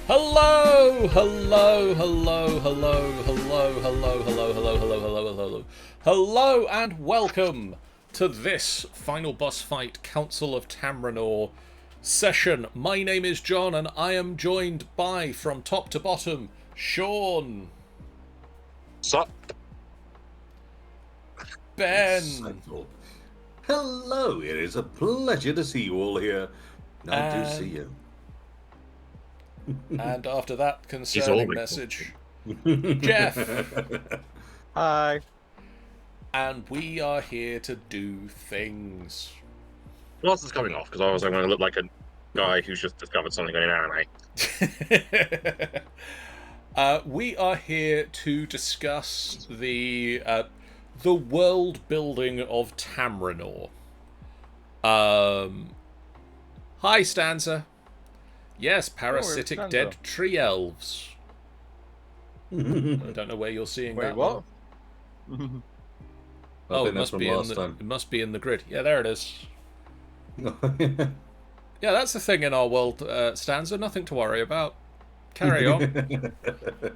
Hello, hello, hello, hello, hello, hello, hello, hello, hello, hello, hello, hello, and welcome to this final boss fight Council of Tamrinor session. My name is John, and I am joined by, from top to bottom, Sean. Sup? Ben. Hello, it is a pleasure to see you all here. I do see you. And after that concerning message, Jeff. Hi. And we are here to do things. What else is coming off? Because I was going to look like a guy who's just discovered something in an anime. We are here to discuss the world building of Tamrinor. Hi, Stanza. Yes, parasitic dead tree elves. I don't know where you're seeing that. What? Oh, it must be in the grid. Yeah, there it is. Yeah, that's the thing in our world, Stanza. Nothing to worry about. Carry on.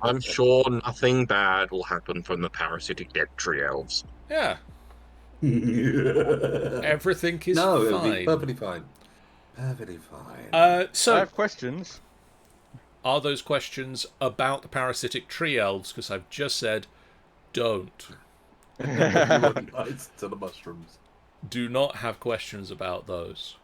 I'm sure nothing bad will happen from the parasitic dead tree elves. Yeah. Everything is fine. It'll be perfectly fine. Perfectly fine. So I have questions. Are those questions about the parasitic tree elves? Because I've just said, don't. Nice to the mushrooms. Do not have questions about those.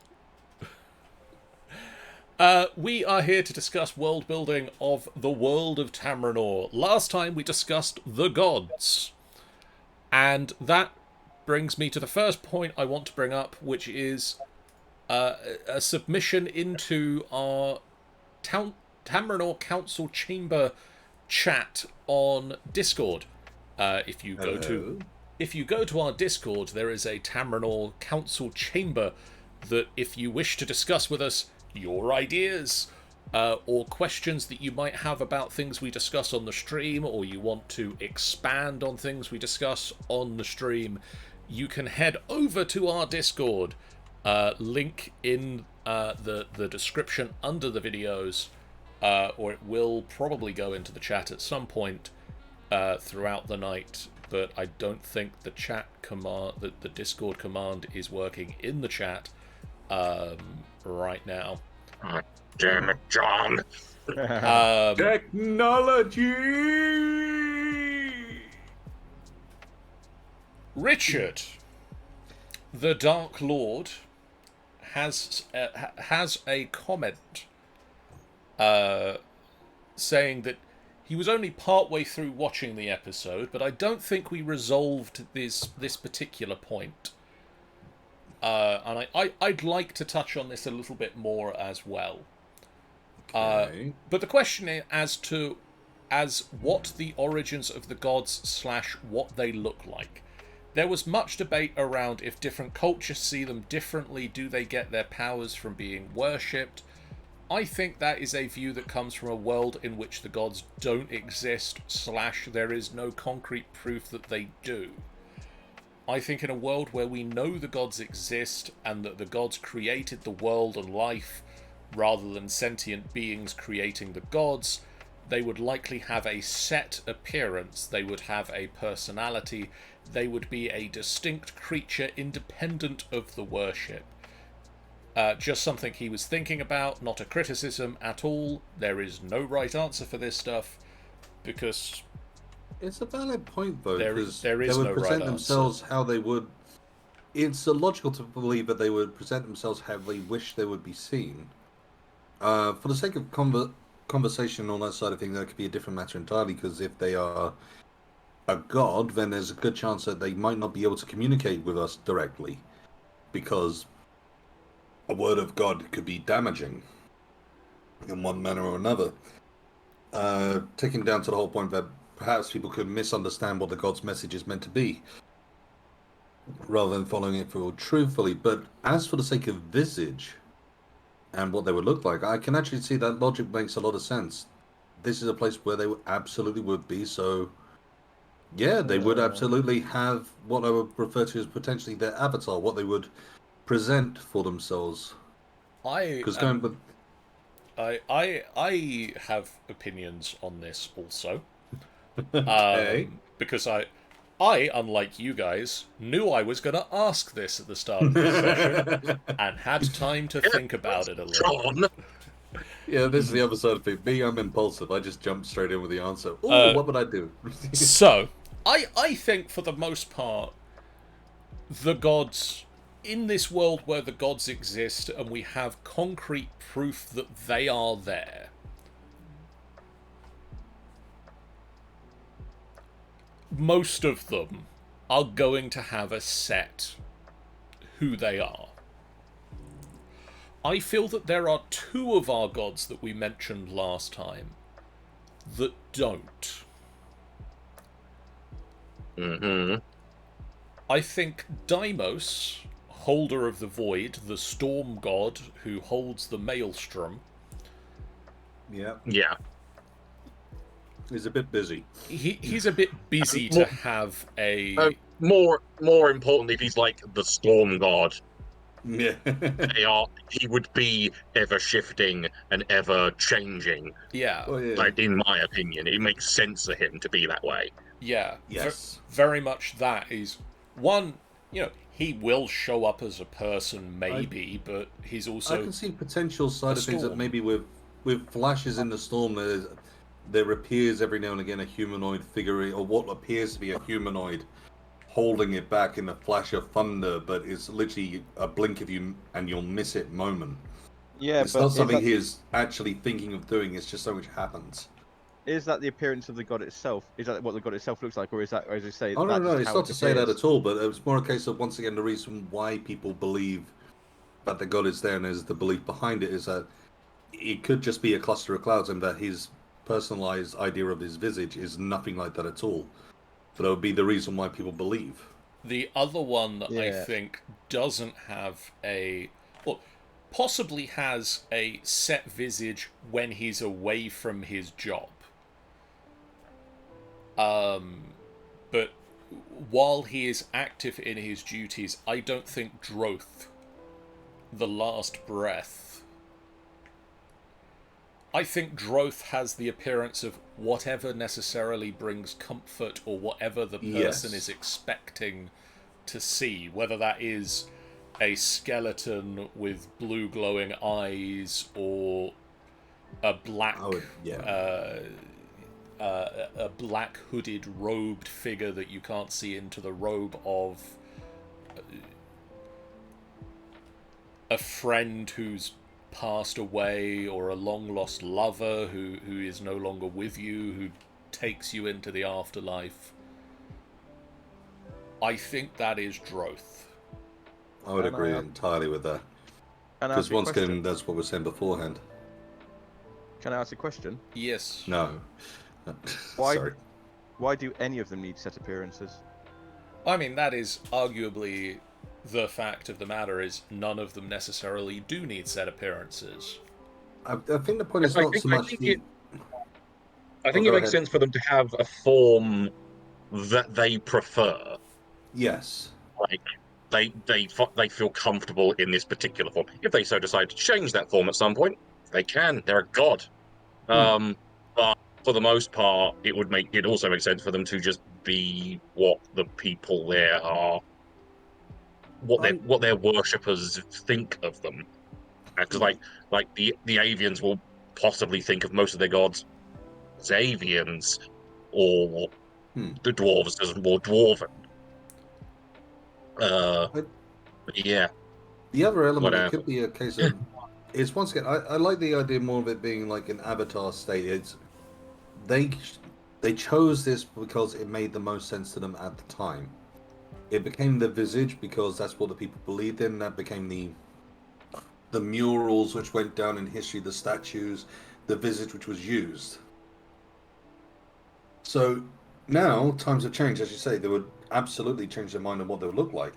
We are here to discuss world building of the world of Tamrinor. Last time we discussed the gods. And that brings me to the first point I want to bring up, which is a submission into our Tamrinor Council Chamber chat on Discord. If you go to our Discord, there is a Tamrinor Council Chamber that, if you wish to discuss with us your ideas or questions that you might have about things we discuss on the stream, or you want to expand on things we discuss on the stream, you can head over to our Discord. Link in the description under the videos, or it will probably go into the chat at some point throughout the night. But I don't think the chat command, the Discord command, is working in the chat right now. Oh, damn it, John! Technology. Richard, the Dark Lord, has a comment saying that he was only partway through watching the episode, but I don't think we resolved this particular point. And I'd like to touch on this a little bit more as well. Okay. But the question is as what the origins of the gods / what they look like. There was much debate around if different cultures see them differently. Do they get their powers from being worshipped? I think that is a view that comes from a world in which the gods don't exist / there is no concrete proof that they do. I think in a world where we know the gods exist and that the gods created the world and life rather than sentient beings creating the gods, they would likely have a set appearance, they would have a personality, they would be a distinct creature independent of the worship. Just something he was thinking about, not a criticism at all. There is no right answer for this stuff, because It's a valid point, though, there because is they would no present right themselves answer. how they would. It's illogical to believe that they would present themselves how they wish they would be seen. For the sake of conversation on that side of things, that could be a different matter entirely, because if they are a god, then there's a good chance that they might not be able to communicate with us directly, because a word of God could be damaging in one manner or another. Taking down to the whole point that perhaps people could misunderstand what the god's message is meant to be, rather than following it through truthfully. But as for the sake of visage and what they would look like, I can actually see that logic makes a lot of sense. This is a place where they absolutely would be, so yeah, they would absolutely have what I would refer to as potentially their avatar, what they would present for themselves. I Because I have opinions on this also. Okay. Because I, unlike you guys, knew I was going to ask this at the start of this session and had time to think about it a little. John. Yeah, this is the other side of it. Me, I'm impulsive. I just jump straight in with the answer. Oh, what would I do? So, I think for the most part, the gods, in this world where the gods exist and we have concrete proof that they are there, most of them are going to have a set who they are. I feel that there are two of our gods that we mentioned last time that don't. Mm-hmm. I think Deimos, holder of the void, the storm god who holds the maelstrom, Yeah, Yeah. he's a bit busy. he's a bit busy to have a... More importantly, if he's like the storm god, Yeah. he would be ever shifting and ever changing. Yeah, Oh, yeah. Like, in my opinion, it makes sense for him to be that way. yeah. Yes. Very much that is... One, he will show up as a person, maybe, but he's also... I can see potential side a of things that storm. maybe with flashes in the storm, there appears every now and again a humanoid figure, or what appears to be a humanoid, holding it back in a flash of thunder, but it's literally a blink of you and you'll miss it moment. Yeah, It's but not something he is actually thinking of doing. It's just so much happens. is that the appearance of the god itself? Is that what the god itself looks like, or is that, as you say? Oh, no, that's no, just it's how not it to say that appears? at all, but it's more a case of, once again, the reason why people believe that the god is there and there's the belief behind it is that it could just be a cluster of clouds and that his personalized idea of his visage is nothing like that at all. But that would be the reason why people believe. The other one that I Yeah. think doesn't have well, possibly has a set visage when he's away from his job. But while he is active in his duties, I don't think Droth, the last breath, I think Droth has the appearance of whatever necessarily brings comfort or whatever the person Yes. is expecting to see, whether that is a skeleton with blue glowing eyes or a black a black hooded robed figure that you can't see into the robe of a friend who's passed away, or a long lost lover who is no longer with you, who takes you into the afterlife. I think that is Droth. I would And agree I- entirely with that. Can I Because ask a once question? again, that's what we were saying beforehand. Can I ask a question? Yes. No. Why- Sorry. Why do any of them need set appearances? I mean, that is arguably the fact of the matter, is none of them necessarily do need set appearances. I think the point is I not think- so I much think the... it- I think Oh, it go makes ahead. sense for them to have a form that they prefer. Yes. Like, they feel comfortable in this particular form. If they so decide to change that form at some point, they can. They're a god. But for the most part, it also makes sense for them to just be what the people there are, what their worshippers think of them. Because like the avians will possibly think of most of their gods as avians, or the dwarves as more dwarven. But Yeah. the other element, it Whatever. could be a case of... It's once again, I like the idea more of it being like an avatar state. It's they chose this because it made the most sense to them at the time. It became the visage because that's what the people believed in. That became the murals which went down in history, the statues, the visage which was used. So now times have changed, as you say. They would absolutely change their mind on what they would look like.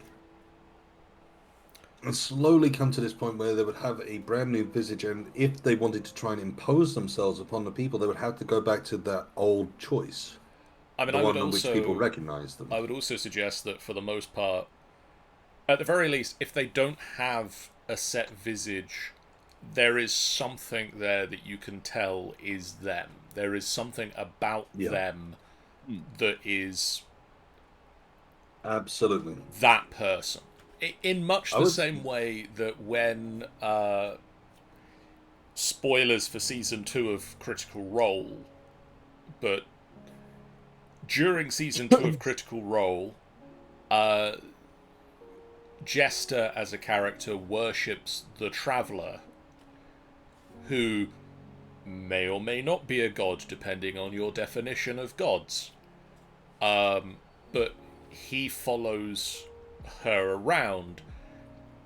And slowly come to this point where they would have a brand new visage, and if they wanted to try and impose themselves upon the people, they would have to go back to that old choice, I mean, the I one would in which people also recognize them. I would also suggest that for the most part, at the very least, if they don't have a set visage, there is something there that you can tell is them. There is something about them that is Absolutely. that person. In much the same way that when spoilers for season 2 of Critical Role, but during season 2 of Critical Role, Jester as a character worships the Traveller, who may or may not be a god depending on your definition of gods. But he follows her around,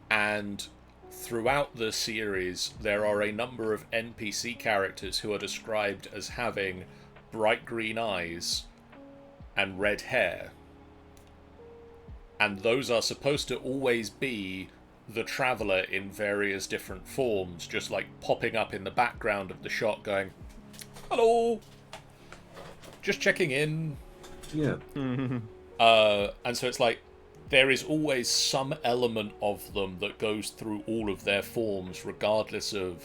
and throughout the series there are a number of NPC characters who are described as having bright green eyes and red hair, and those are supposed to always be the Traveller in various different forms, just like popping up in the background of the shot going, hello, just checking in. Yeah. And so it's like there is always some element of them that goes through all of their forms, regardless of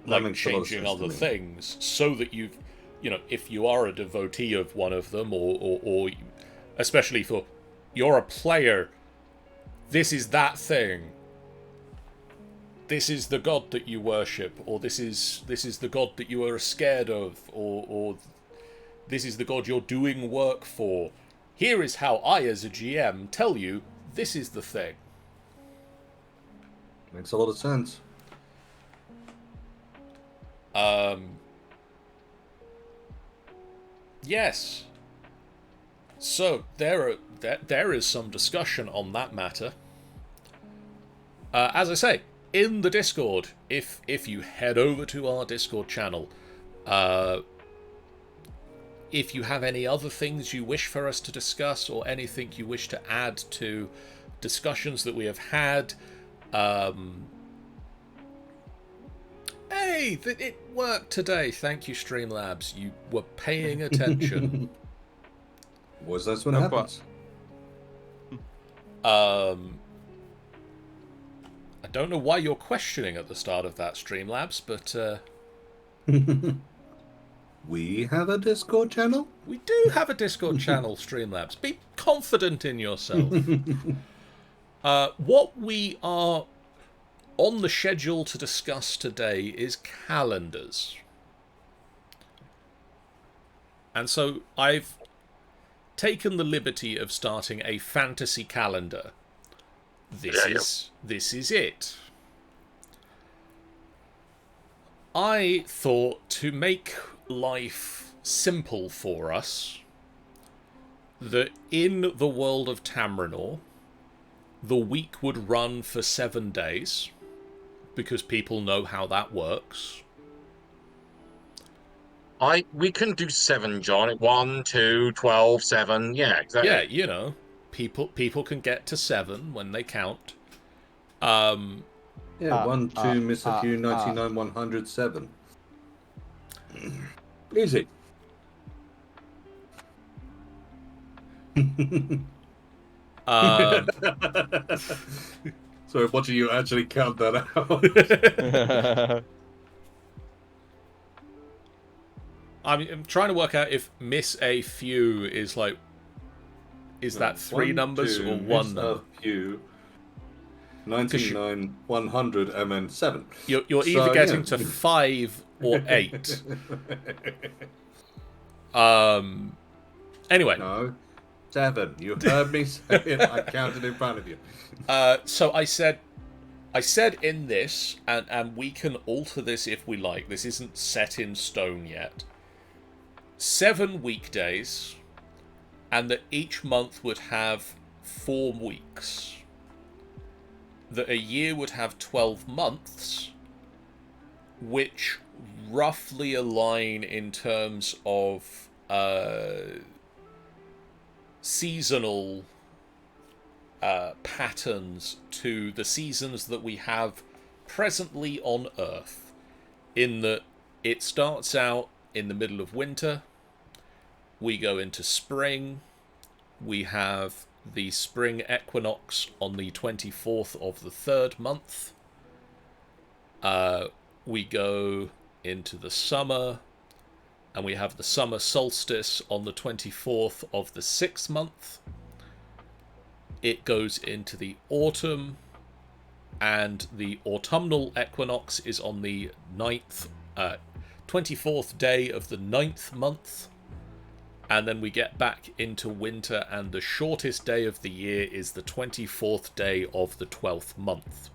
like changing other things, so that you've, you know, if you are a devotee of one of them, or especially for you're a player, this is that thing. This is the god that you worship, or this is the god that you are scared of, or this is the god you're doing work for. Here is how I, as a GM, tell you this is the thing. Makes a lot of sense. Yes. So there is some discussion on that matter. As I say, in the Discord, if you head over to our Discord channel, if you have any other things you wish for us to discuss, or anything you wish to add to discussions that we have had, hey, it worked today. Thank you, Streamlabs. You were paying attention. Was that when it happens? I don't know why you're questioning at the start of that, Streamlabs, but we have a Discord channel? We do have a Discord channel, Streamlabs. Be confident in yourself. What we are on the schedule to discuss today is calendars. And so I've taken the liberty of starting a fantasy calendar. This is it. I thought, to make life simple for us, that in the world of Tamrinor, the week would run for 7 days, because people know how that works. We can do 7, John. 1, 2, 12, 7. Yeah, exactly. Yeah, you know, people can get to 7 when they count. Yeah, 1, 2, miss a few, 99, 107. Easy. So, what do you actually count that out? I'm trying to work out if miss a few is like, is that 3 numbers or 1 number? A few. 99, 100, and then 7. You're either getting to 5 or 8. Anyway. No. 7. You heard me say it. I counted in front of you. So I said in this, and we can alter this if we like. This isn't set in stone yet. 7 weekdays, and that each month would have 4 weeks. That a year would have 12 months, which roughly align in terms of seasonal patterns to the seasons that we have presently on Earth, in that it starts out in the middle of winter, we go into spring, we have the spring equinox on the 24th of the 3rd month, We go into the summer, and we have the summer solstice on the 24th of the 6th month. It goes into the autumn, and the autumnal equinox is on the 24th day of the 9th month. And then we get back into winter, and the shortest day of the year is the 24th day of the 12th month.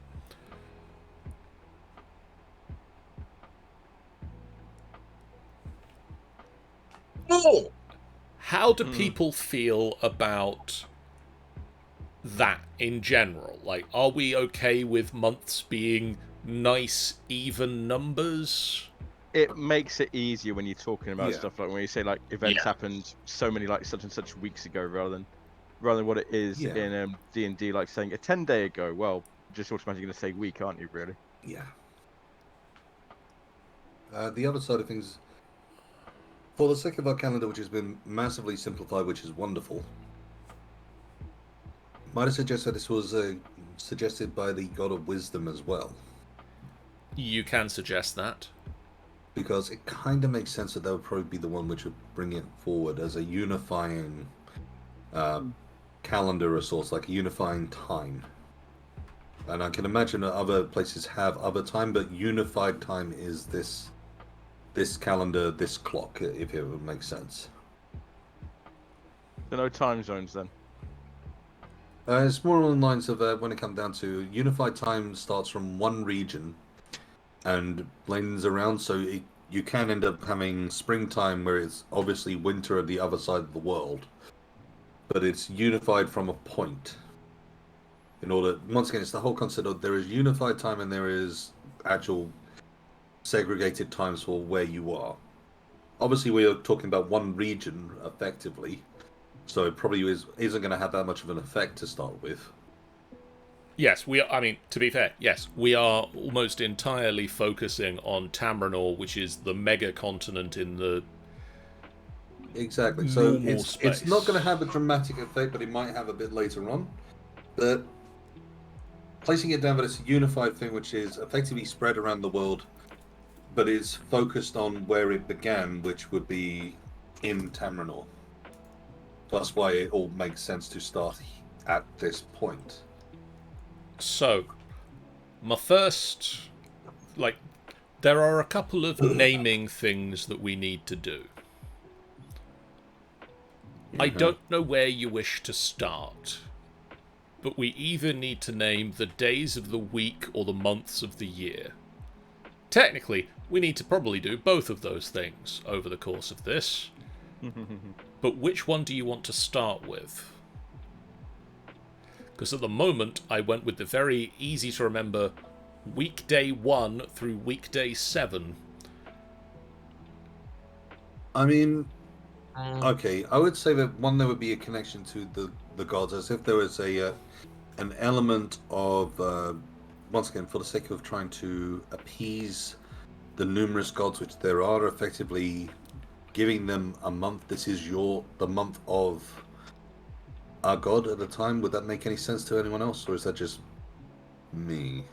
Oh! How do people feel about that in general? Like, are we okay with months being nice, even numbers? It makes it easier when you're talking about Yeah. stuff like when you say like events Yeah. happened so many like such and such weeks ago, rather than what it is Yeah. in D&D, like saying a 10-day ago. Well, just automatically going to say week, aren't you? Really? Yeah. The other side of things, for the sake of our calendar, which has been massively simplified, which is wonderful, might I suggest that this was suggested by the god of wisdom as well? You can suggest that. Because it kind of makes sense that would probably be the one which would bring it forward as a unifying calendar resource, like a unifying time. And I can imagine that other places have other time, but unified time is this calendar, this clock, if it would make sense. So no time zones then. It's more along the lines of when it comes down to unified time starts from one region and blends around, so you can end up having springtime where it's obviously winter at the other side of the world, but it's unified from a point. In order, once again, it's the whole concept of there is unified time and there is actual segregated times for where you are. Obviously, we are talking about one region effectively, so it probably isn't going to have that much of an effect to start with. Yes, we are. I mean, to be fair, yes, we are almost entirely focusing on Tamrinor, which is the mega continent in the Exactly. So normal it's space. not going to have a dramatic effect, but it might have a bit later on. But placing it down that it's a unified thing, which is effectively spread around the world, but is focused on where it began, which would be in Tamrinor. That's why it all makes sense to start at this point. So, my first, there are a couple of naming things that we need to do. I don't know where you wish to start, but we either need to name the days of the week or the months of the year. Technically, we need to probably do both of those things over the course of this. But which one do you want to start with? Because at the moment, I went with the very easy to remember weekday 1 through weekday 7. I mean, okay, I would say that one, there would be a connection to the gods, as if there was an element of, once again, for the sake of trying to appease the numerous gods which there are, effectively giving them a month. This is the month of our god at the time. Would that make any sense to anyone else, or is that just me?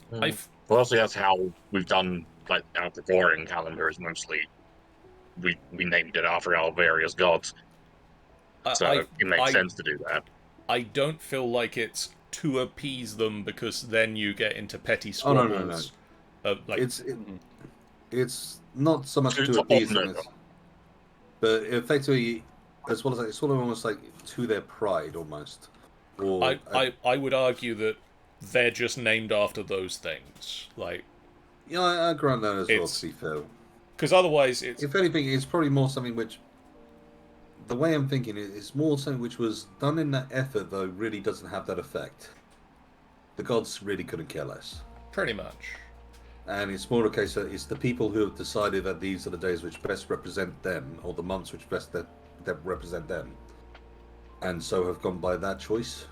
Well, obviously that's how we've done, like, our Gregorian calendar is mostly we named it after our various gods. So it makes sense to do that. I don't feel like it's to appease them, because then you get into petty Oh, squabbles. no. It's not so much to appease them, but effectively, as well as it's sort of almost like to their pride, almost. Or I would argue that they're just named after those things. Like, yeah, I grant that as well, to be fair. Because otherwise, it's... If anything, it's probably more something which... The way I'm thinking it is more something which was done in that effort, though, really doesn't have that effect. The gods really couldn't care less. Pretty much. And it's more a case that it's the people who have decided that these are the days which best represent them, or the months which best that represent them, and so have gone by that choice.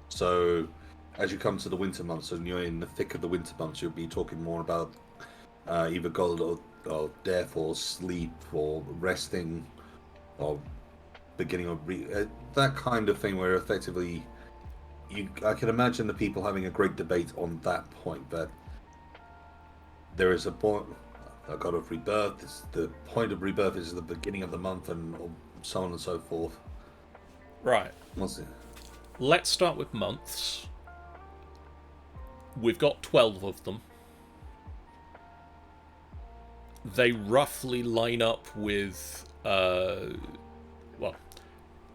So, as you come to the winter months, and you're in the thick of the winter months, you'll be talking more about either god or death, or sleep, or resting, or beginning of that kind of thing, where effectively I can imagine the people having a great debate on that point, but there is a point. A god of rebirth. The point of rebirth is the beginning of the month, and so on and so forth. Right. What's it? Let's start with months. We've got 12 of them. They roughly line up with, well,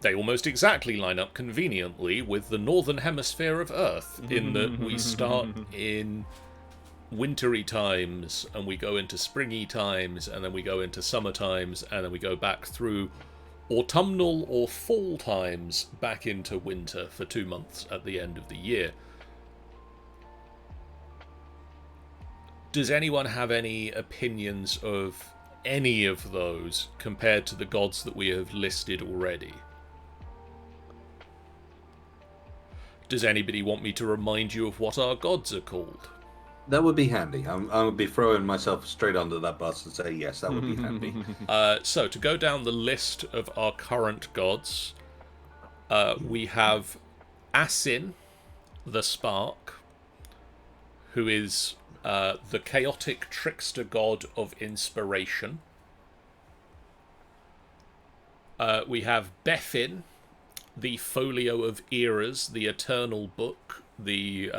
they almost exactly line up conveniently with the northern hemisphere of Earth, in that we start in wintry times, and we go into springy times, and then we go into summer times, and then we go back through autumnal or fall times back into winter for 2 months at the end of the year. Does anyone have any opinions of any of those compared to the gods that we have listed already? Does anybody want me to remind you of what our gods are called? That would be handy. I would be throwing myself straight under that bus and say yes, that would be handy. So to go down the list of our current gods, we have Asin, the Spark, who is the chaotic trickster god of inspiration. We have Bethin, the folio of eras, the eternal book, the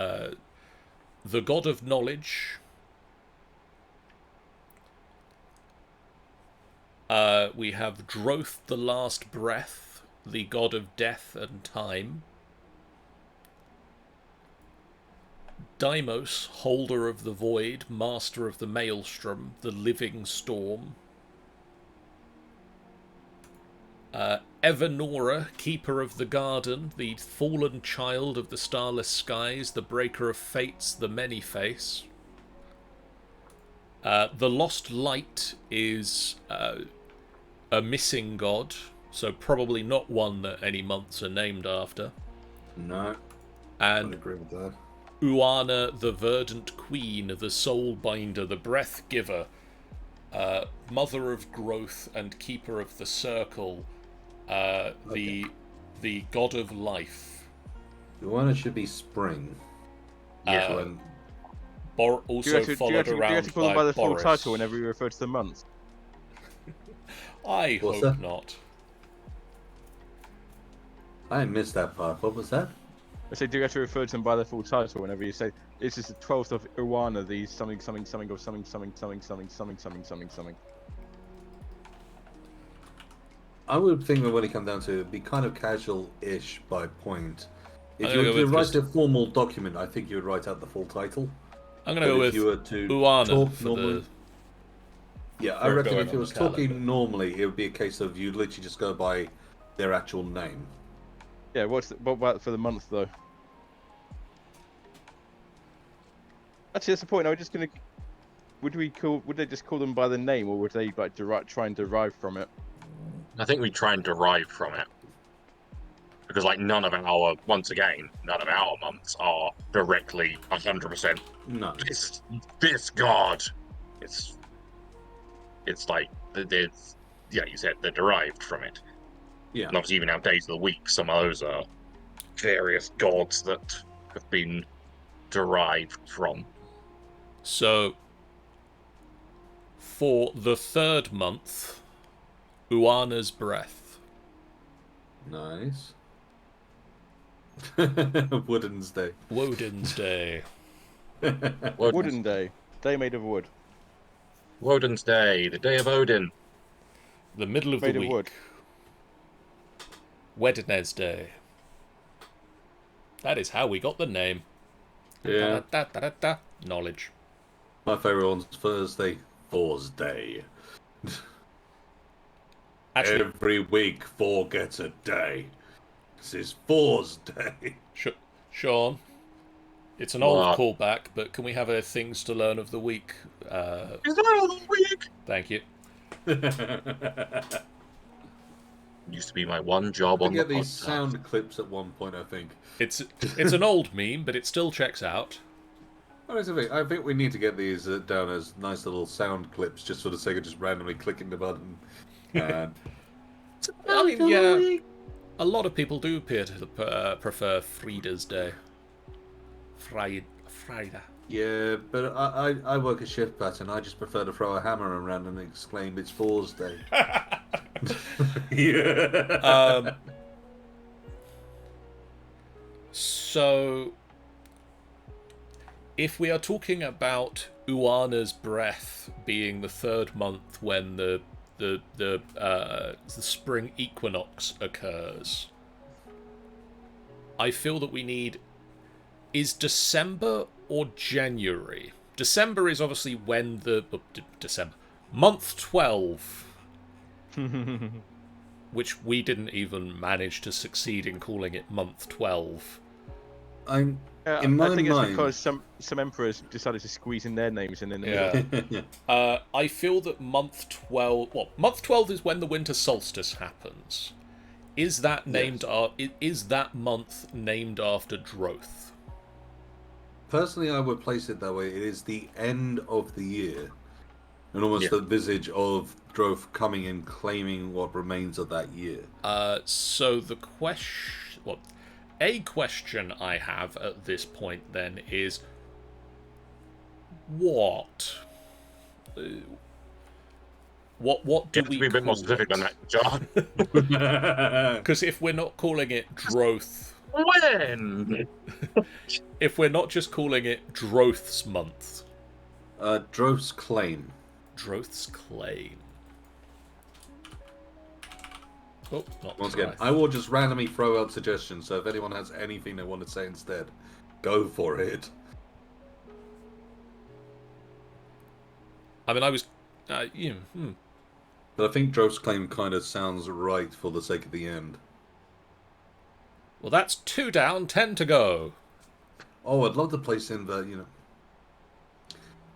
god of knowledge. We have Droth, the last breath, the god of death and time. Deimos, holder of the void, master of the maelstrom, the living storm. Evanora, keeper of the garden, the fallen child of the starless skies, the breaker of fates, the many-face. The lost light is a missing god, so probably not one that any months are named after. No, And I agree with that. Uana, the verdant queen, the soul binder, the breath giver, mother of growth and keeper of the circle, the god of life. The one should be spring. Yeah. When- Also followed do you around have to call them by the full Boris. title whenever you refer to the months? I What's hope that? not. I missed that part. What was that? I say, do you have to refer to them by their full title whenever you say, this is the 12th of Uwana, the something, something, something, or something, something, something, something, something, something, something, something. I would think that when it comes down to it, it'd be kind of casual-ish by point. If I'm you gonna were go to with write just- a formal document, I think you would write out the full title. I'm going to But go if with you were to Uana talk for normally, the... yeah, I for reckon going if on it the was talking calendar. normally, it would be a case of you literally just go by their actual name. Yeah, what about for the month though? Actually, that's the point. Are we just gonna? Would they just call them by the name, or would they like try and derive from it? I think we try and derive from it. Because, like, none of our months are directly 100%. No. This god. It's like, there's, yeah, you said they're derived from it. Yeah. And obviously, even our days of the week, some of those are various gods that have been derived from. So, for the third month, Uana's breath. Nice. Wooden's Day. Woden's Day. Wooden day, day made of wood. Woden's Day, the day of Odin. The middle of Made the of week. wood. Wednesday. That is how we got the name. Yeah. Da-da-da-da-da. Knowledge. My favourite one's Thursday. Thor's Day. Actually, Every week, Thor gets a day. This is Thor's Day. Sean, it's an old What? callback, but can we have a things to learn of the week? Is that of the week? Thank you. Used to be my one job I on the get these podcast. sound clips at one point, I think. It's an old meme, but it still checks out. I think we need to get these down as nice little sound clips, just for the sake of just randomly clicking the button. And I mean, yeah, a lot of people do appear to prefer Frida's Day. Friday. Yeah, but I work a shift pattern. I just prefer to throw a hammer around and exclaim, "It's Four's Day." Yeah. So, if we are talking about Uana's breath being the third month when the spring equinox occurs, I feel that we need, is December or January? December is obviously when December month 12, which we didn't even manage to succeed in calling it month 12. I'm in my I think it's mind. because some emperors decided to squeeze in their names in the Yeah. middle. I feel that month 12. Well, month 12 is when the winter solstice happens. Is that named? Is that month named after Droth? Personally, I would place it that way. It is the end of the year, and almost Yeah. the visage of Droth coming and claiming what remains of that year. So the question, well, a question I have at this point then is, what? What do You have we to be a bit more call specific it? than that, John. Because if we're not calling it Droth, When? if we're not just calling it Droth's month, Droth's claim. Droth's claim. Oh, not Once try. again, I will just randomly throw out suggestions. So if anyone has anything they want to say instead, go for it. I mean, I was. But I think Droth's claim kind of sounds right for the sake of the end. Well, that's 2 down, 10 to go. Oh, I'd love to place in that,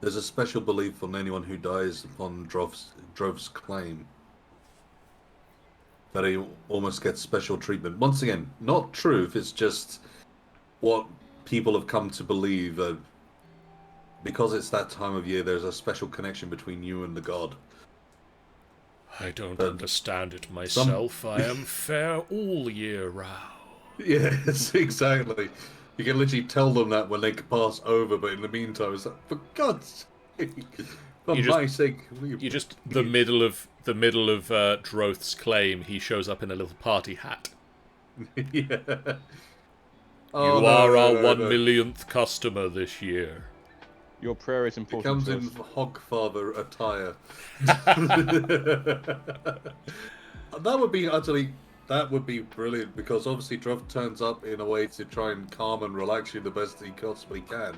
there's a special belief on anyone who dies upon Droth's claim. That he almost gets special treatment. Once again, not truth, it's just what people have come to believe. Because it's that time of year, there's a special connection between you and the god. I don't understand it myself. I am fair all year round. Yes, exactly. You can literally tell them that when they pass over, but in the meantime, it's like, for God's sake, for my sake, You just the middle of Droth's claim. He shows up in a little party hat. Yeah. Oh, you are our 1 millionth customer this year. Your prayer is It important. comes to in us. Hogfather attire. That would be brilliant, because obviously Droth turns up in a way to try and calm and relax you the best he possibly can.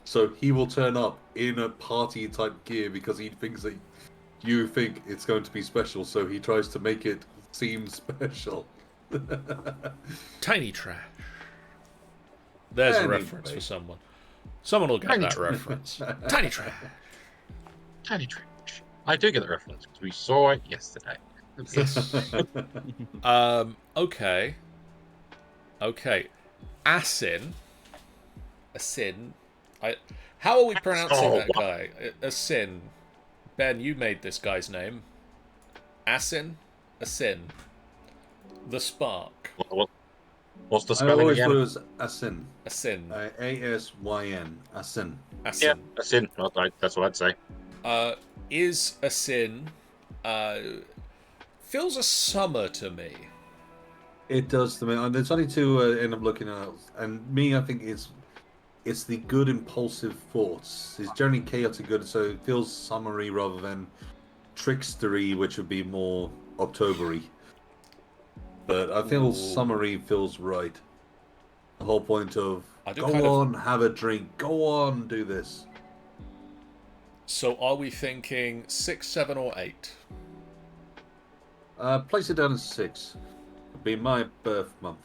So he will turn up in a party type gear because he thinks that you think it's going to be special, so he tries to make it seem special. Tiny trash. There's a reference for someone. Someone will get that reference. Tiny trash. Tiny trash. I do get the reference because we saw it yesterday. Yes. Okay. Asin. How are we pronouncing that guy? Asin. Ben, you made this guy's name. Asin. The Spark. What's the I spelling always again? thought it was Asin. Asin. Asyn. Asin. Yeah, Asin. That's what I'd say. Is Asin. Feels a summer to me. It does to me. And there's only two end up looking at, and me, I think it's the good impulsive thoughts. It's generally chaotic good, so it feels summery rather than trickstery, which would be more Octobery. But I feel summery feels right. The whole point of go on, have a drink, go on, do this. So are we thinking 6, 7, or 8? Place it down as 6. It'd be my birth month.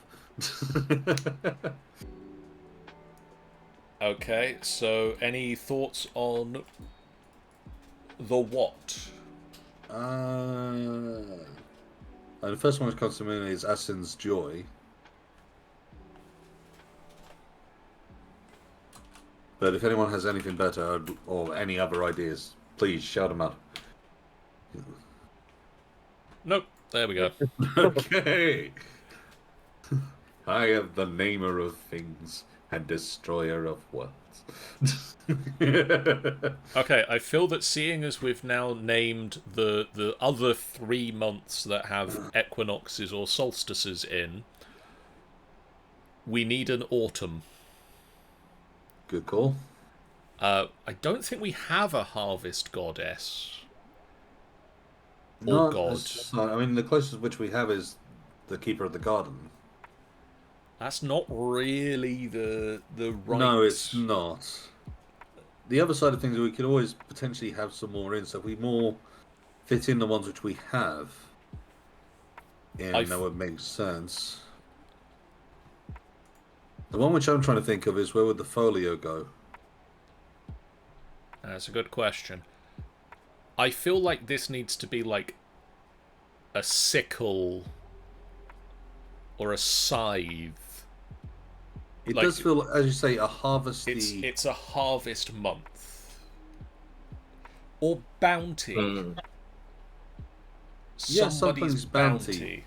Okay, so any thoughts on the what? The first one that comes to mind is Asin's Joy. But if anyone has anything better or any other ideas, please shout them out. Nope, there we go. Okay. I am the namer of things. And destroyer of worlds. Okay, I feel that seeing as we've now named the other 3 months that have equinoxes or solstices in, we need an autumn. Good call. I don't think we have a harvest goddess. Or No, god. I mean, the closest which we have is the keeper of the garden. That's not really the right... No, it's not. The other side of things, we could always potentially have some more in, so if we more fit in the ones which we have, and that would make sense. The one which I'm trying to think of is, where would the folio go? That's a good question. I feel like this needs to be like a sickle or a scythe. It Like, does feel, as you say, a harvesty... It's a harvest month. Or bounty. Yeah, Somebody's something's bounty.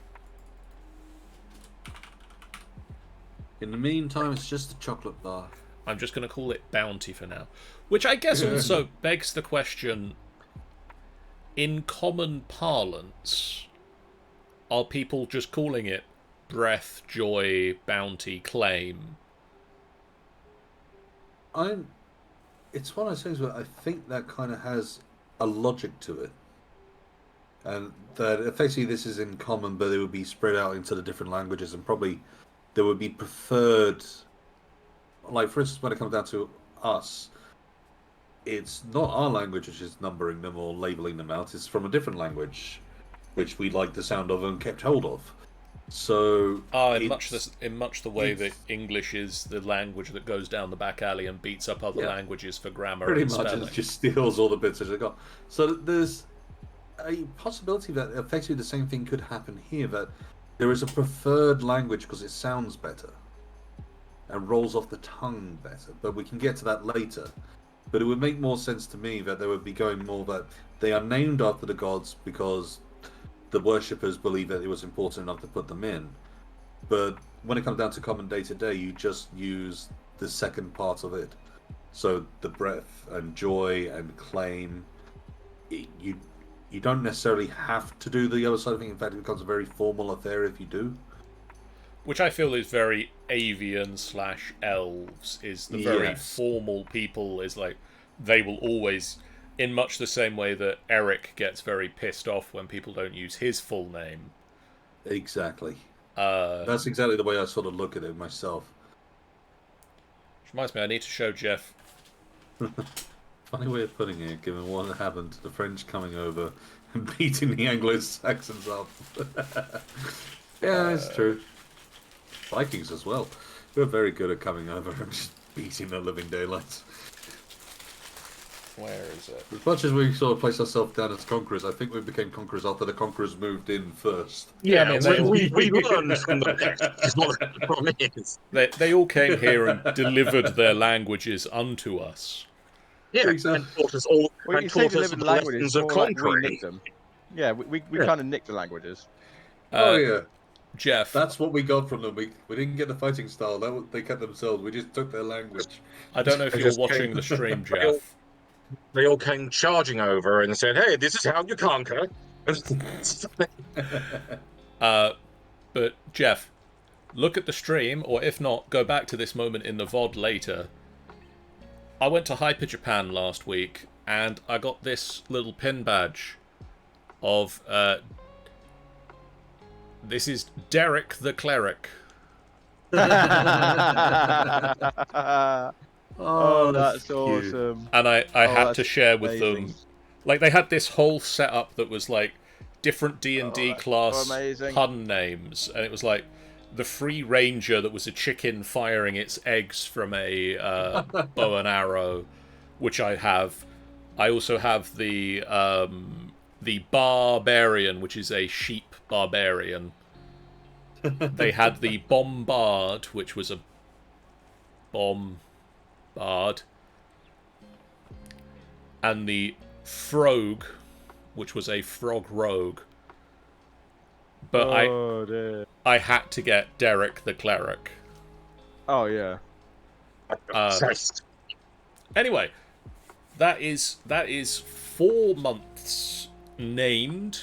In the meantime, it's just a chocolate bar. I'm just going to call it bounty for now. Which I guess also begs the question, in common parlance, are people just calling it breath, joy, bounty, claim? It's one of those things where I think that kind of has a logic to it. And that effectively this is in common, but it would be spread out into the different languages, and probably there would be preferred... Like, for instance, when it comes down to us, it's not our language which is numbering them or labeling them out. It's from a different language, which we like the sound of and kept hold of. So in much the way that English is the language that goes down the back alley and beats up other languages for grammar pretty and much spelling. it just steals all the bits that they got. So there's a possibility that effectively the same thing could happen here, that there is a preferred language because it sounds better and rolls off the tongue better, but we can get to that later. But it would make more sense to me that they would be going more that they are named after the gods because the worshippers believe that it was important enough to put them in. But when it comes down to common day-to-day, you just use the second part of it. So the breath and joy and claim, you don't necessarily have to do the other side of things. In fact, it becomes a very formal affair if you do. Which I feel is very avian/elves, is the very formal people, is like, they will always, in much the same way that Eric gets very pissed off when people don't use his full name. Exactly. That's exactly the way I sort of look at it myself. Which reminds me, I need to show Jeff. Funny way of putting it, given what happened to the French coming over and beating the Anglo-Saxons up. Yeah, it's true. Vikings as well. We're very good at coming over and just beating the living daylights. Where is it? As much as we sort of place ourselves down as conquerors, I think we became conquerors after the conquerors moved in first. Yeah, I mean, we learned from the best, is what the problem is. They all came here and delivered their languages unto us. Yeah, Exactly. and taught us all, Well, and you say taught us delivered the languages, lessons of more like we conquering. nicked them. Yeah, we kind of nicked the languages. Oh yeah, Jeff, that's what we got from them. We didn't get the fighting style. They kept themselves. We just took their language. I don't know if They you're just watching came- the stream, Jeff. They all came charging over and said, "Hey, this is how you conquer." But Jeff, look at the stream, or if not, go back to this moment in the VOD later. I went to Hyper Japan last week, and I got this little pin badge of, this is Derek the Cleric. Oh, that's cute. awesome. And I had that's to share with amazing. them. Like, they had this whole setup that was like different D&D that's class amazing. pun names, and it was like the Free Ranger that was a chicken firing its eggs from a bow and arrow, which I have. I also have the Barbarian, which is a sheep barbarian. They had the Bombard, which was a bombard, and the Frog, which was a frog rogue. But Oh, dear. I had to get Derek the Cleric. Oh, yeah. Christ. Anyway, that is 4 months named.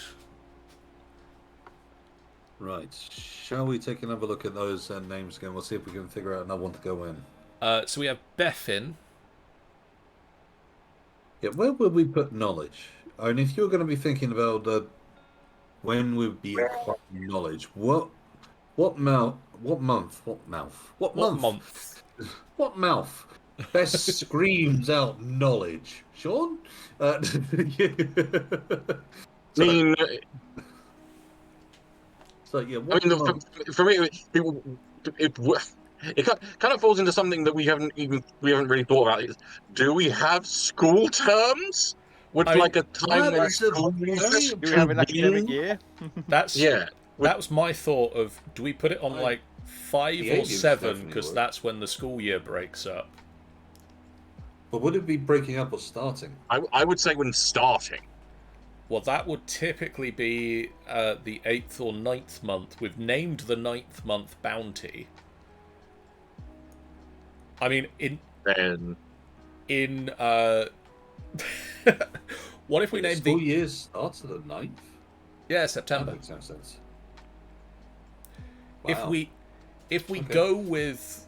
Right. Shall we take another look at those names again? We'll see if we can figure out another one to go in. So we have Beffin. Yeah, where would we put knowledge? I mean, if you're going to be thinking about when we'd be acquiring knowledge, what mouth, what month, what mouth, what What month, month? what mouth best screams out knowledge? Sean? I mean, So yeah, I what mean, month? for me, it kind of falls into something that we haven't really thought about. Is, do we have school terms? Would I mean, like a time That when is a schools very Do we have an academic convene? year? that's Yeah. that was my thought of, do we put it on like 5 The or aliens 7, definitely because would. that's when the school year breaks up. But would it be breaking up or starting? I would say when starting. Well, that would typically be the 8th or 9th month. We've named the 9th month Bounty. I mean, Then what if we The named school the... year starts at the 9th? Yeah, That September. makes no sense. If Wow. we Okay. go with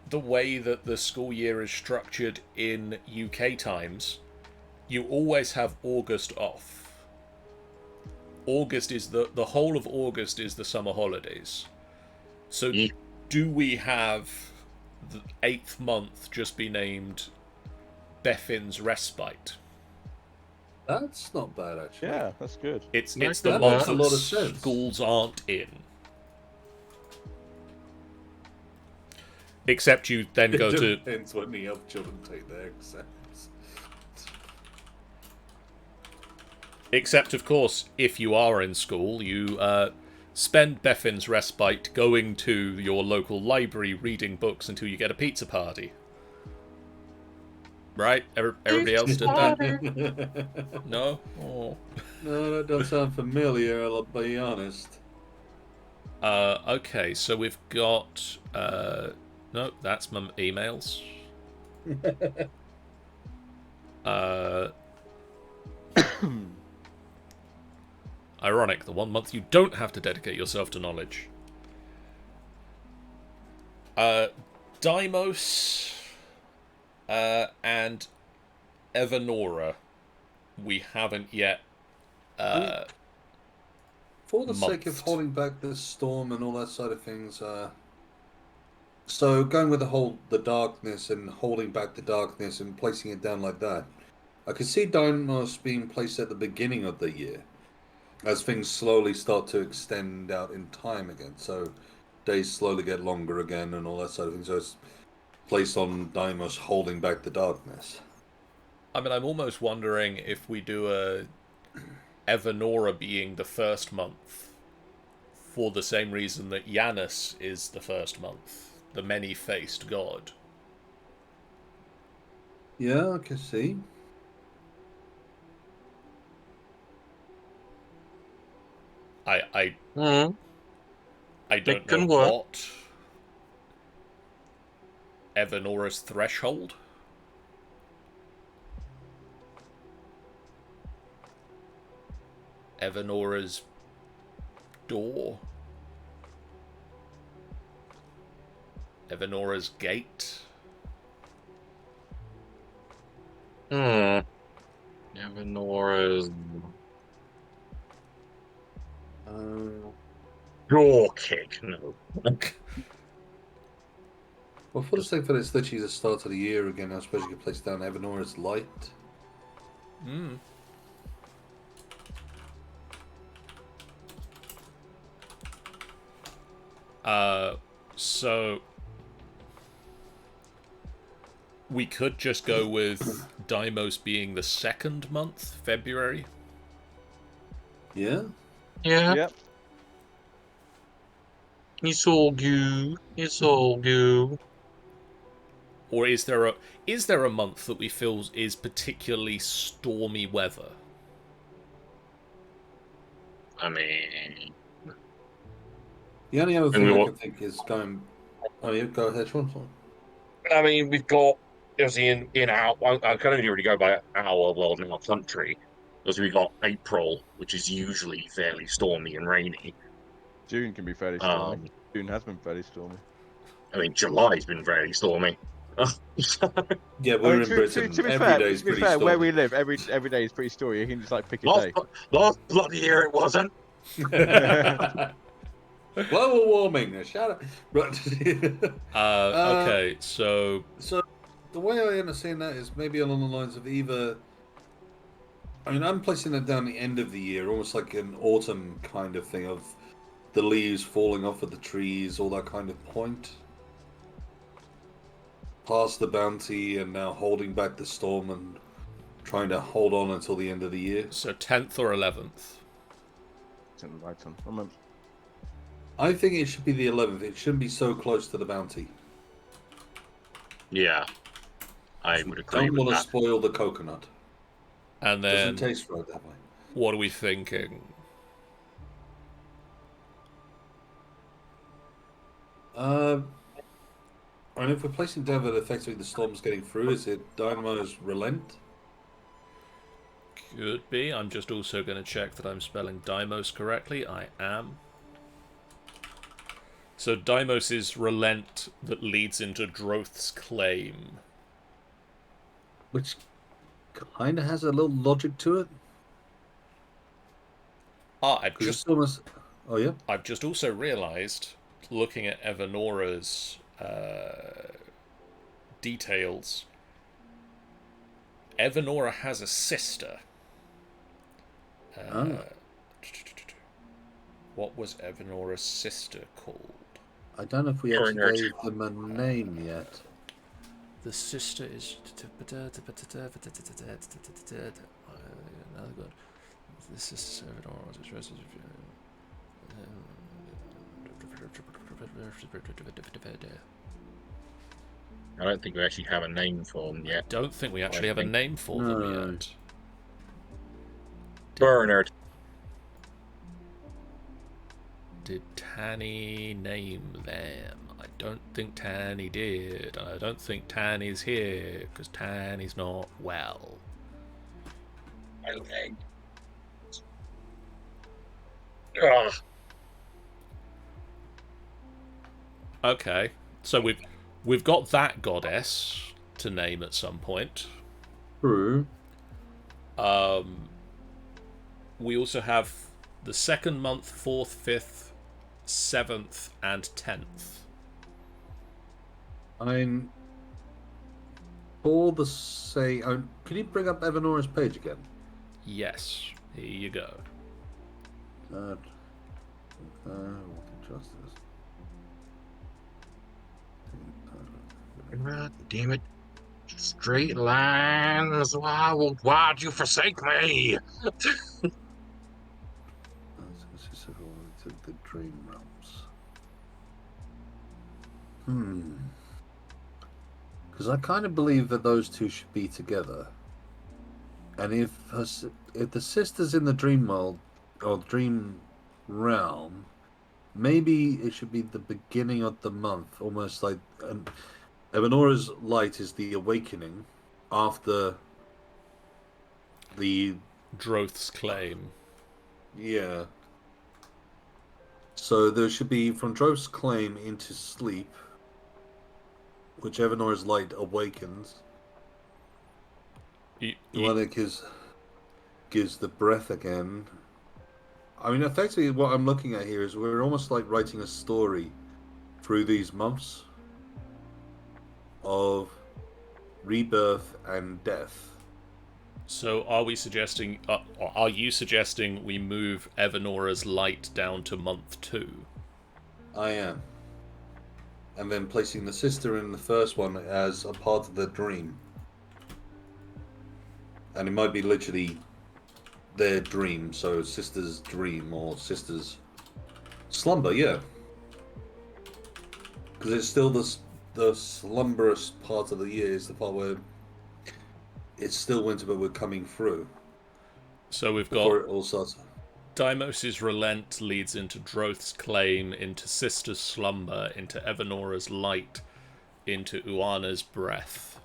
the way that the school year is structured in UK times, you always have August off. August is the whole of August is the summer holidays. So Yeah. do we have the 8th month just be named Beffin's Respite? That's not bad, actually. Yeah, that's good. It's the That month makes a that lot of sense. schools aren't in. Except you then go It to... depends when the other children take their exams. Except, of course, if you are in school, you spend Beffin's Respite going to your local library reading books until you get a pizza party. Right? Everybody else did that? No? Oh. No, that doesn't sound familiar, I'll be honest. Okay, so we've got... no, that's my emails. Ironic, the 1 month you don't have to dedicate yourself to knowledge. Deimos and Evanora, we haven't yet For the sake of Month. holding back the storm and all that side of things, so going with the darkness and holding back the darkness and placing it down like that, I could see Dynamos being placed at the beginning of the year, as things slowly start to extend out in time again. So days slowly get longer again and all that sort of thing. So it's placed on Dynamos holding back the darkness. I mean, I'm almost wondering if we do a Evanora being the first month for the same reason that Janus is the first month, the many-faced god. Yeah, I can see. I Mhm. don't It can know work. what Evanora's threshold. Evanora's door. Evanora's gate. Evanora's door kick. No. Well, for the sake that it's literally the start of the year again, I suppose you could place down Evanora's light. Hmm. So we could just go with Deimos being the second month, February. Yeah? Yeah. Yep. It's all good. It's all good. Or is there a month that we feel is particularly stormy weather? I mean, The only other And thing we I wa- can think is going. Oh, yeah, go ahead, Sean. Sorry. I mean, we've got obviously in our. I can only really go by our world and our country. Because we've got April, which is usually fairly stormy and rainy. June can be fairly stormy. Um, June has been fairly stormy. I mean, July's been fairly stormy. Yeah, I mean, we're in Britain. to be Every fair, day is pretty where we stormy. live, every day is pretty stormy. You can just like pick a last day. last bloody year it wasn't. Global warming. Shut up. Right. Okay, so So the way I understand that is maybe along the lines of either. I mean, I'm placing it down the end of the year, almost like an autumn kind of thing of the leaves falling off of the trees, all that kind of point. Past the bounty and now holding back the storm and trying to hold on until the end of the year. 10th or 11th. I think it should be the 11th. It shouldn't be so close to the bounty. Yeah, I would agree Don't with want to that. spoil the coconut. And Doesn't then, taste right that way. what are we thinking? And if we're placing down that effectively the storm's getting through, is it Dynamo's relent? Could be. I'm just also going to check that I'm spelling Deimos correctly. I am. So Deimos is relent that leads into Droth's claim. Which kind of has a little logic to it. Oh yeah. I've just also realised, looking at Evanora's details, Evanora has a sister. What was Evanora's sister called? I don't know if we actually gave them a name yet. The sister is... This is I don't think we actually have a name for them yet. Don't think we actually have a name for them yet. Bernard. Did Tanny name them? I don't think Tanny did. I don't think Tanny's here, because Tanny's not well. Okay. Ugh. Okay, so we've got that goddess to name at some point. True. We also have the second month, 4th, 5th, 7th, and 10th. I'm for the say. Can you bring up Evanora's page again? Yes, here you go. Justice. Damn it. Straight lines. Why'd you forsake me? The dream realms. Because I kind of believe that those two should be together. And if the sister's in the dream world or dream realm, maybe it should be the beginning of the month, almost like Evanora's light is the awakening after the Droth's claim. Yeah. So there should be from Droth's claim into sleep, which Evanora's light awakens. The one that gives the breath again. I mean, effectively, what I'm looking at here is we're almost like writing a story through these months of rebirth and death. So are we suggesting... are you suggesting we move Evanora's light down to month 2? I am. And then placing the sister in the first one as a part of the dream. And it might be literally their dream, so sister's dream or sister's slumber, yeah. Because it's still the slumberous part of the year is the part where it's still winter, but we're coming through. So we've before got it all starts. Deimos' relent leads into Droth's claim, into Sister's slumber, into Evanora's light, into Uana's breath.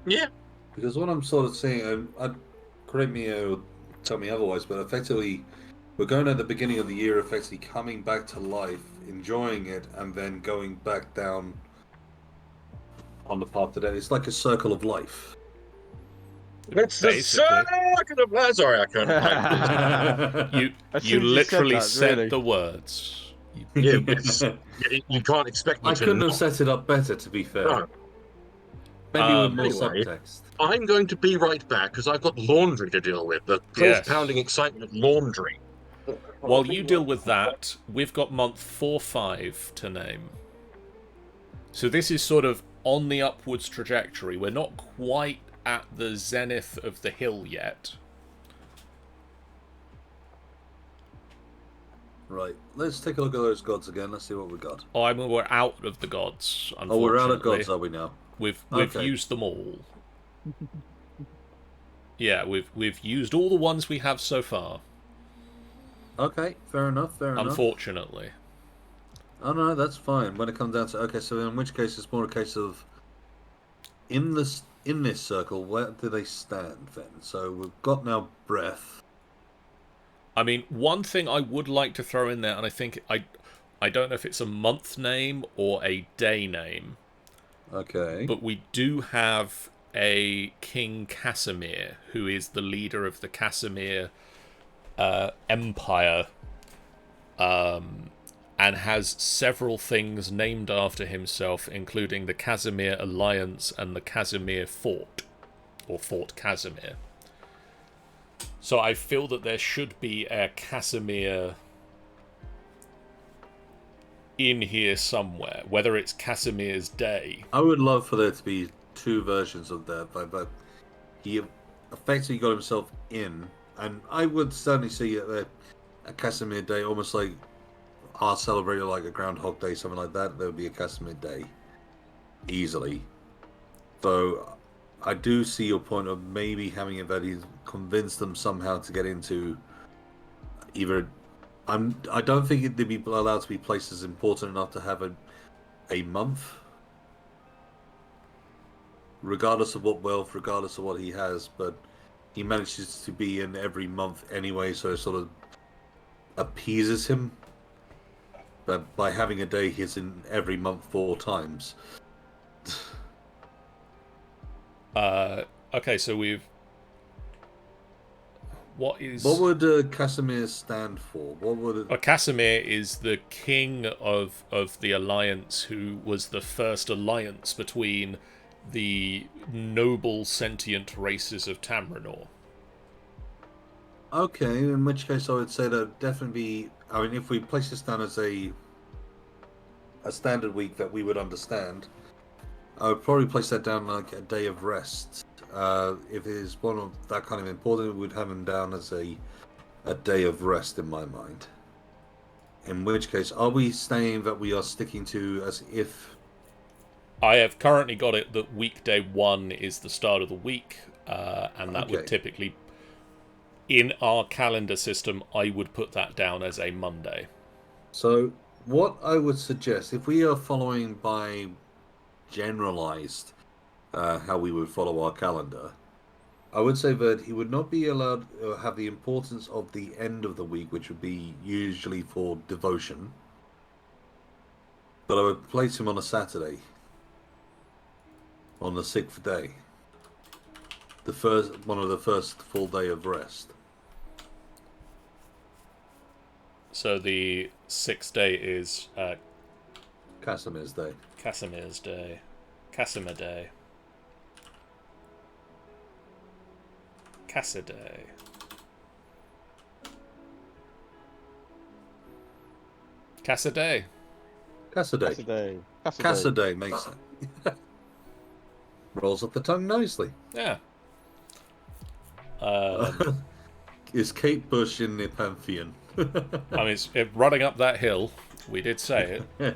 Yeah. Because what I'm sort of saying, correct me or tell me otherwise, but effectively, we're going at the beginning of the year, effectively coming back to life, enjoying it, and then going back down on the path to death. It's like a circle of life. It's the Basically. circle of life. Sorry, I can't. You As you soon as you said literally that, said really. the words. Yeah, you can't expect me I to. couldn't have not. set it up better, to be fair. No. Maybe with more Anyway. subtext. I'm going to be right back because I've got laundry to deal with. The pulse-pounding excitement of laundry. While you deal with that, we've got month 4-5 to name. So this is sort of on the upwards trajectory. We're not quite at the zenith of the hill yet. Right, let's take a look at those gods again. Let's see what we got. Oh, I mean, we're out of the gods, unfortunately. Oh, we're out of gods, are we now? We've Okay. used them all. Yeah, we've used all the ones we have so far. Okay, fair enough, fair enough. Unfortunately. Oh no, that's fine. When it comes down to okay, so in which case it's more a case of in this circle, where do they stand then? So we've got now breath. I mean, one thing I would like to throw in there, and I think I don't know if it's a month name or a day name, Okay. but we do have a King Casimir, who is the leader of the Casimir Empire, and has several things named after himself, including the Casimir Alliance and the Casimir Fort, or Fort Casimir. So I feel that there should be a Casimir in here somewhere, whether it's Casimir's Day. I would love for there to be two versions of that, but he effectively got himself in, and I would certainly see a Casimir Day, almost like our celebrated like a Groundhog Day, something like that. There would be a Casimir Day, easily. So I do see your point of maybe having it that he's convinced them somehow to get into either. I don't think they'd be allowed to be places important enough to have a month, regardless of what wealth, regardless of what he has. But he manages to be in every month anyway, so it sort of appeases him. But by having a day, he's in every month 4 times. Okay, so what would Casimir stand for? What would Casimir is the king of the alliance, who was the first alliance between the noble sentient races of Tamrinor. Okay, in which case I would say that definitely be. I mean, if we place this down as a standard week that we would understand, I would probably place that down like a day of rest. If it is one of that kind of important, we would have him down as a day of rest in my mind. In which case, are we saying that we are sticking to as if? I have currently got it that weekday 1 is the start of the week, and that would typically, in our calendar system, I would put that down as a Monday. So what I would suggest, if we are following by generalized how we would follow our calendar, I would say that he would not be allowed to have the importance of the end of the week, which would be usually for devotion. But I would place him on a Saturday, on the 6th day, one of the first full day of rest. So the 6th day is Casimir's Day. Casimir's Day. Casimir Day. Cassiday. Cassiday. Cassaday. Cassaday. Cassaday makes it. Rolls up the tongue nicely. Yeah. Is Kate Bush in the pantheon? I mean, running up that hill, we did say it.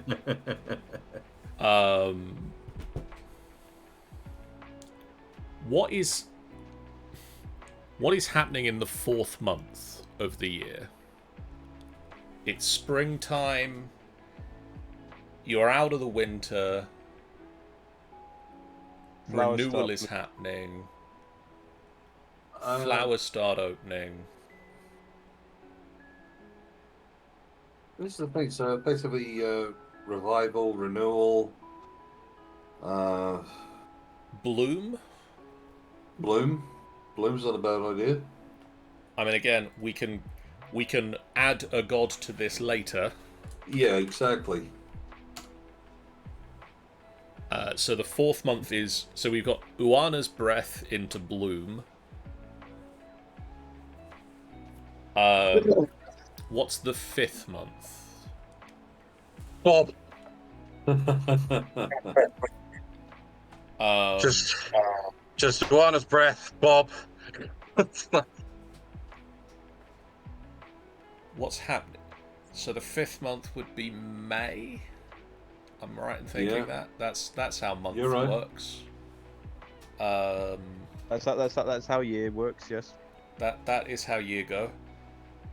What is happening in the 4th month of the year? It's springtime. You're out of the winter. Flowers Renewal start is happening. Uh, Flowers start opening. This is the thing. So basically, revival, renewal, uh, Bloom. bloom. Bloom's not a bad idea. I mean, again, we can add a god to this later. Yeah, exactly. So the 4th month is... So we've got Uana's breath into bloom. What's the 5th month? Bob, Um, just Juana's breath, Bob. What's happening? So the 5th month would be May. I'm right in thinking Yeah. that's how month You're right. works. That's how year works. Yes. That is how year go.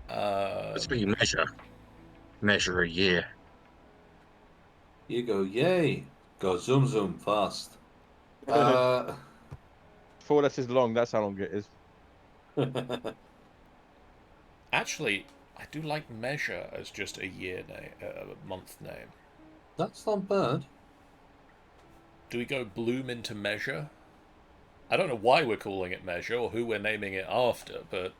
That's what you measure a year. You go, yay! Go zoom zoom fast. 4 letters long. That's how long it is. Actually, I do like measure as just a year name, a month name. That's not bad. Do we go bloom into measure? I don't know why we're calling it measure or who we're naming it after, but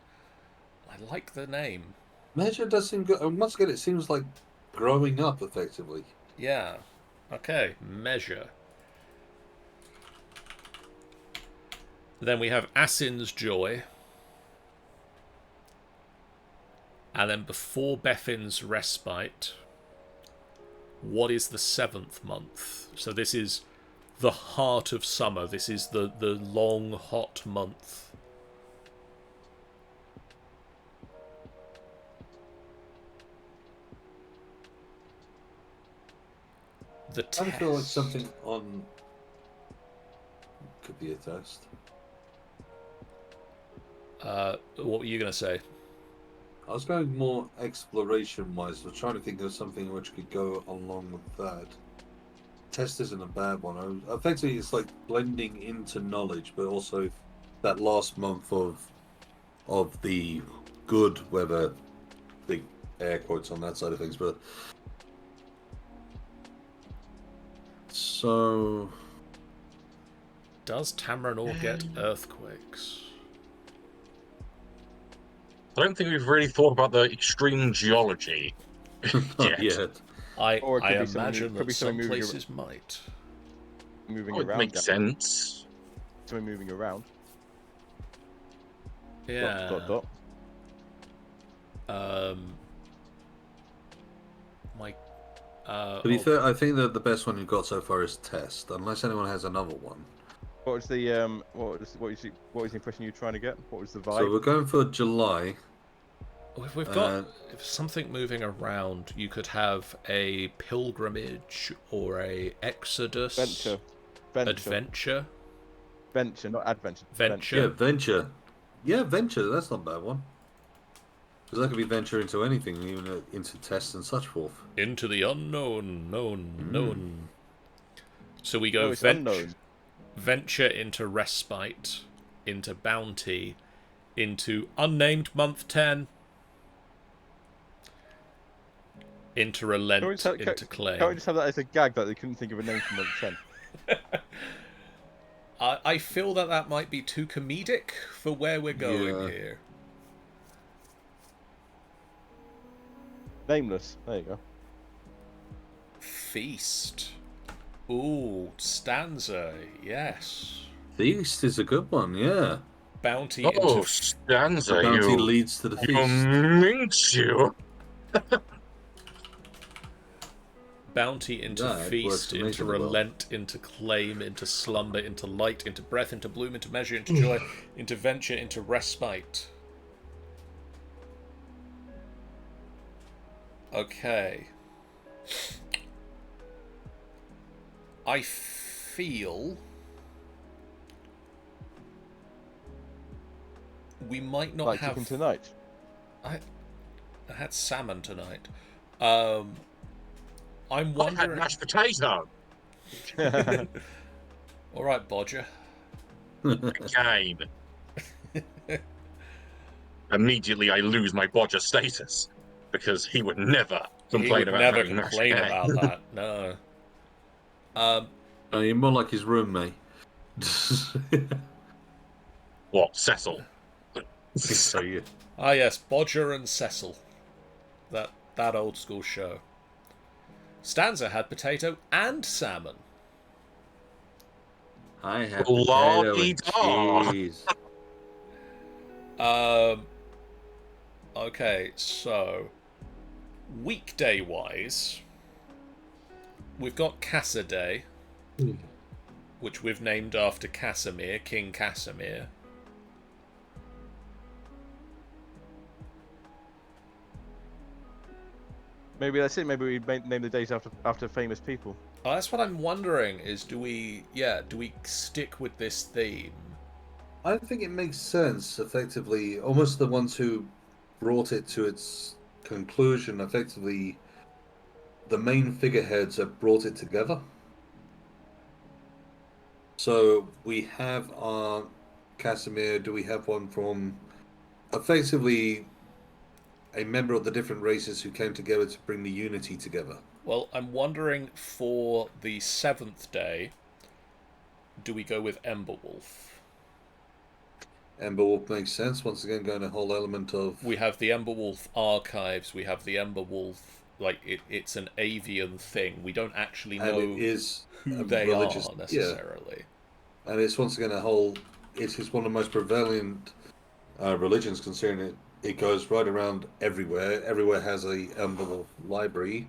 I like the name. Measure does seem good. Once again, it seems like growing up effectively. Yeah. Okay, measure. Then we have Asin's Joy. And then before Bethin's Respite, what is the 7th month? So this is the heart of summer. This is the long, hot month. The I test. feel like something on could be a test. What were you going to say? I was going more exploration-wise. I was trying to think of something which could go along with that. Test isn't a bad one. Effectively, it's like blending into knowledge, but also that last month of the good weather, big air quotes on that side of things. But so, Does Tamrinor get earthquakes? I don't think we've really thought about the extreme geology not yet. yet. I Or it could be something- imagine could that be some something moving places might. Moving Oh, it around. makes sense. Something moving around. Yeah. Dot. My. To be fair, I think that the best one you've got so far is test, unless anyone has another one. What was the what was the impression you were trying to get? What was the vibe? So we're going for July. If we've got if something moving around, you could have a pilgrimage or a exodus. Venture, not adventure. Venture. Yeah, venture. Yeah, venture. That's not a bad one. Because that could be venture into anything, even into tests and such forth. Into the unknown, known. So we go Oh, it's unknown. venture into respite, into bounty, into unnamed month 10, into relent, into claim. Can't we just have that as a gag that they couldn't think of a name for month 10? I feel that might be too comedic for where we're going Yeah. here. Nameless. There you go. Feast. Ooh, stanza. Yes. Feast is a good one, yeah. Bounty Oh, into stanza, The bounty you leads to the feast. minx you. bounty into That works feast, into amazingly well. relent, into claim, into slumber, into light, into breath, into bloom, into measure, into joy, into venture, into respite. Okay. I feel we might not Like have. chicken tonight. I had salmon tonight. I'm I had wondering. mashed potato. All right, Bodger. Again. Immediately, I lose my bodger status because he would never He complain would about never having mashed complain again. about that. No. You're more like his roommate. What, Cecil? So you. Ah, yes, Bodger and Cecil. That old school show. Stanza had potato and salmon. I have potato and La-di-da. cheese. Okay, so weekday wise, we've got Casa Day, which we've named after Casimir, King Casimir. Maybe that's it. Maybe we name the days after famous people. Oh, that's what I'm wondering. Is do we stick with this theme? I think it makes sense, effectively. Almost the ones who brought it to its conclusion, effectively, the main figureheads have brought it together. So we have our Casimir. Do we have one from effectively a member of the different races who came together to bring the unity together? Well, I'm wondering for the 7th day, do we go with Emberwolf? Emberwolf makes sense. Once again, going a whole element of We have the Emberwolf archives. We have the Emberwolf, like it's an avian thing. We don't actually and know it is who a they religious, are necessarily. and it's once again a whole. It is one of the most prevalent religions, considering it goes right around everywhere. Everywhere has a Emberwolf library.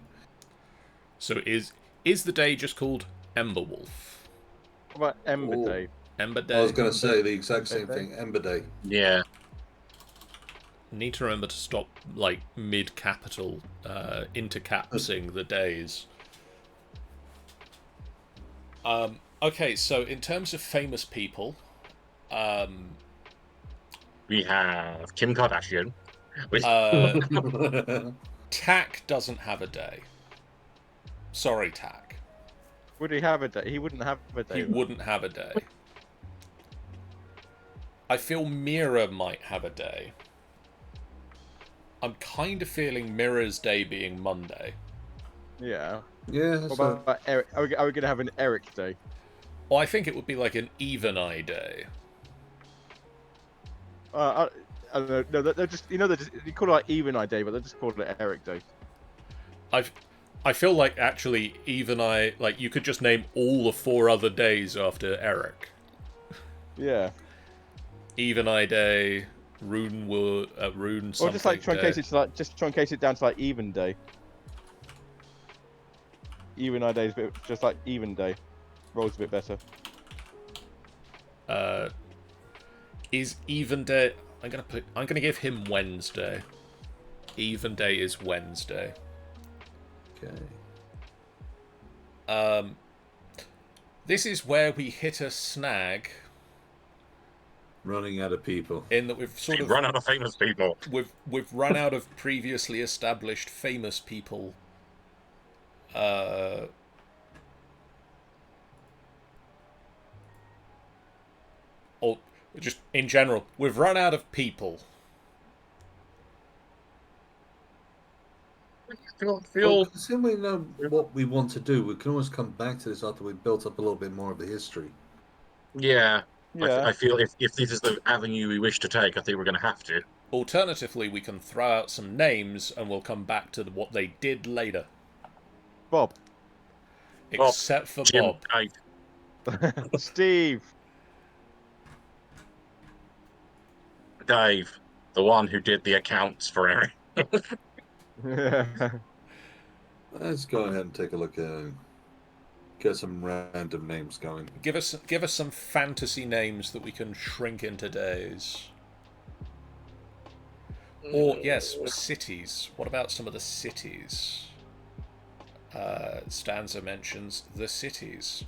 So is the day just called Emberwolf? What about Ember Or- Day? Ember Day. I was going to say the exact same Ember Day? thing. Ember Day. Yeah. Need to remember to stop like mid-capital intercapsing the days. Okay, so in terms of famous people, We have Kim Kardashian. Which, Tak doesn't have a day. Sorry, Tak. Would he have a day? He wouldn't have a day. He wouldn't have a day. I feel Mira might have a day. I'm kind of feeling Mira's day being Monday. Yeah. Yeah. What So about Eric? Are we going to have an Eric Day? Well, I think it would be like an Even Eye day. I don't know. No, they're just you call it like Even Eye Day, but they just call it Eric Day. I feel like actually Even Eye, like you could just name all the 4 other days after Eric. Yeah. Even Eye Day, Rune something Or just like truncate day. it to like truncate it down to like Even Day. Even Eye Day is a bit just like Even Day. Rolls a bit better. Is Even Day? I'm gonna give him Wednesday. Even Day is Wednesday. okay. This is where we hit a snag Running out of people. in that we've sort we of run out of famous people. we've run out of previously established famous people. Or just in general, we've run out of people. Well, considering we know what we want to do, we can always come back to this after we've built up a little bit more of the history. Yeah. Yeah. I feel if this is the avenue we wish to take, I think we're going to have to. Alternatively, we can throw out some names and we'll come back to what they did later. Bob. Except for Jim, Bob. Steve. Dave, the one who did the accounts for Eric. Let's go ahead and take a look at get some random names going. Give us some fantasy names that we can shrink into days. Or yes, cities. What about some of the cities? Stanza mentions the cities.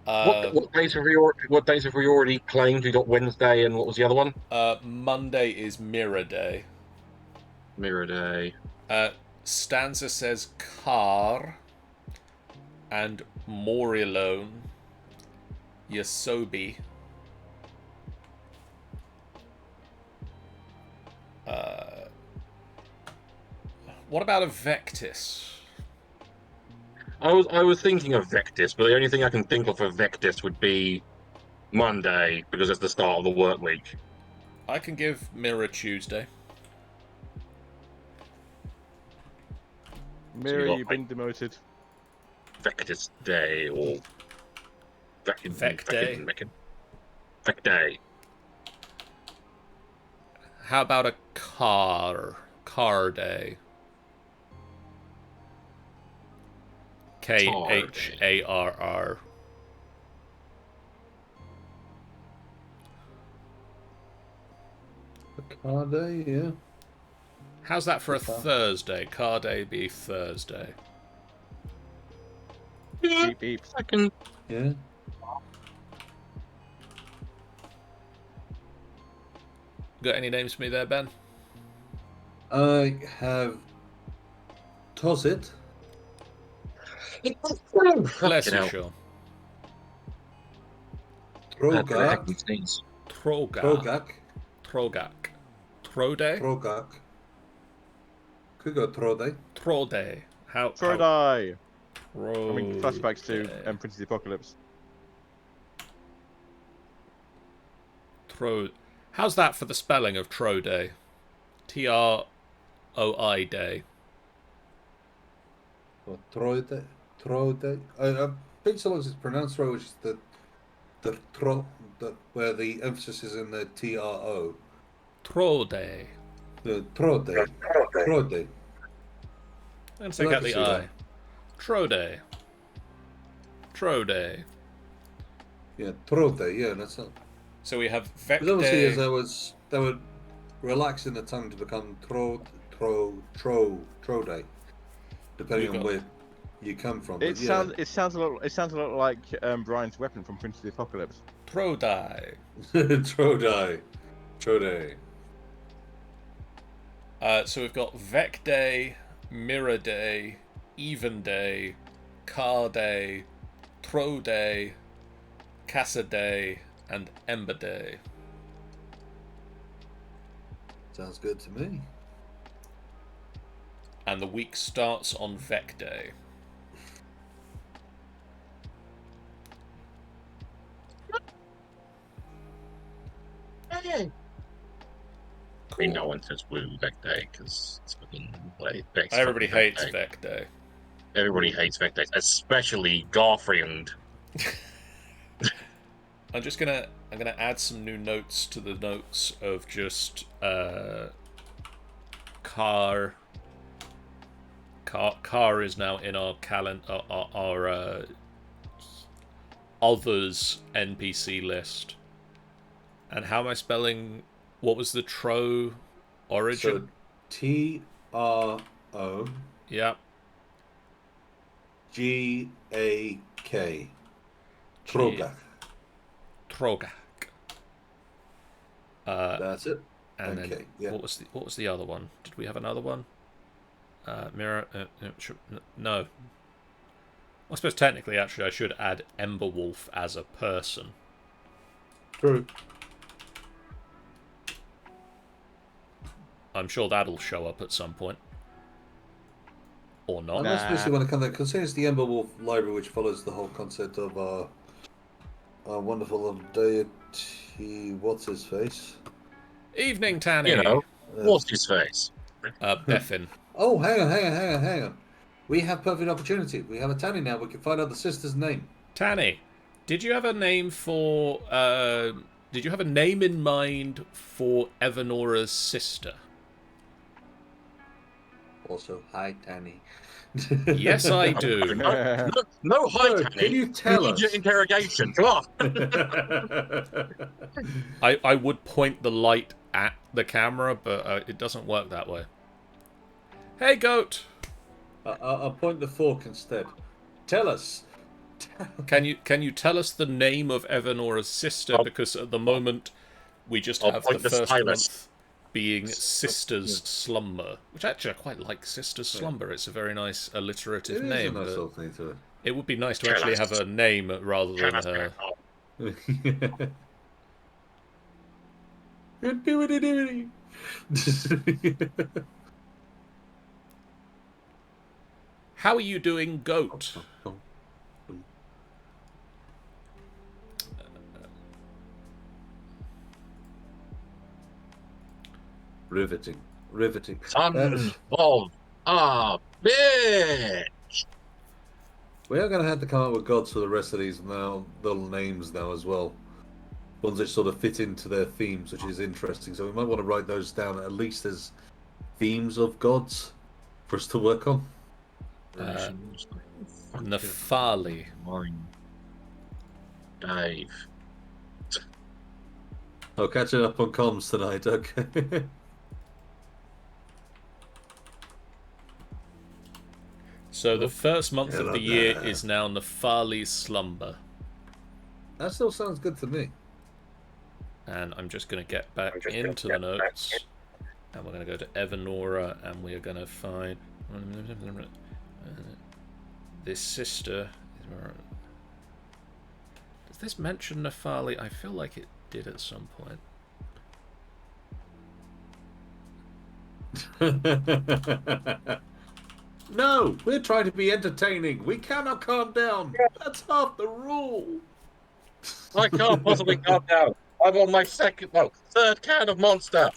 What days have we already claimed? We got Wednesday, and what was the other one? Monday is Mirror Day. Mirror Day. Stanza says Car and Morilone. Yasobi. What about a Vectis? I was thinking of Vectis, but the only thing I can think of for Vectis would be Monday, because it's the start of the work week. I can give Mirror Tuesday. Mirror, got, you've been demoted. Vectis Day, or Vec Day. Vec Day. How about a Car Day? Kharr. Car day, yeah. How's that for a Thursday? Car Day be Thursday. Yeah, Beep beep. I can. Yeah. Got any names for me there, Ben? I have Tosit, Bless you, hell. Sean. Trogak, Trogak. Trogak, Trode? Trogak. Could go Trode. Trode. How? Trodai. Trode. I mean, flashbacks to Prince of the Apocalypse. Trode. How's that for the spelling of Trode? Troi day. Or Trode. Trode. I think so long as it's pronounced right, which is where the emphasis is in the TRO. Trode. The Trode. Trode. And take out the I. Trode. Trode. Yeah, Trode. Yeah, that's it. So we have Because obviously, as Vecte. they were relaxing the tongue to become Trode, depending on where you come from. It sounds a lot like Brian's weapon from Prince of the Apocalypse. Trodai. Trode. So we've got Vec Day, Mirror Day, Even Day, Car Day, Tro Day, Casa Day, and Ember Day. Sounds good to me. And the week starts on Vec Day. I mean, no one says woo Vec Day because it's fucking Vec's Everybody fucking hates Vec Day. Vec Day. Everybody hates Vec Days, especially Garfield. I'm gonna add some new notes to the notes of just car is now in our calendar, our others NPC list. And how am I spelling? What was the Tro origin? So TRO Yeah. GAK. Trogak. Trogak. That's it. And Okay, then yeah. what was the other one? Did we have another one? Mirror. No. I suppose technically, actually, I should add Emberwolf as a person. True. I'm sure that'll show up at some point. Or not. And especially when it comes to, considering it's the Emberwolf library, which follows the whole concept of our wonderful deity, what's his face? Evening, Tanny. You know, what's his face? Beffin. Oh, hang on. We have perfect opportunity. We have a Tanny now. We can find out the sister's name. Tanny, did you have a name for... did you have a name in mind for Evanora's sister? Also, hi, Tanny. Yes, I do. No, hi, No, Tanny. can you tell us? Immediate interrogation. Come on. I would point the light at the camera, but it doesn't work that way. Hey, goat. I'll point the fork instead. Tell us. Can you tell us the name of Evanora's sister? Because at the moment we just have the point the first stylus. month. being Sister's Slumber, which actually I quite like Sister's Slumber. It's a very nice alliterative It is name. a nice But little thing to it would be nice to actually have a name rather than her. it. How are you doing, goat? Riveting. Riveting. Son of a bitch! We are going to have to come up with gods for the rest of these now, little names now as well. Ones that sort of fit into their themes, which is interesting. So we might want to write those down at least as themes of gods for us to work on. Nephali. Dave. Oh, catching up on comms tonight, okay. So the first month of Hello the year there. is now Nephali Slumber. That still sounds good to me. And I'm just going to get back into the notes. And we're going to go to Evanora, and we are going to find this sister. Does this mention Nephali? I feel like it did at some point. No, we're trying to be entertaining. We cannot calm down. That's half the rule. I can't possibly calm down. I'm on my third can of Monster.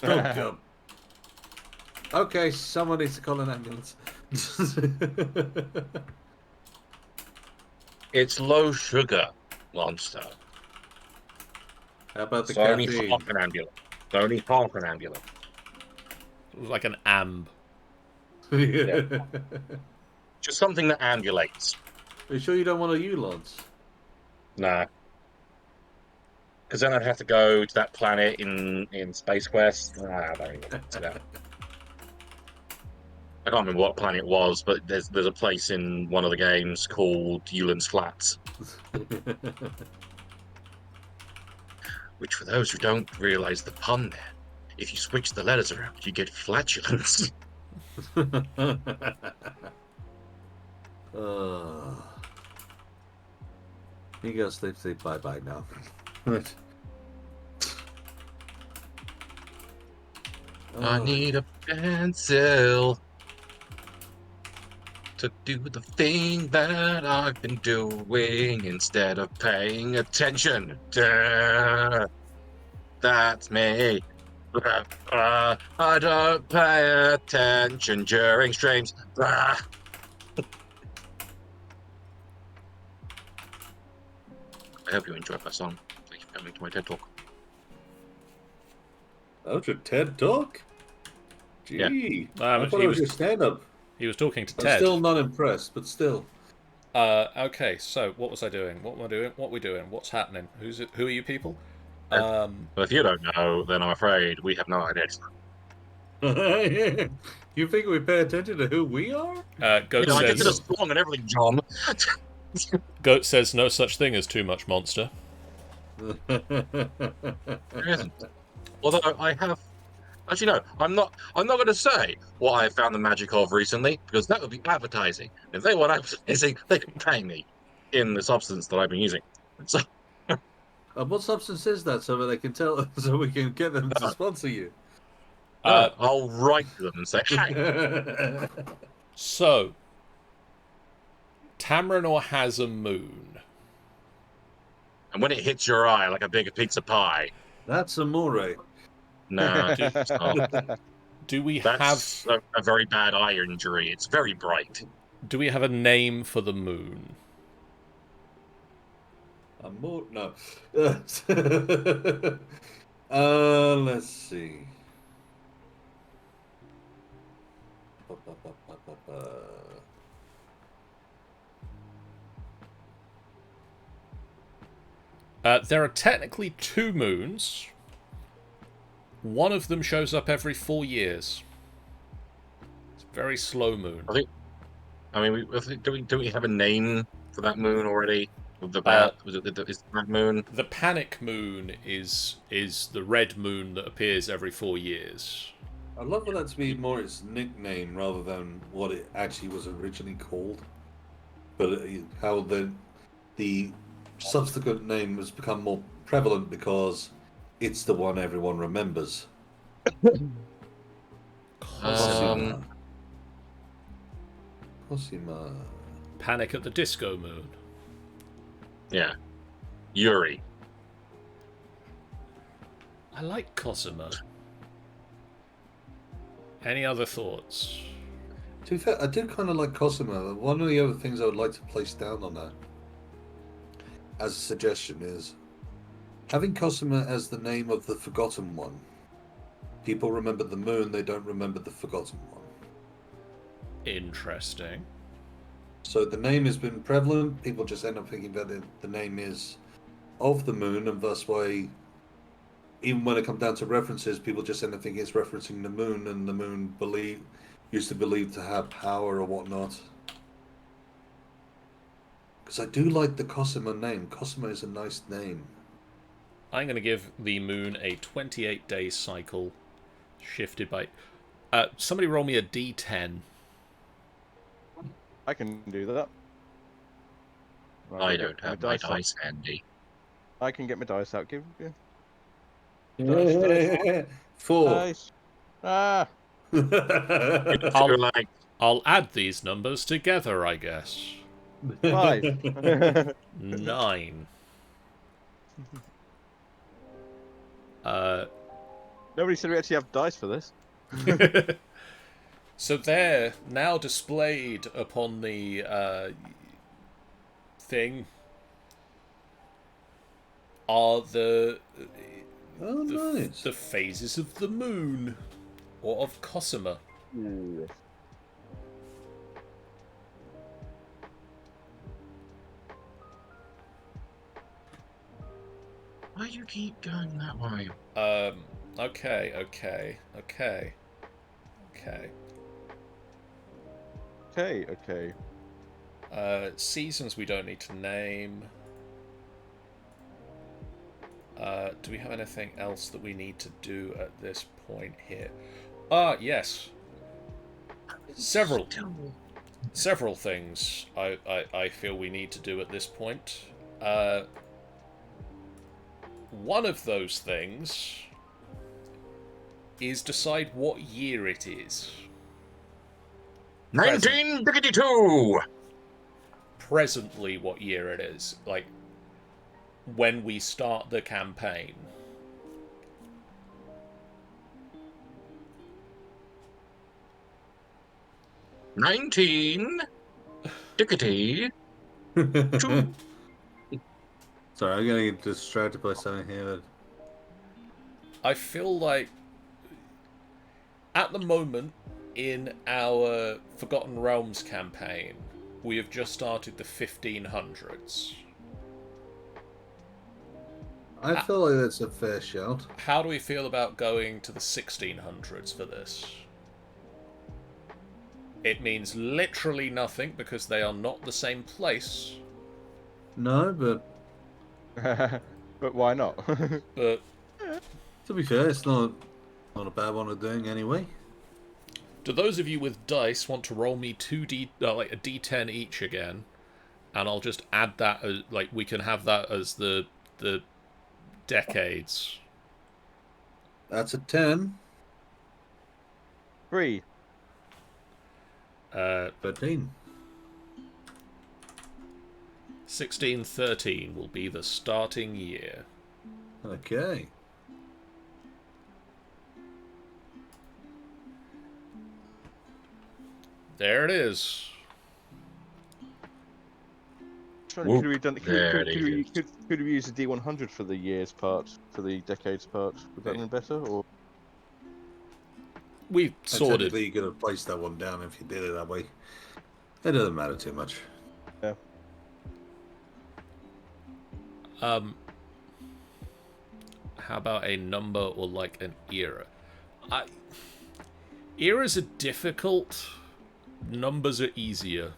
Oh, God. Okay, someone needs to call an ambulance. It's low sugar Monster. How about the So only caffeine? half an ambulance. Only half an ambulance. It was like an amb. Just something that ambulates. Are you sure you don't want a Ulance? Nah. Because then I'd have to go to that planet in Space Quest. I don't even want to that. I can't remember what planet it was, but there's a place in one of the games called Eulan's Flats. Which, for those who don't realise the pun there, if you switch the letters around, you get flatulence. You go sleep, bye-bye now. I need a pencil to do the thing that I've been doing instead of paying attention. Duh. That's me. I don't pay attention during streams. I hope you enjoyed my song. Thank you for coming to my TED Talk. That your TED Talk? Gee. I thought it was your stand-up. He was talking to I'm Ted. still not impressed, but still. Okay, so what was I doing? What am I doing? What are we doing? What's happening? Who's it? Who are you people? But if you don't know, then I'm afraid we have no idea. You think we pay attention to who we are? Goat I did a says. song and everything, John. Goat says no such thing as too much monster. There isn't. Although I have. Actually, no. I'm not going to say what I found the magic of recently because that would be advertising. If they want advertising, they can pay me in the substance that I've been using. So. What substance is that, so that they can tell, so we can get them to sponsor you? I'll write to them and say, "Hey." So, Tamrinor has a moon. And when it hits your eye like a big pizza pie. That's amore. No, it's not. Do we That's have a very bad eye injury? It's very bright. Do we have a name for the moon? Amore? No. Let's see. There are technically 2 moons. One of them shows up every 4 years. It's a very slow moon. Do we have a name for that moon already? The bad was it is the Bad Moon? The panic moon is the red moon that appears every 4 years. I'd love for that to be more its nickname rather than what it actually was originally called. But how the subsequent name has become more prevalent because it's the one everyone remembers. Cosima. Cosima. Panic at the Disco Moon. Yeah, Yuri. I like Cosima. Any other thoughts? To be fair, I do kind of like Cosima. One of the other things I would like to place down on that as a suggestion is having Cosima as the name of the Forgotten One. People remember the moon, they don't remember the Forgotten One. Interesting. So the name has been prevalent, people just end up thinking that the name is of the moon, and thus why, even when it comes down to references, people just end up thinking it's referencing the moon, and the moon used to believe to have power or whatnot. Because I do like the Cosima name. Cosima is a nice name. I'm going to give the moon a 28-day cycle, shifted by... somebody roll me a d10. I can do that. Right, I I'll don't get my have my out. dice handy. I can get my dice out. Give Yeah. 4. dice. Ah, I'll add these numbers together, I guess. 5. 9. Nobody said we actually have dice for this. So there, now displayed upon the thing, are Oh, nice. the phases of the moon, or of Cosima. Why do you keep going that way? Okay. Okay. Seasons we don't need to name. Do we have anything else that we need to do at this point here? Yes. Several things I feel we need to do at this point. One of those things is decide what year it is. 1952. Presently, what year it is. Like, when we start the campaign. Dickety. Sorry, I'm getting distracted by something here. I feel like at the moment in our Forgotten Realms campaign, we have just started the 1500s. I feel like that's a fair shout. How do we feel about going to the 1600s for this? It means literally nothing because they are not the same place. No, but But why not? But to be fair, it's not a bad one of doing anyway. do those of you with dice want to roll me like a d10 each again, and I'll just add that as, like, we can have that as the decades. That's a 10. 3. 13. 1613 will be the starting year. Okay. There it is. Could Whoop. we done? There it Could we use the D100 for the years part, for the decades part? Would that have been better? Or We've sorted. Technically, you could have placed that one down if you did it that way. It doesn't matter too much. yeah. How about a number or like an era? Eras are difficult. Numbers are easier.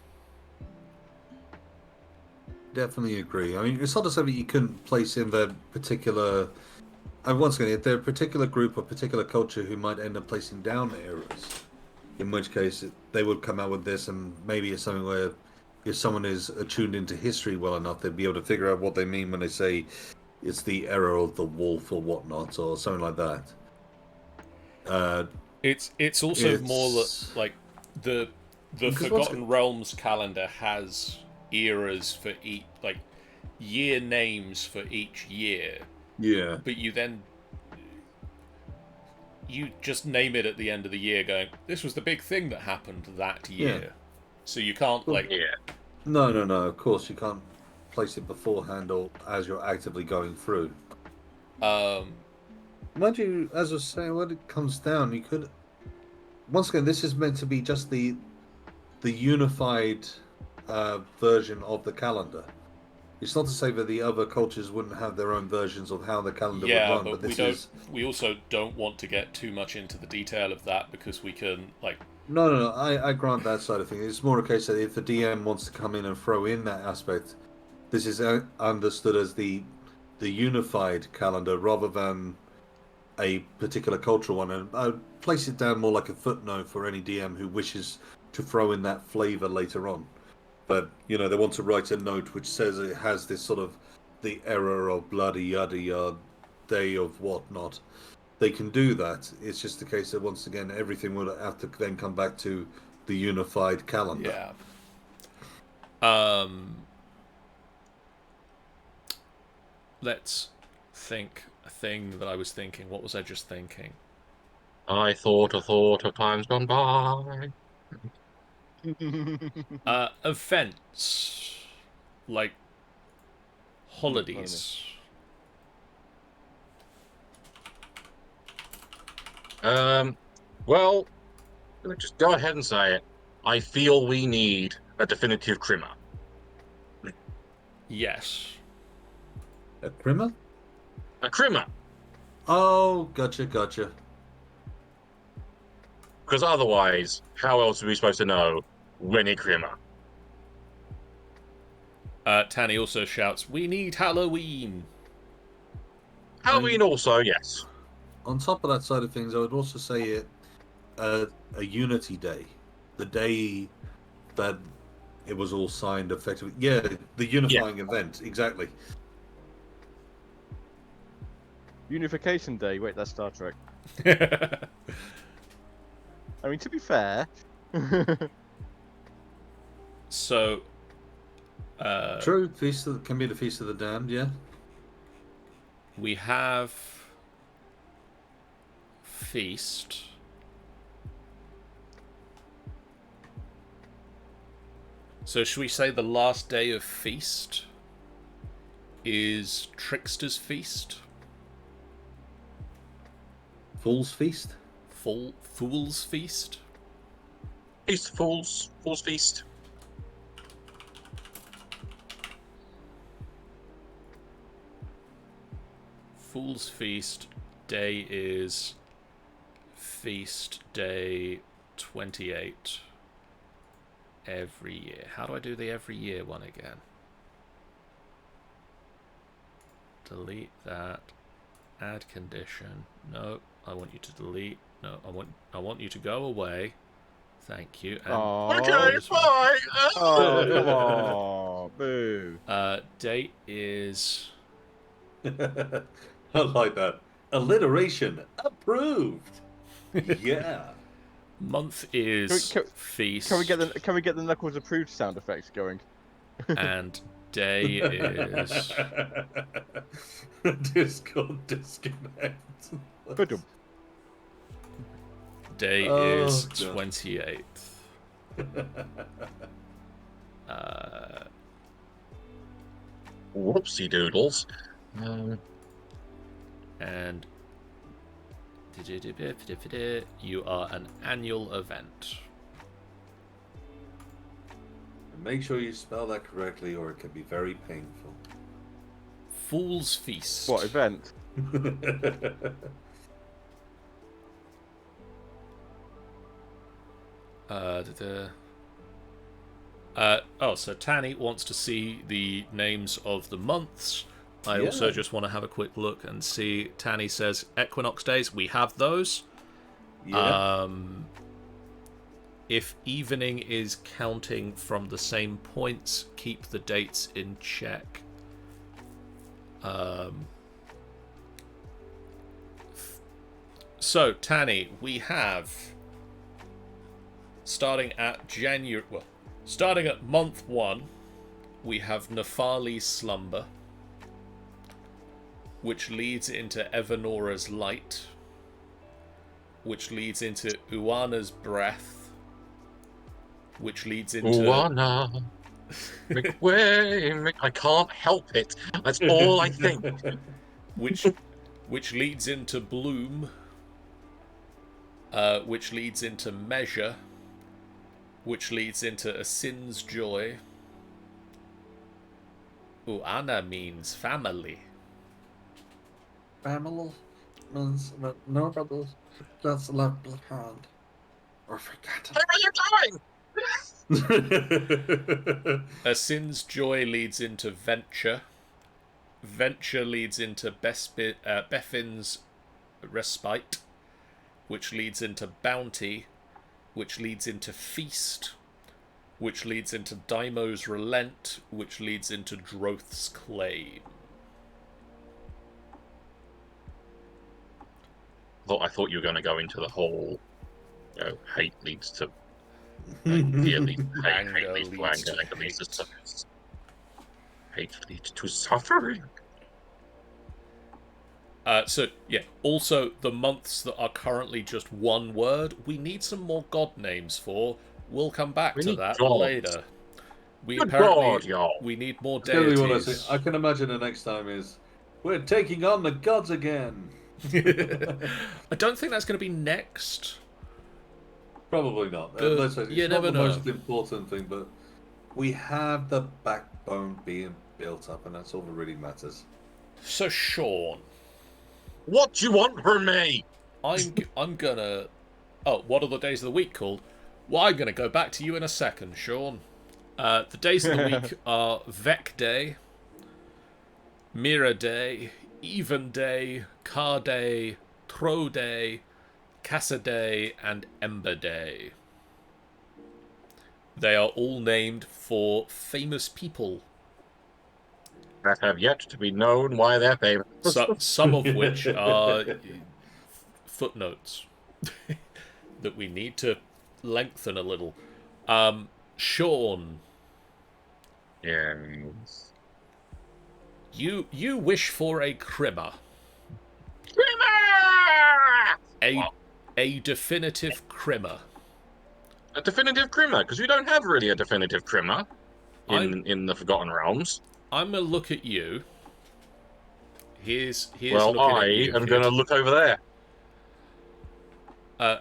definitely agree. I mean, it's not to say that you couldn't place in the particular. And once again, if they're a particular group or particular culture who might end up placing down errors, in which case they would come out with this, and maybe it's something where if someone is attuned into history well enough, they'd be able to figure out what they mean when they say it's the error of the wolf or whatnot, or something like that. It's also more that It's like the Because Forgotten Realms calendar has eras for each, like year names for each year, yeah, but you just name it at the end of the year, going, "This was the big thing that happened that year." Yeah. So you can't Well, like Yeah. no, no, no. Of course, you can't place it beforehand or as you're actively going through. Mind you, as I was saying, when it comes down, you could. Once again, this is meant to be just the unified version of the calendar. It's not to say that the other cultures wouldn't have their own versions of how the calendar would yeah, run, but but this is we also don't want to get too much into the detail of that because we can like no, no, no. I grant that side of things. It's more a case that if the DM wants to come in and throw in that aspect, this is understood as the unified calendar rather than a particular cultural one, and I would place it down more like a footnote for any DM who wishes to throw in that flavor later on. But they want to write a note which says it has this sort of the error of bloody yada yada day of whatnot. They can do that. It's just the case that once again everything would have to then come back to the unified calendar. yeah. Let's think a thing that I was thinking. What was I just thinking? I thought a thought of times gone by. Events like holidays. Well, let me just go ahead and say it. I feel we need a definitive Crimmer. Yes. A Crimmer? A Crimmer, Oh, gotcha. because otherwise, how else are we supposed to know when a Crimmer? Tanny also shouts, "We need Halloween!" Halloween also, yes. On top of that side of things, I would also say it a Unity Day, the day that it was all signed effectively. Yeah, the unifying event, exactly. Unification Day. Wait, that's Star Trek. I mean, to be fair. So, True, can be the Feast of the Damned, yeah. we have Feast. So should we say the last day of Feast is Trickster's Feast? Fool's Feast? Fool's Feast? Feast, Fool's Feast. Fool's Feast day is Feast Day 28 every year. How do I do the every year one again? Delete that. Add condition. No, I want you to delete. No, I want you to go away. Thank you. And Okay, bye. Oh, come on. Boo. Date is I like that. Alliteration approved. Yeah. month is Feast. Can we get the Knuckles approved sound effects going? And day is Discord disconnect. Boom. day Oh, is God. 28th. Whoopsie doodles. And you are an annual event. Make sure you spell that correctly, or it can be very painful. Fool's Feast. What event? So Tanny wants to see the names of the months. I also just want to have a quick look and see. Tanny says equinox days. We have those. Yeah. If evening is counting from the same points, keep the dates in check. So, Tanny, we have, starting at month 1, we have Nefali's slumber, which leads into Evanora's light, which leads into Uana's breath, which leads into... Uana, make way, I can't help it. That's all I think. which leads into bloom, which leads into measure, which leads into a sin's joy. Uana means family. Family means that nobody gets left behind or forgotten. Where are you going? A sin's joy leads into venture. Venture leads into Beffin's respite, which leads into bounty, which leads into feast, which leads into Daimo's relent, which leads into Droth's claim. I thought you were going to go into the whole, hate leads to fear leads to hate, hate leads to anger, anger leads to suffering. Hate leads to suffering. Also, the months that are currently just one word, we need some more god names for. We'll come back to that later. We need more deities. I can imagine the next time is, we're taking on the gods again. I don't think that's going to be next. Probably not. But it's not the most important thing, but we have the backbone being built up, and that's all that really matters. So, Sean, what do you want from me? I'm gonna... Oh, what are the days of the week called? Well, I'm gonna go back to you in a second, Sean. The days of the week are Vec Day, Mira Day, Even Day, Car Day, Tro Day, Casa Day, and Ember Day. They are all named for famous people. That have yet to be known why they're famous. Some of which are footnotes that we need to lengthen a little. Sean. Yes. You wish for a crimmer. Crimmer! A definitive crimmer. A definitive crimmer, because we don't have really a definitive crimmer in the Forgotten Realms. I'm gonna look at you. Here's well, I am gonna look over there.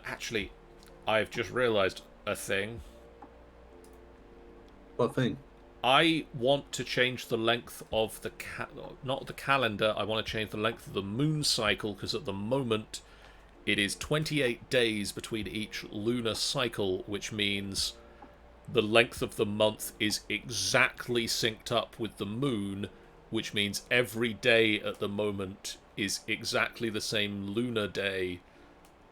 Actually, I've just realised a thing. What thing? I want to change the length of the not the calendar. I want to change the length of the moon cycle, because at the moment it is 28 days between each lunar cycle, which means the length of the month is exactly synced up with the moon, which means every day at the moment is exactly the same lunar day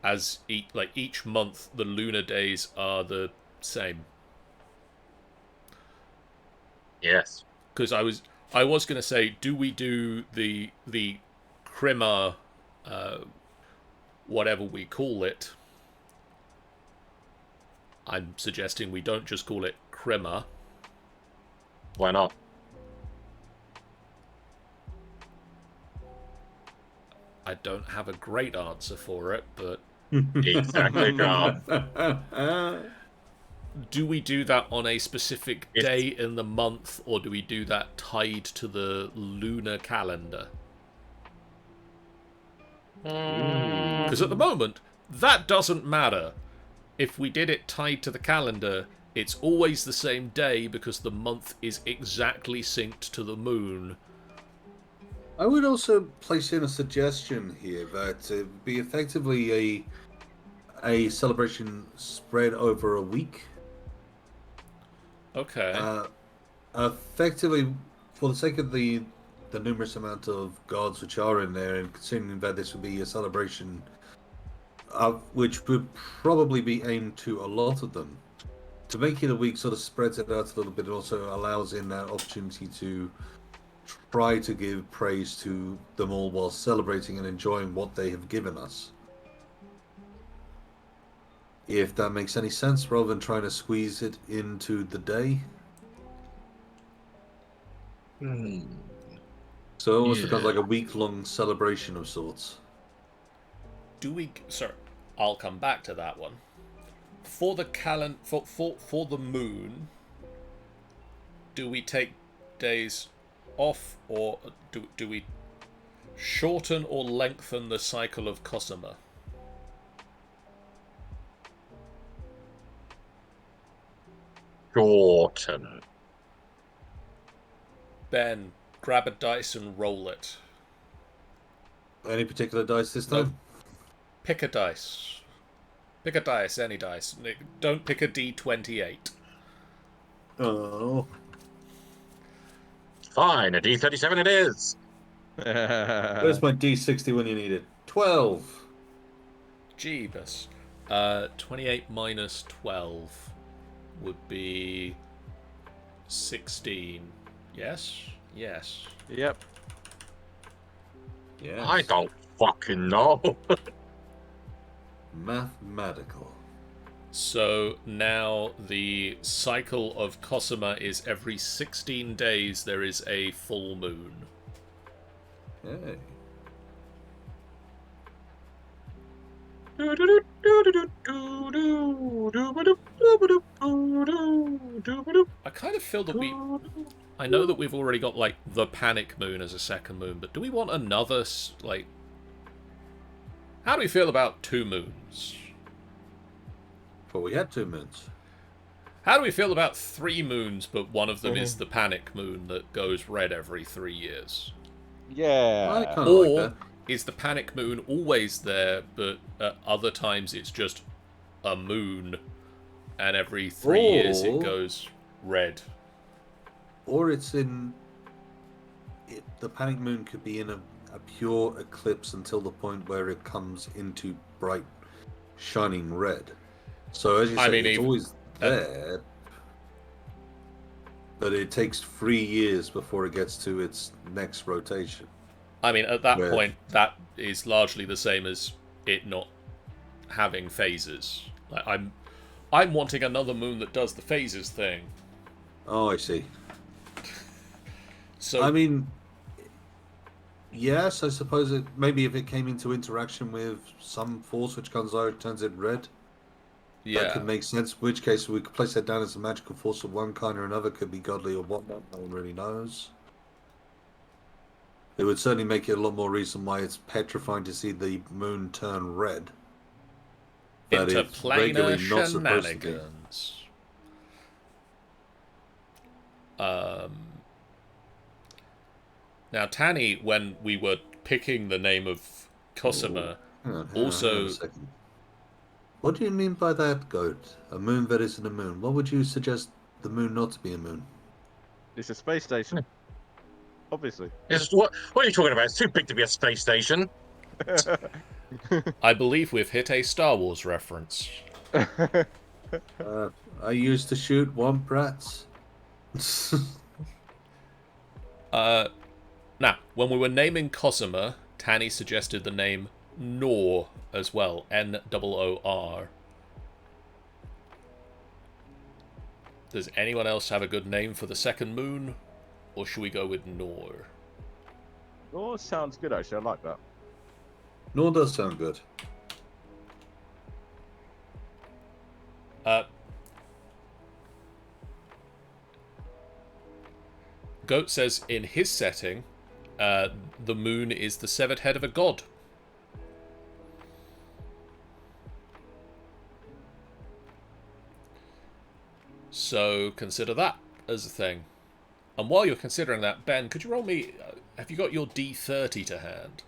as each month the lunar days are the same. Yes. Because I was going to say, do we do the Crimmer, whatever we call it? I'm suggesting we don't just call it Crimmer. Why not? I don't have a great answer for it, but... Exactly, John. Do we do that on a specific day in the month, or do we do that tied to the lunar calendar? Because at the moment, that doesn't matter. If we did it tied to the calendar, it's always the same day because the month is exactly synced to the moon. I would also place in a suggestion here that it would be effectively a celebration spread over a week. Okay. Effectively, for the sake of the numerous amount of gods which are in there, and considering that this would be a celebration which would probably be aimed to a lot of them, to make it a week sort of spreads it out a little bit and also allows in that opportunity to try to give praise to them all while celebrating and enjoying what they have given us. If that makes any sense, rather than trying to squeeze it into the day. So it almost becomes like a week-long celebration of sorts. Do we... Sorry, I'll come back to that one. For the for the moon, do we take days off, or do we shorten or lengthen the cycle of Cosima? Shorten. Ben, grab a dice and roll it. Any particular dice this time? Nope. Pick a dice. Pick a dice, any dice. Don't pick a D28. Oh. Fine, a D37 it is. Where's my D60 when you need it? 12. Jeebus. 28 minus 12 would be 16. Yes? Yes. Yep. Yes. I don't fucking know. Mathematical. So now the cycle of Cosima is every 16 days there is a full moon. Hey. I kind of feel that I know that we've already got, like, the Panic Moon as a second moon, but do we want another, like... How do we feel about 2 moons? Well, we had 2 moons. How do we feel about 3 moons, but one of them is the Panic Moon that goes red every 3 years? I Yeah. kind of like Or that. is the Panic Moon always there, but at other times it's just a moon, and every 3 years it goes red? Or it's in... the Panic Moon could be in a pure eclipse until the point where it comes into bright, shining red. So as you say, it's always there, but it takes 3 years before it gets to its next rotation. I mean, at that point, that is largely the same as it not having phases. Like, I'm wanting another moon that does the phases thing. Oh, I see. So I mean, yes, I suppose it maybe if it came into interaction with some force which comes out, turns it red. yeah, That could make sense. In which case, we could place that down as a magical force of one kind or another. Could be godly or whatnot. No one really knows. It would certainly make it a lot more reason why it's petrifying to see the moon turn red. That it's interplanar regularly not supposed to be. shenanigans. Now, Tanny, when we were picking the name of Cosima, Hang on also... a second. What do you mean by that, Goat? A moon that isn't a moon. What would you suggest the moon not to be a moon? It's a space station. Obviously. What are you talking about? It's too big to be a space station. I believe we've hit a Star Wars reference. I used to shoot womp rats. Now, when we were naming Cosima, Tanny suggested the name Nor as well. N-O-O-R. Does anyone else have a good name for the second moon? Or should we go with Nor? Oh, sounds good actually. I like that. No, it does sound good. Goat says in his setting, the moon is the severed head of a god. So consider that as a thing. And while you're considering that, Ben, could you roll me... have you got your D30 to hand?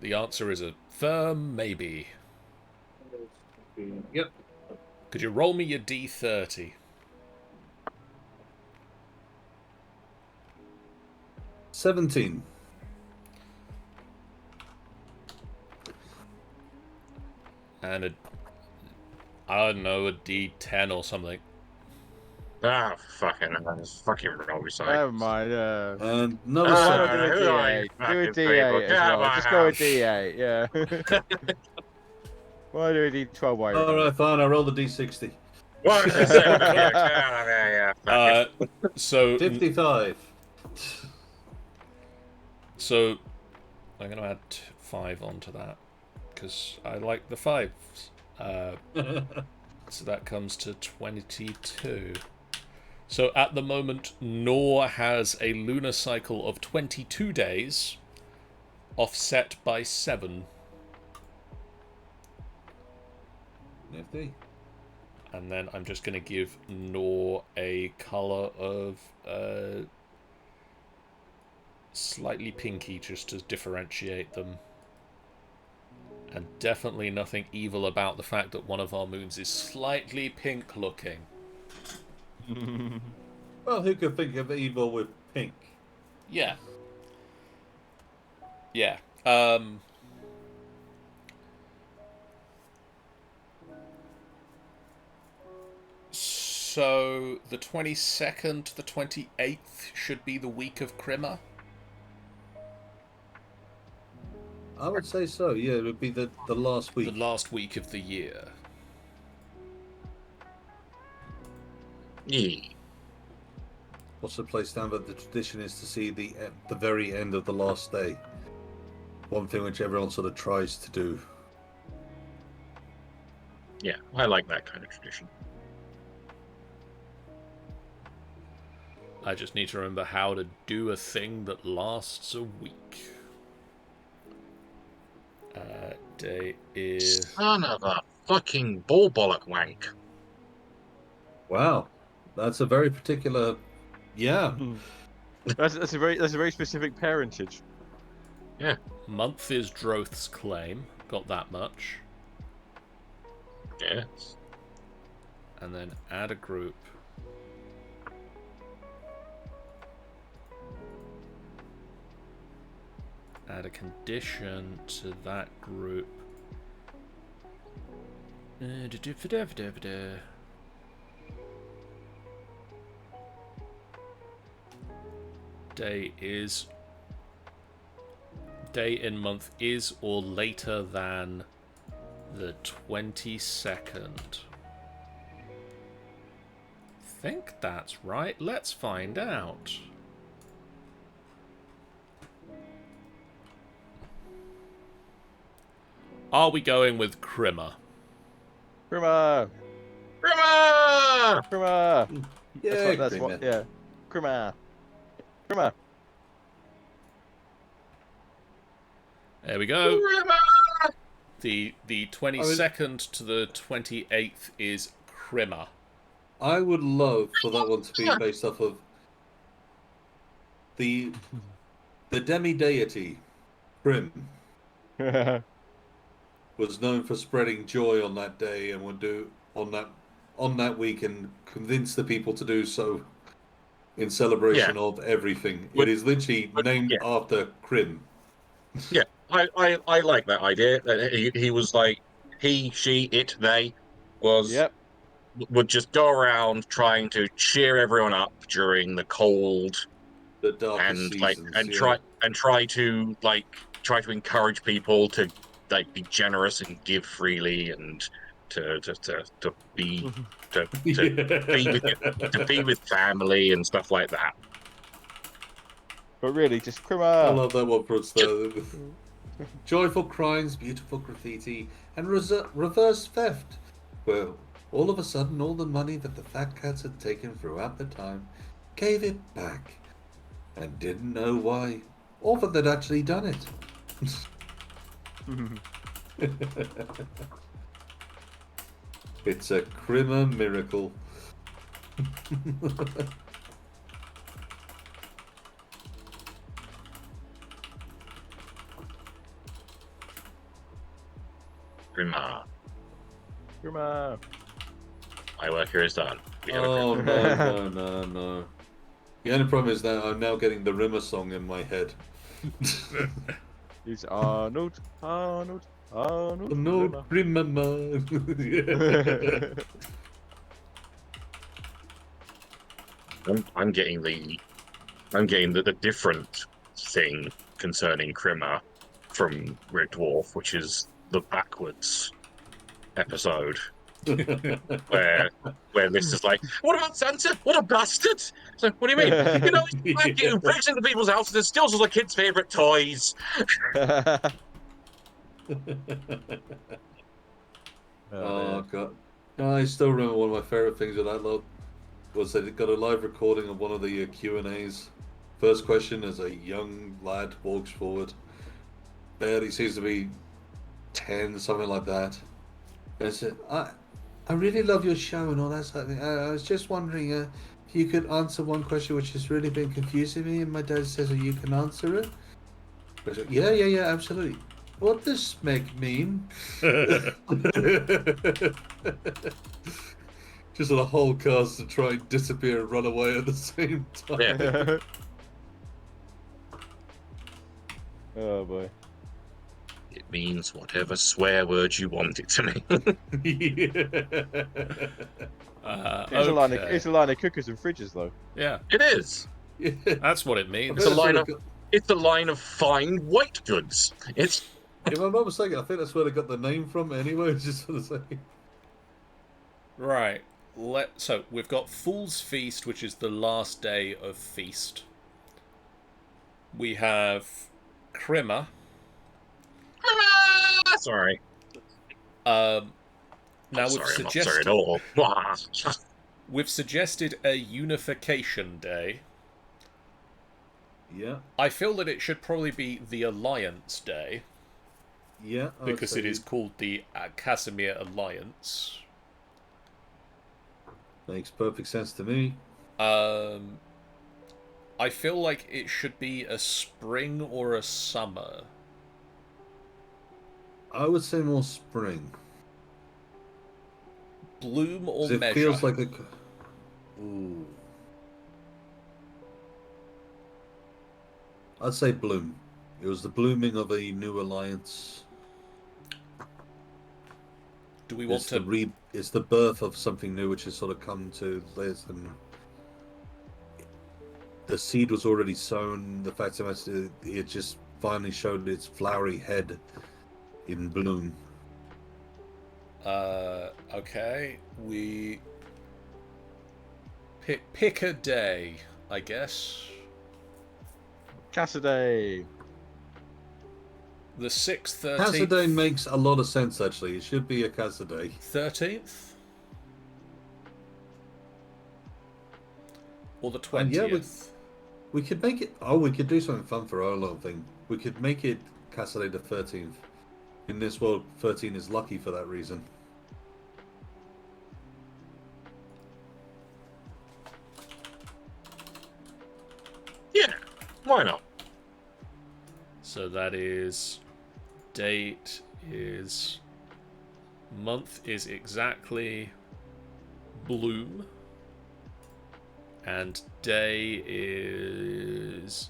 The answer is a firm maybe. Yep. Could you roll me your D30? 17. And I don't know, a D10 or something. Ah, fucking roll beside. Never mind. And another Why Ah, not do a who are you D8? Do a fucking D8 people? as Come well. Just go on. with D8. Yeah. Why do a D12 while you're All at right, fine. I rolled a d60. What? So 55. So I'm going to add 5 onto that because I like the 5s. So that comes to 22. So at the moment, Nor has a lunar cycle of 22 days, offset by 7. Nifty. And then I'm just going to give Nor a colour of slightly pinky just to differentiate them. And definitely nothing evil about the fact that one of our moons is slightly pink looking. Well, who could think of evil with pink? Yeah. Yeah. So the 22nd to the 28th should be the week of Crimmer. I would say so. Yeah, it would be the last week. The last week of the year. Yeah. What's the place down? But the tradition is to see the very end of the last day. One thing which everyone sort of tries to do. Yeah, I like that kind of tradition. I just need to remember how to do a thing that lasts a week. Day is... Son of a fucking ball bollock wank. Wow, that's a very particular. Yeah. That's a very specific parentage. Yeah. Month is Droth's claim. Got that much. Yes. And then add a group. Add a condition to that group. Day in month is or later than the 22nd. Think that's right. Let's find out. Are we going with Crimmer? Krima! Grimmer! Krima! Yeah, That's what, yeah. Krima! Krima! There we go. Grimmer! The 22nd to the 28th is Crimmer. I would love for that one to be based off of the demi-deity, Prim, was known for spreading joy on that day and would do on that week and convince the people to do so in celebration of everything. It is literally named after Krim. Yeah, I like that idea. That he was like, he, she, it, they was would just go around trying to cheer everyone up during the cold The darkest and seasons. try to encourage people to like be generous and give freely and to be to be with family and stuff like that. But really, just I Krima! love that one for us though. Joyful crimes, beautiful graffiti, and reverse theft. Well, all of a sudden, all the money that the fat cats had taken throughout the time gave it back, and didn't know why, or that they'd actually done it. It's a Crimmer miracle. Grimar. Grima. My work here is done. We have a Oh Grimar. no, no, no, no. The only problem is that I'm now getting the Rimmer song in my head. It's Arnold. No, Grima. remember. I'm getting the different thing concerning Grimar from Red Dwarf, which is the backwards episode where this is like, what about Santa? What a bastard! So, what do you mean? You know, he's a faggot who breaks into people's houses and steals all the kids' favourite toys. Oh god. No, I still remember one of my favourite things with that lot was that it got a live recording of one of the Q&As. First question as a young lad walks forward. Barely seems to be 10, something like that. And I said, I really love your show and all that sort of thing. I was just wondering if you could answer one question which has really been confusing me. And my dad says, you can answer it. I said, yeah, absolutely. What does smeg mean? Just the whole cast to try and disappear and run away at the same time. Yeah. Oh boy. It means whatever swear word you want it to mean. It's Okay. a line of cookers and fridges though. Yeah, It is. Yeah. that's what it means. It's a line of fine white goods. It's If I'm not mistaken, I think that's where they got the name from anyway, just for the sake. Right. So we've got Fool's Feast, which is the last day of feast. We have Crimmer. sorry. Now I'm sorry, I'm not sorry at all. we've suggested a unification day. Yeah, I feel that it should probably be the Alliance Day yeah. because it is called the Casimir Alliance. Makes perfect sense to me. I feel like it should be a spring or a summer. I would say more spring. Bloom or 'Cause it measure? feels like a. Ooh. I'd say bloom. It was the blooming of a new alliance. Do we want to? It's the birth of something new, which has sort of come to this, and the seed was already sown. The fact that it just finally showed its flowery head in bloom. Okay. We pick a day, I guess. Cassaday. The 6th, 13th. Cassaday makes a lot of sense, actually. It should be a Cassaday. 13th? Or the And 20th? yeah, we could make it. Oh, we could do something fun for our little thing. We could make it Cassaday the 13th. In this world, 13 is lucky for that reason. Yeah, why not? So that is... Date is... Month is exactly... Bloom. And day is...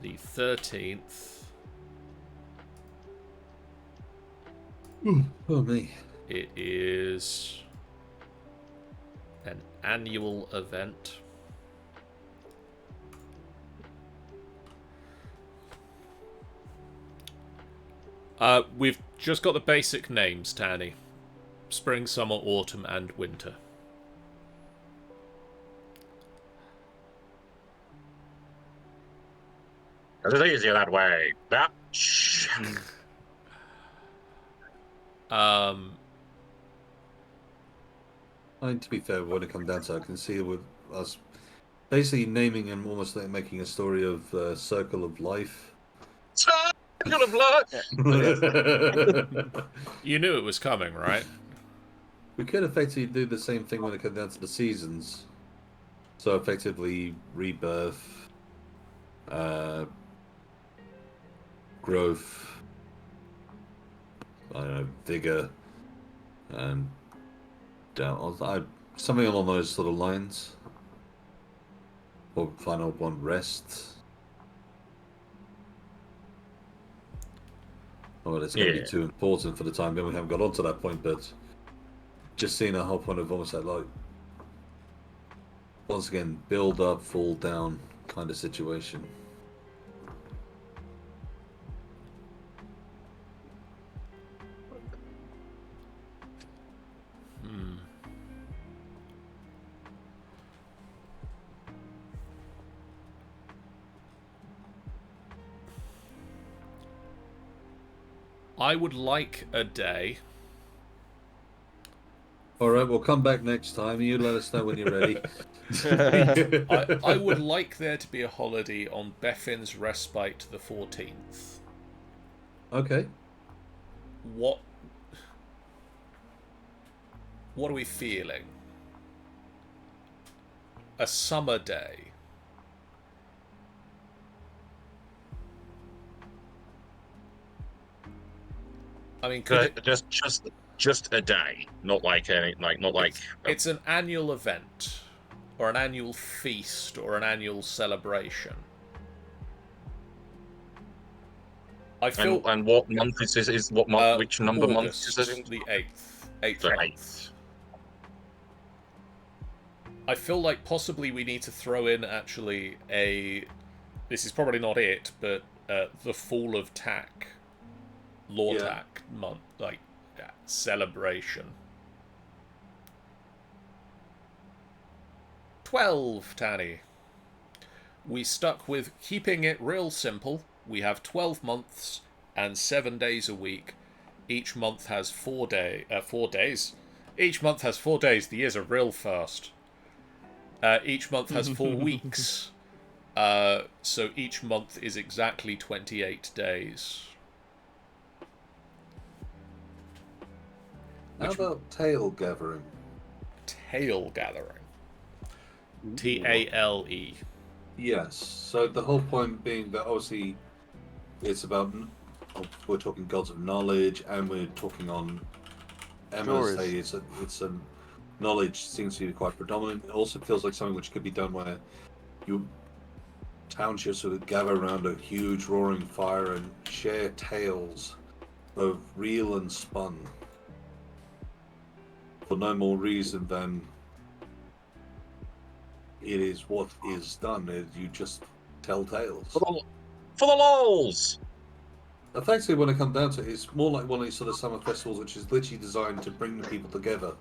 The 13th. Oh, me. It is... An annual event. We've just got the basic names, Tanny. Spring, summer, autumn, and winter. Because it's easier that way. I mean, to be fair, when it comes down to it, I can see it with us basically naming and almost like making a story of Circle of Life. Circle of Life! You knew it was coming, right? We could effectively do the same thing when it comes down to the seasons. So effectively, rebirth, growth, I don't know, vigor and something along those sort of lines. Or final one, rest. Well, it's going to be too important for the time being. We haven't got on to that point, but just seeing a whole point of almost like once again, build up, fall down kind of situation. I would like a day. All right, we'll come back next time. You let us know when you're ready. I would like there to be a holiday on Beffin's Respite the 14th. Okay. What are we feeling? A summer day. I mean, just a day, not like it's an annual event, or an annual feast, or an annual celebration. I feel. And what month is what month? Which number August, month is it? The 8th The month. 8th. I feel like possibly we need to throw in actually this is probably not it, but the Fall of Tak, Lortak month, like celebration. 12, Tanny. We stuck with keeping it real simple. We have 12 months and 7 days a week. Each month has 4 days. Each month has 4 days. The years are real fast. Each month has 4 weeks. So each month is exactly 28 days. How about tail gathering? Tail gathering. Tale. Yes. So the whole point being that obviously it's about we're talking gods of knowledge, and we're talking on Emma's say it's a knowledge seems to be quite predominant. It also feels like something which could be done where townships would gather around a huge roaring fire and share tales of real and spun for no more reason than it is what is done. You just tell tales. For the lols! Effectively, when it comes down to it, it's more like one of these sort of summer festivals which is literally designed to bring the people together.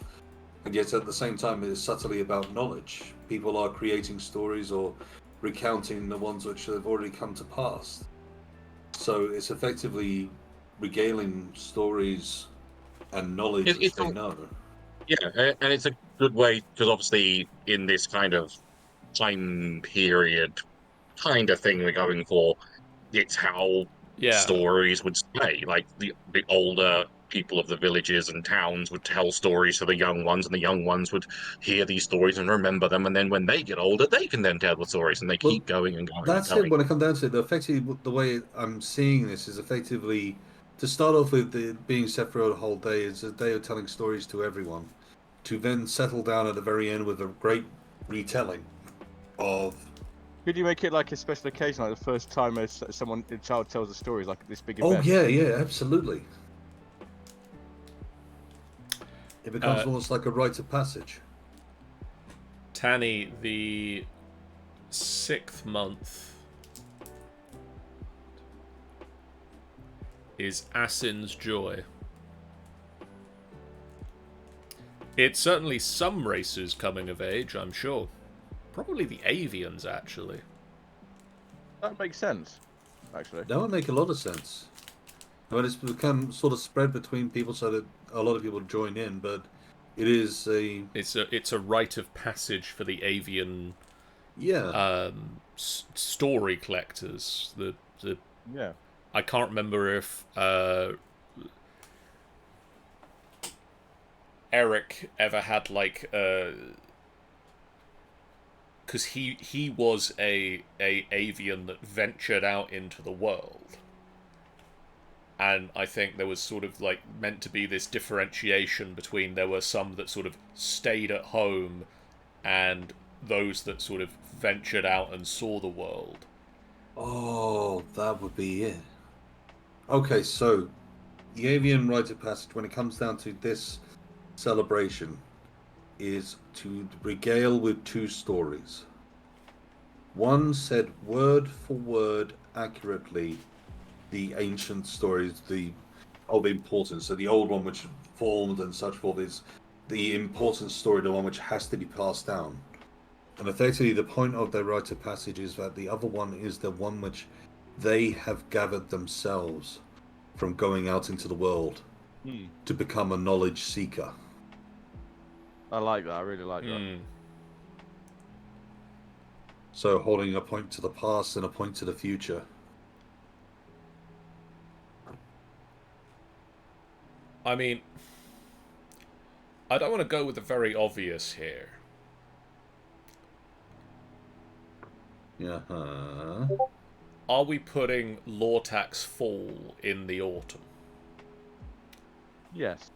And yet at the same time, it is subtly about knowledge. People are creating stories or recounting the ones which have already come to pass. So it's effectively regaling stories and knowledge which they know. Yeah, and it's a good way, because obviously in this kind of time period kind of thing we're going for, it's how stories would stay. Like the older people of the villages and towns would tell stories to the young ones, and the young ones would hear these stories and remember them, and then when they get older, they can then tell the stories, and they keep going and going. That's it. When it comes down to it, effectively, the way I'm seeing this is effectively to start off with it being set for a whole day is a day of telling stories to everyone, to then settle down at the very end with a great retelling of. Could you make it like a special occasion, like the first time a child tells a story, like this big Oh event? yeah, absolutely. It becomes almost like a rite of passage. Tanny, the 6th month is Asin's Joy. It's certainly some races coming of age, I'm sure. Probably the avians, actually. That makes sense, actually. That would make a lot of sense. I mean, it's become sort of spread between people so that a lot of people join in, but it is it's a rite of passage for the avian story collectors. I can't remember if Eric ever had like because he was a avian that ventured out into the world. and I think there was sort of like meant to be this differentiation between there were some that sort of stayed at home and those that sort of ventured out and saw the world. Oh, that would be it. Okay, so the avian rite of passage, when it comes down to this celebration, is to regale with two stories. One said word for word accurately the ancient stories, of importance. So the old one, which formed and such forth, is the important story, the one which has to be passed down. And effectively, the point of their rite of passage is that the other one is the one which they have gathered themselves from going out into the world to become a knowledge seeker. I like that. I really like that. So holding a point to the past and a point to the future. I mean, I don't want to go with the very obvious here. Yeah. Are we putting Lortak's Fall in the autumn? Yes.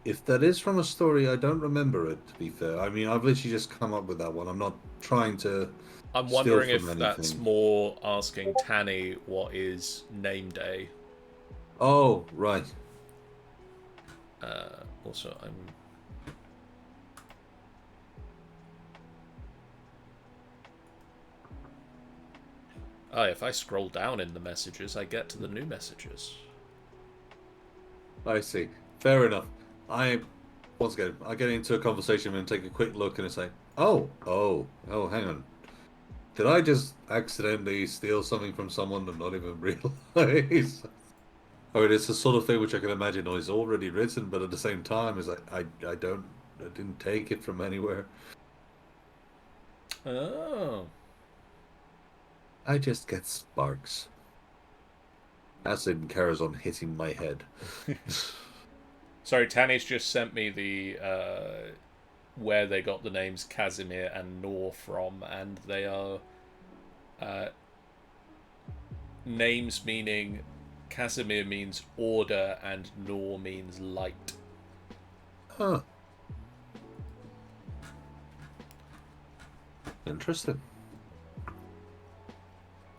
If that is from a story, I don't remember it, to be fair. I mean, I've literally just come up with that one. I'm not trying to I'm steal wondering from if anything. that's more asking Tanny what is name day. Oh, right. Also, I'm... if I scroll down in the messages, I get to the new messages. I see. Fair enough. Once again, I get into a conversation and take a quick look and it's like, oh, hang on. Did I just accidentally steal something from someone and not even realize? I mean, it's the sort of thing which I can imagine is already written, but at the same time, is like I didn't take it from anywhere. Oh. I just get sparks. Acid carries on hitting my head. Sorry, Tanny's just sent me the where they got the names Casimir and Nor from, and they are names meaning Casimir means order and Nor means light. Huh. Interesting.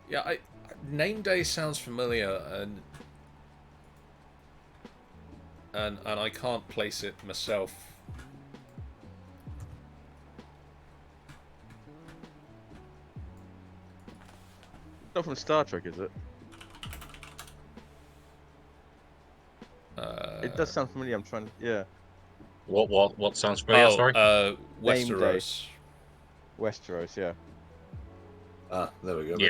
Yeah, name day sounds familiar, and I can't place it myself. Not from Star Trek, is it? It does sound familiar. I'm trying to. Yeah. What sounds familiar? Sorry. Name day. Westeros. Westeros, yeah. Ah, there we go. Yeah.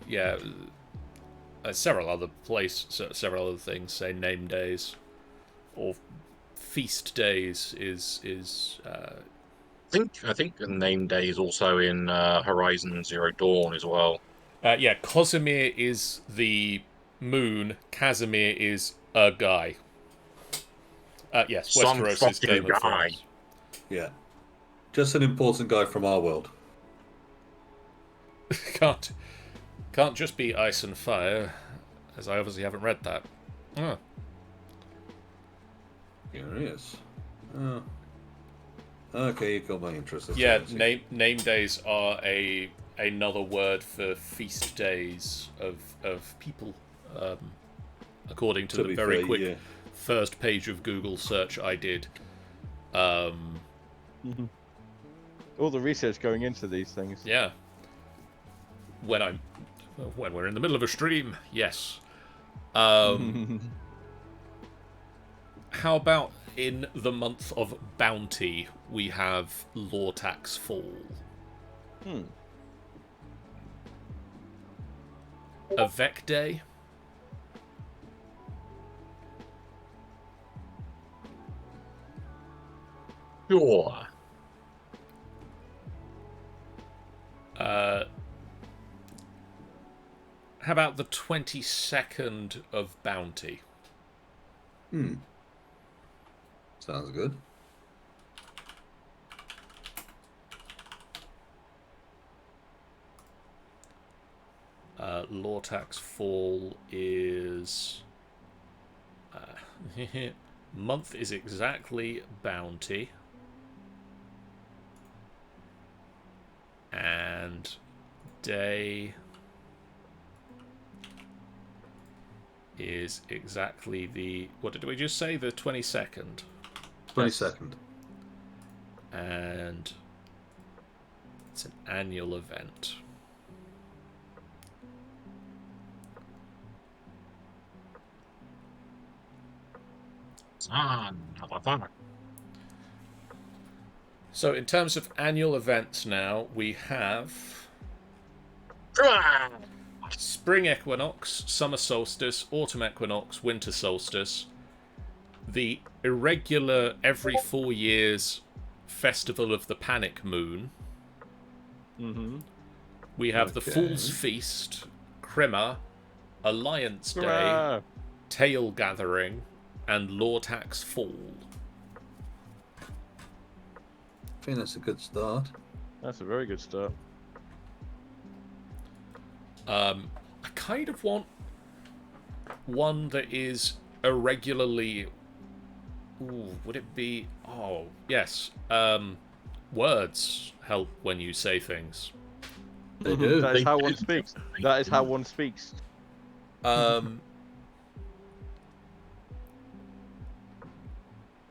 Yeah. Several other several other things say name days, or feast days is. I think the name day is also in Horizon Zero Dawn as well. Yeah, Cosmere is the moon. Casimir is a guy. Yes, Some Westeros is fucking Game of guy. Thrones. Yeah. Just an important guy from our world. Can't just be ice and fire, as I obviously haven't read that. Oh. Curious. Oh. Okay, you got my interest. That's Yeah, what I see. name days are another word for feast days of people. According to the be very fair, quick yeah. first page of Google search I did. All the research going into these things. Yeah. When we're in the middle of a stream, yes. How about in the month of Bounty we have Lortak's Fall? A Vec Day? Sure. How about the 22nd of Bounty? Sounds good. Lortax Fall is... month is exactly bounty. And day is exactly the... What did we just say? The 22nd. 22nd. And it's an annual event. Motherfucker. So in terms of annual events now, we have spring equinox, summer solstice, autumn equinox, winter solstice, the irregular every 4 years festival of the panic moon. Mm-hmm. We have the Okay. Fool's Feast, Crimmer, Alliance Day, Hurrah! Tail Gathering, and Lortax Fall. I think that's a good start. That's a very good start. I kind of want one that is irregularly... Ooh, would it be... Oh, yes. Words help when you say things. They do. That is how one do. speaks. That is how one speaks.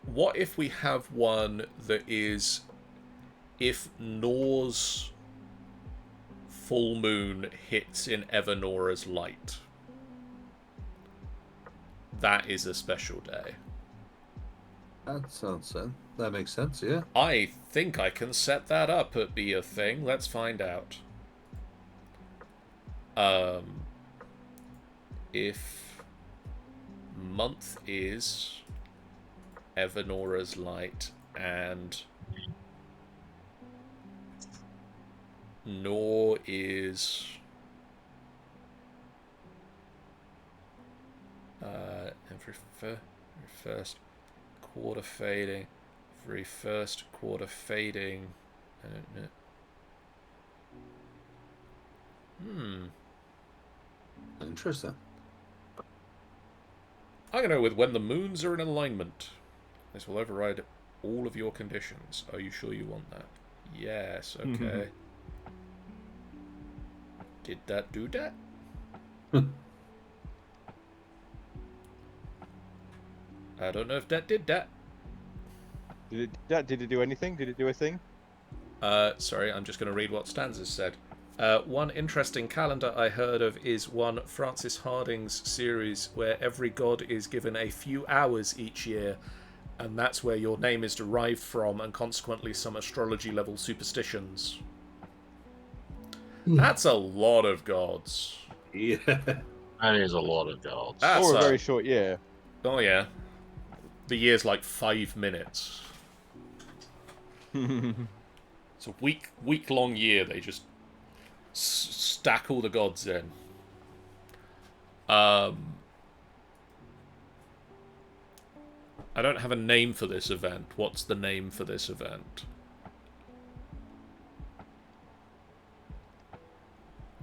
What if we have one that is... If Nor's full moon hits in Evernora's light, that is a special day. That sounds sense. That makes sense, yeah. I think I can set that up at be a thing. Let's find out. If month is Evernora's light and Nor is every first quarter fading, every first quarter fading. I don't know. Interesting. I'm going to go with when the moons are in alignment. This will override all of your conditions. Are you sure you want that? Yes, okay. Did that do that? I don't know if that did that. Did it do anything? Did it do a thing? Sorry, I'm just going to read what Stanzas said. One interesting calendar I heard of is one Francis Harding's series where every god is given a few hours each year, and that's where your name is derived from, and consequently some astrology level superstitions. That's a lot of gods. Yeah. That is a lot of gods. That's Or a very short year. Oh yeah. The year's like 5 minutes. It's a week long year. They just stack all the gods in. I don't have a name for this event. What's the name for this event?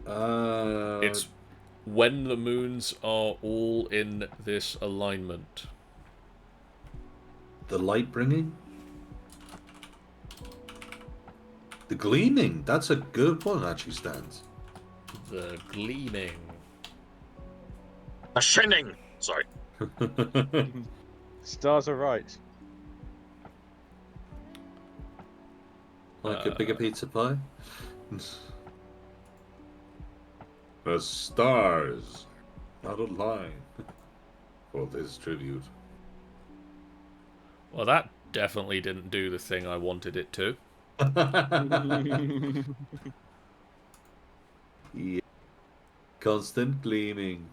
It's when the moons are all in this alignment. The light bringing? The gleaming. That's a good one, actually, Stans. The gleaming. Ascending! Sorry. Stars are right. Like a bigger pizza pie? The stars not align for this tribute. Well, that definitely didn't do the thing I wanted it to. Yeah. Constant gleaming.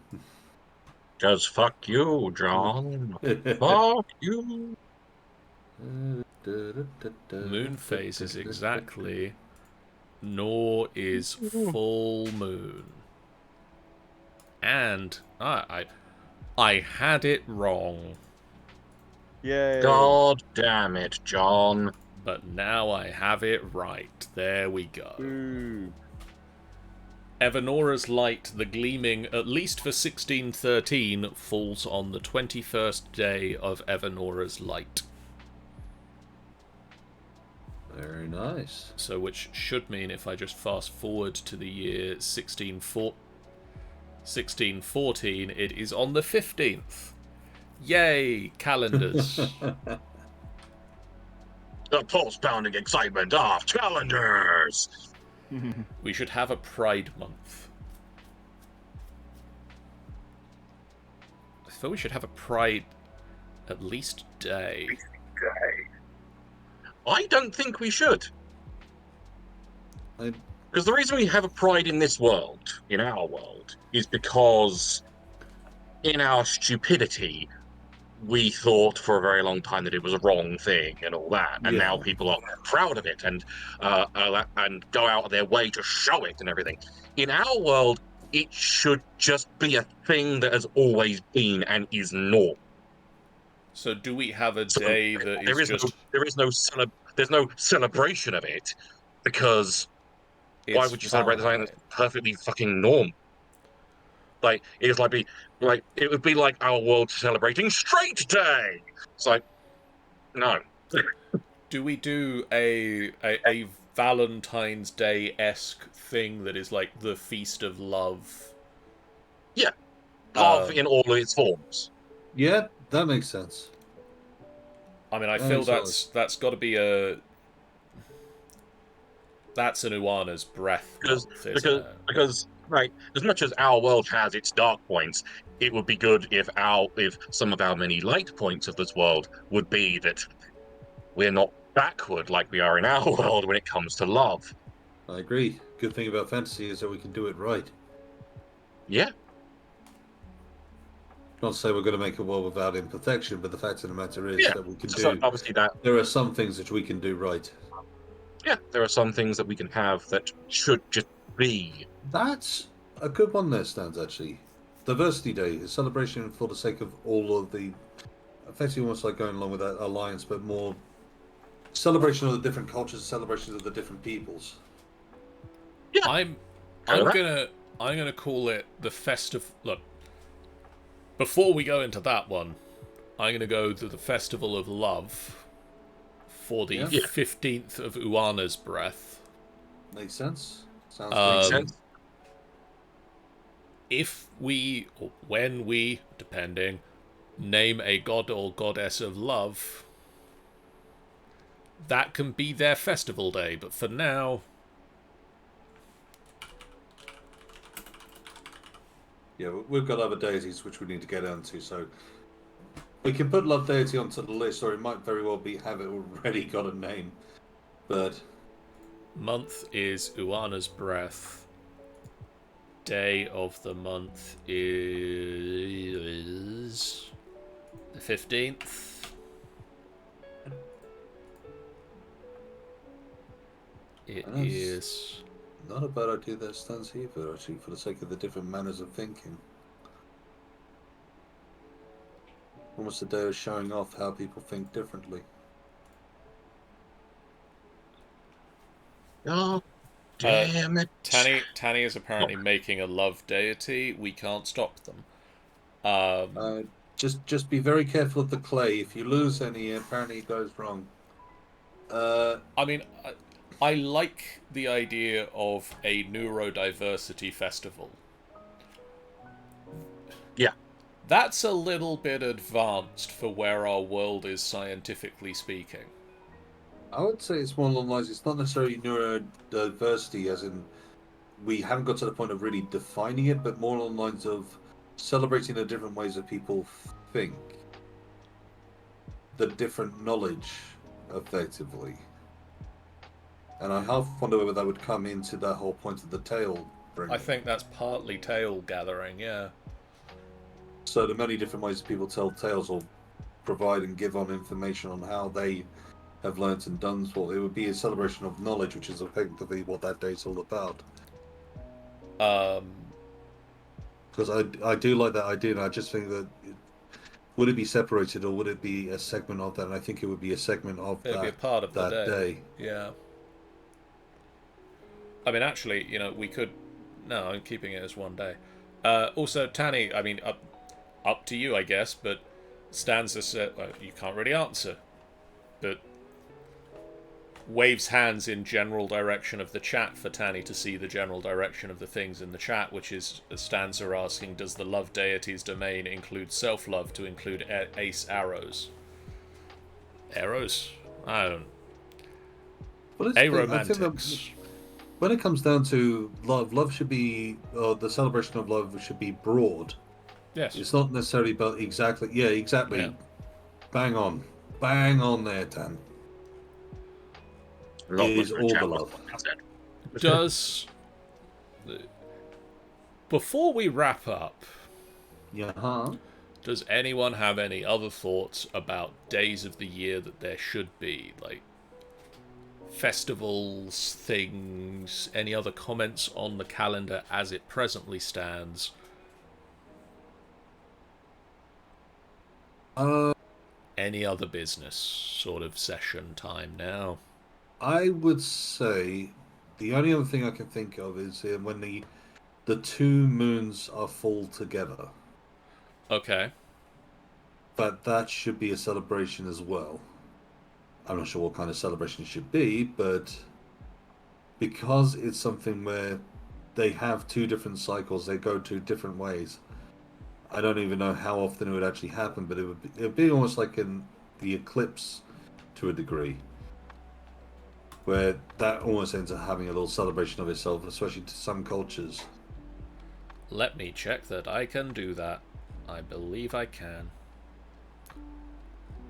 Just fuck you, John. Fuck you. Moon phase is exactly nor is full moon. And I had it wrong, Yay. God damn it, John. but now I have it right. There we go. Ooh. Evanora's light, the gleaming, at least for 1613, falls on the 21st day of Evanora's light. Very nice. So which should mean, if I just fast forward to the year 1614, it is on the 15th. Yay, calendars. The pulse-pounding excitement of calendars. We should have a Pride Month. I thought we should have a Pride at least day. I don't think we should. I- Because the reason we have a pride in this world, in our world, is because in our stupidity, we thought for a very long time that it was a wrong thing and all that, and Yeah. now people are proud of it and go out of their way to show it and everything. In our world, it should just be a thing that has always been and is normal. So do we have a So day that is just... there's no celebration of it, because why it's would you celebrate something fine. that's perfectly fucking normal? Like it would be like our world celebrating Straight Day. It's like, no. Do we do a Valentine's Day-esque thing that is like the Feast of Love? Yeah, love in all its forms. Yeah, that makes sense. I mean, I Yeah, feel exactly. that's got to be a... That's an Uana's breath month, isn't it? Because right, as much as our world has its dark points, it would be good if some of our many light points of this world would be that we're not backward like we are in our world when it comes to love. I agree. Good thing about fantasy is that we can do it right. Yeah, Not to say we're going to make a world without imperfection, but the fact of the matter is Yeah. that we can so do. obviously that. There are some things that we can do right. Yeah, there are some things that we can have that should just be. That's a good one there, Stans, actually. Diversity Day, a celebration for the sake of all of the... Effectively almost like going along with that alliance, but more celebration of the different cultures, celebrations of the different peoples. Yeah. I'm gonna call it the festive. Look, before we go into that one, I'm gonna go to the Festival of Love for the Yeah. 15th of Uana's breath. Makes sense. Sounds Makes good. sense. If we, or when we, depending, name a god or goddess of love, that can be their festival day. But for now, Yeah, we've got other deities which we need to get onto, so we can put Love Deity onto the list, or it might very well be have it already got a name. But month is Uana's breath. Day of the month is the 15th. It Nice. is... not a bad idea that stands either, actually, for the sake of the different manners of thinking. Almost a day of showing off how people think differently. Oh, damn it. Tanny is apparently making a love deity. We can't stop them. Just be very careful of the clay. If you lose any, apparently it goes wrong. I mean, I like the idea of a neurodiversity festival. Yeah. That's a little bit advanced for where our world is, scientifically speaking. I would say it's more along the lines, it's not necessarily neurodiversity, as in we haven't got to the point of really defining it, but more along the lines of celebrating the different ways that people think. The different knowledge, effectively. And I half wonder whether that would come into that whole point of the tale bringing. I think that's partly tale gathering, yeah. So the many different ways that people tell tales or provide and give on information on how they have learnt and done so. It would be a celebration of knowledge, which is effectively what that day's all about. Because I do like that idea, and I just think that would it be separated or would it be a segment of that? And I think it would be a segment of It'd be a part of the that day. Yeah. I mean, actually, we could No, I'm keeping it as 1 day. Also, Tanny, I mean, up to you, I guess, but Stanza said, you can't really answer, but waves hands in general direction of the chat for Tanny to see the general direction of the things in the chat, which is Stanza asking, does the love deity's domain include self-love to include ace arrows? Arrows? I don't... Well, I think that Aromantics. when it comes down to love should be, the celebration of love should be broad. Yes. It's not necessarily about exactly. Yeah, exactly. Yeah. Bang on there, Dan. Not It much is of a all chat the was love. said. Does... Before we wrap up, Yeah. does anyone have any other thoughts about days of the year that there should be? Like, festivals, things, any other comments on the calendar as it presently stands? Any other business sort of session time now? I would say the only other thing I can think of is when the two moons are full together. Okay. But that should be a celebration as well. I'm not sure what kind of celebration it should be, but because it's something where they have two different cycles, they go two different ways. I don't even know how often it would actually happen, but it would be almost like in the eclipse to a degree, where that almost ends up having a little celebration of itself, especially to some cultures. Let me check that I can do that. I believe I can.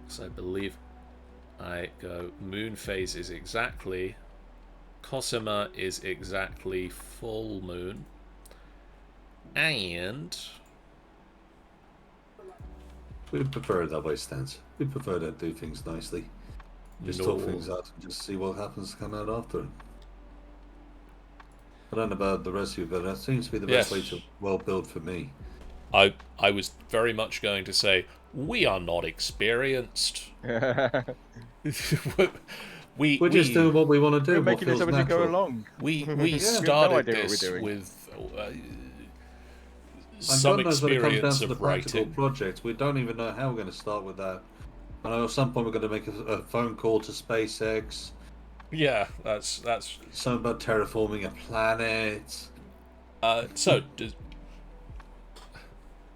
So I believe I go moon phase is exactly, Cosima is exactly full moon, and We prefer it that way, Stance. We prefer to do things nicely. Just talk things out and just see what happens to come out after. I don't know about the rest of you, but that seems to be the best way to build for me. I was very much going to say, we are not experienced. We're just doing what we want to do. We're making this up as we go along. We started this with some and God knows when it comes down experience to the of practical writing. project, we don't even know how we're going to start with that. I know at some point we're going to make a phone call to SpaceX. Yeah, that's. Something about terraforming a planet. So, do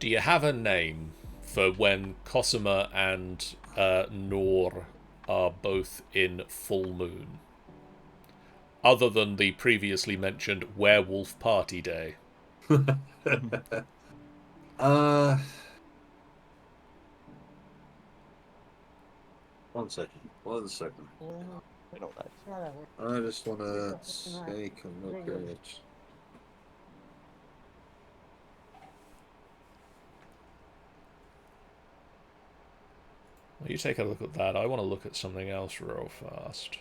you have a name for when Cosima and Nor are both in full moon? Other than the previously mentioned Werewolf Party Day. One second. I just want to take a look at it. Well, you take a look at that. I want to look at something else real fast.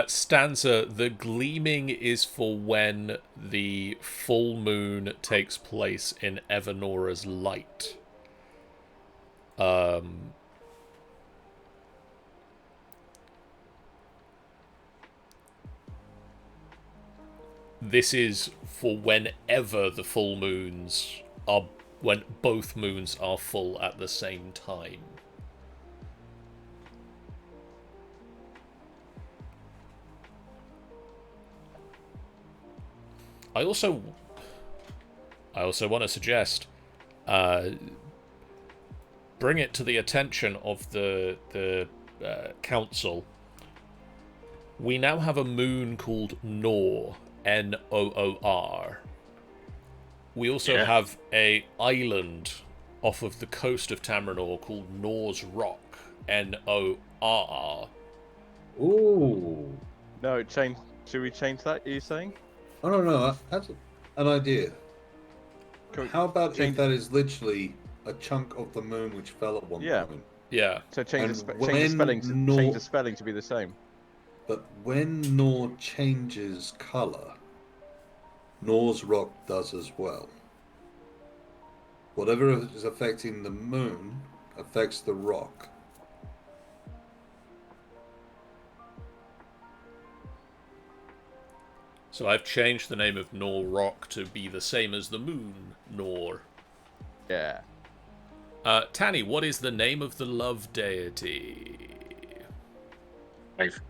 Stanza, the gleaming is for when the full moon takes place in Evanora's light. This is for whenever the full moons are, when both moons are full at the same time. I also want to suggest, bring it to the attention of the council. We now have a moon called Noor, Noor. We also have a island off of the coast of Tamrinor called Nor's Rock, Noor. Ooh. No, change. Should we change that? Are you saying? I don't know. That's an idea. How about if that is literally a chunk of the moon which fell at one point? Yeah. So change the spelling to be the same. But when Nor changes colour, Nor's Rock does as well. Whatever is affecting the moon affects the rock. So I've changed the name of Nor Rock to be the same as the moon, Nor. Yeah. Tanny, what is the name of the love deity? I've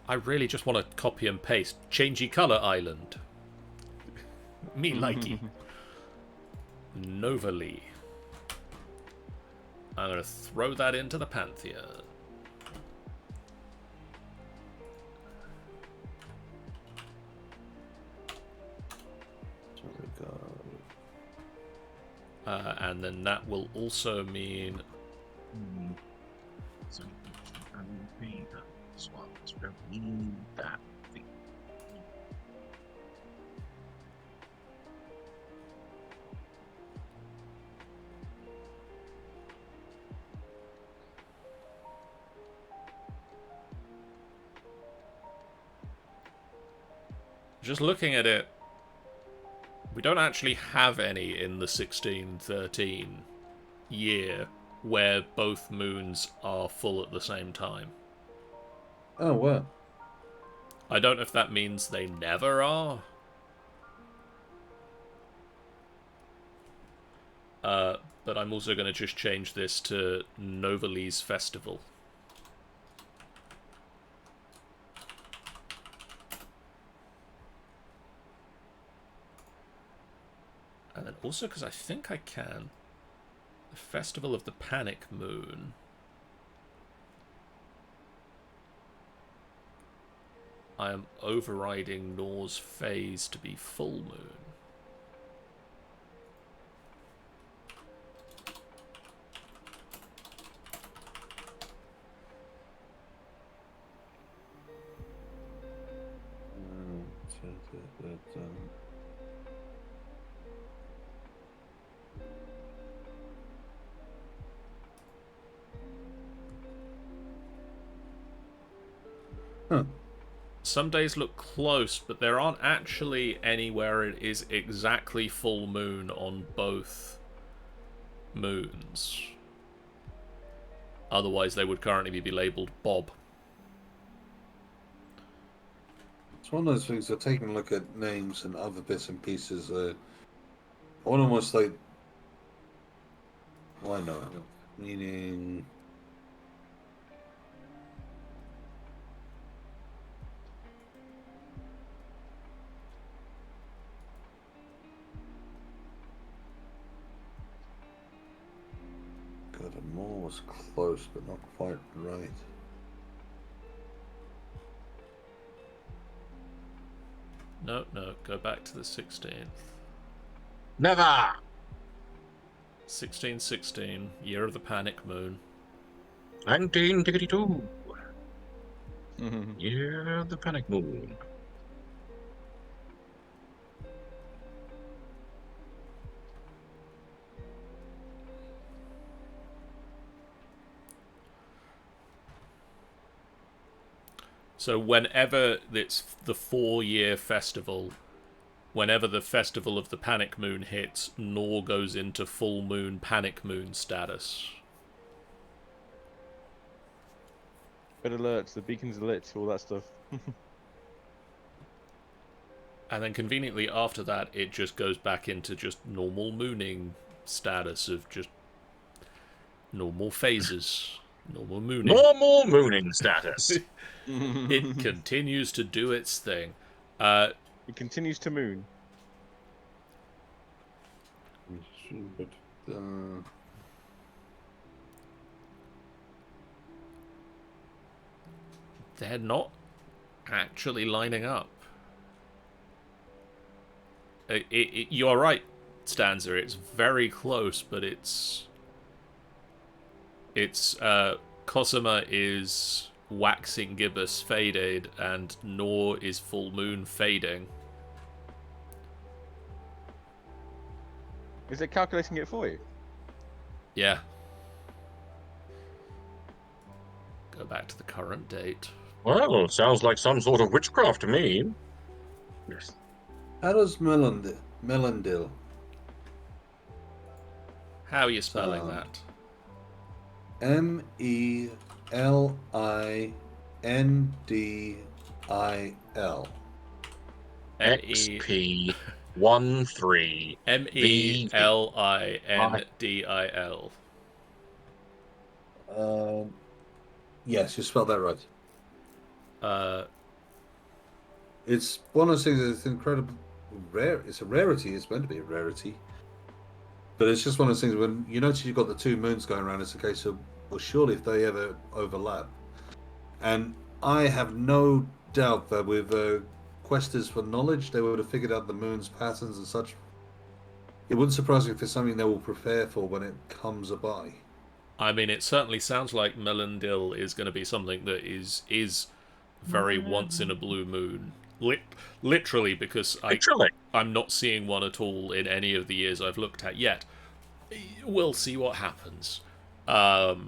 I really just want to copy and paste. Changey Colour Island. Me likey. Novali. I'm going to throw that into the pantheon. And then that will also mean... So, I will be that as well. So we don't need that thing. Just looking at it, we don't actually have any in the 1613 year where both moons are full at the same time. Oh, wow. I don't know if that means they never are. But I'm also going to just change this to Novali's Festival. And then also, because I think I can, the Festival of the Panic Moon. I am overriding Nor's phase to be full moon. Huh. Some days look close, but there aren't actually anywhere it is exactly full moon on both moons. Otherwise, they would currently be labelled Bob. It's one of those things. They're taking a look at names and other bits and pieces. I want almost like, why not? Meaning, God, the more was close, but not quite right. No, go back to the 16th. Never! 1616, Year of the Panic Moon. 1952. Yeah, the Panic Moon. So whenever it's the 4-year festival, whenever the Festival of the Panic Moon hits, Nor goes into full moon Panic Moon status. Red alerts, the beacons are lit, all that stuff. And then conveniently after that, it just goes back into just normal mooning status of just normal phases. Normal mooning. Normal mooning status. It continues to do its thing. It continues to moon. But, they're not actually lining up. You're right, Stanza. It's very close, but it's Cosima is waxing gibbous faded, and Nor is full moon fading. Is it calculating it for you? Yeah. Go back to the current date. Well, sounds like some sort of witchcraft to me. Yes. How does Melendil How are you spelling sound? that? Melindil. M-E... XP 13 VV. Melindil. Yes, you spelled that right. Uh, It's one of those things that's incredible rare. It's a rarity. It's meant to be a rarity. But it's just one of those things when you notice you've got the two moons going around, it's a case of, well, surely if they ever overlap. And I have no doubt that with questers for knowledge, they would have figured out the moon's patterns and such. It wouldn't surprise me if it's something they will prepare for when it comes by. I mean, it certainly sounds like Melindil is going to be something that is very once in a blue moon. Literally, because Literally. I'm not seeing one at all in any of the years I've looked at yet. We'll see what happens. God,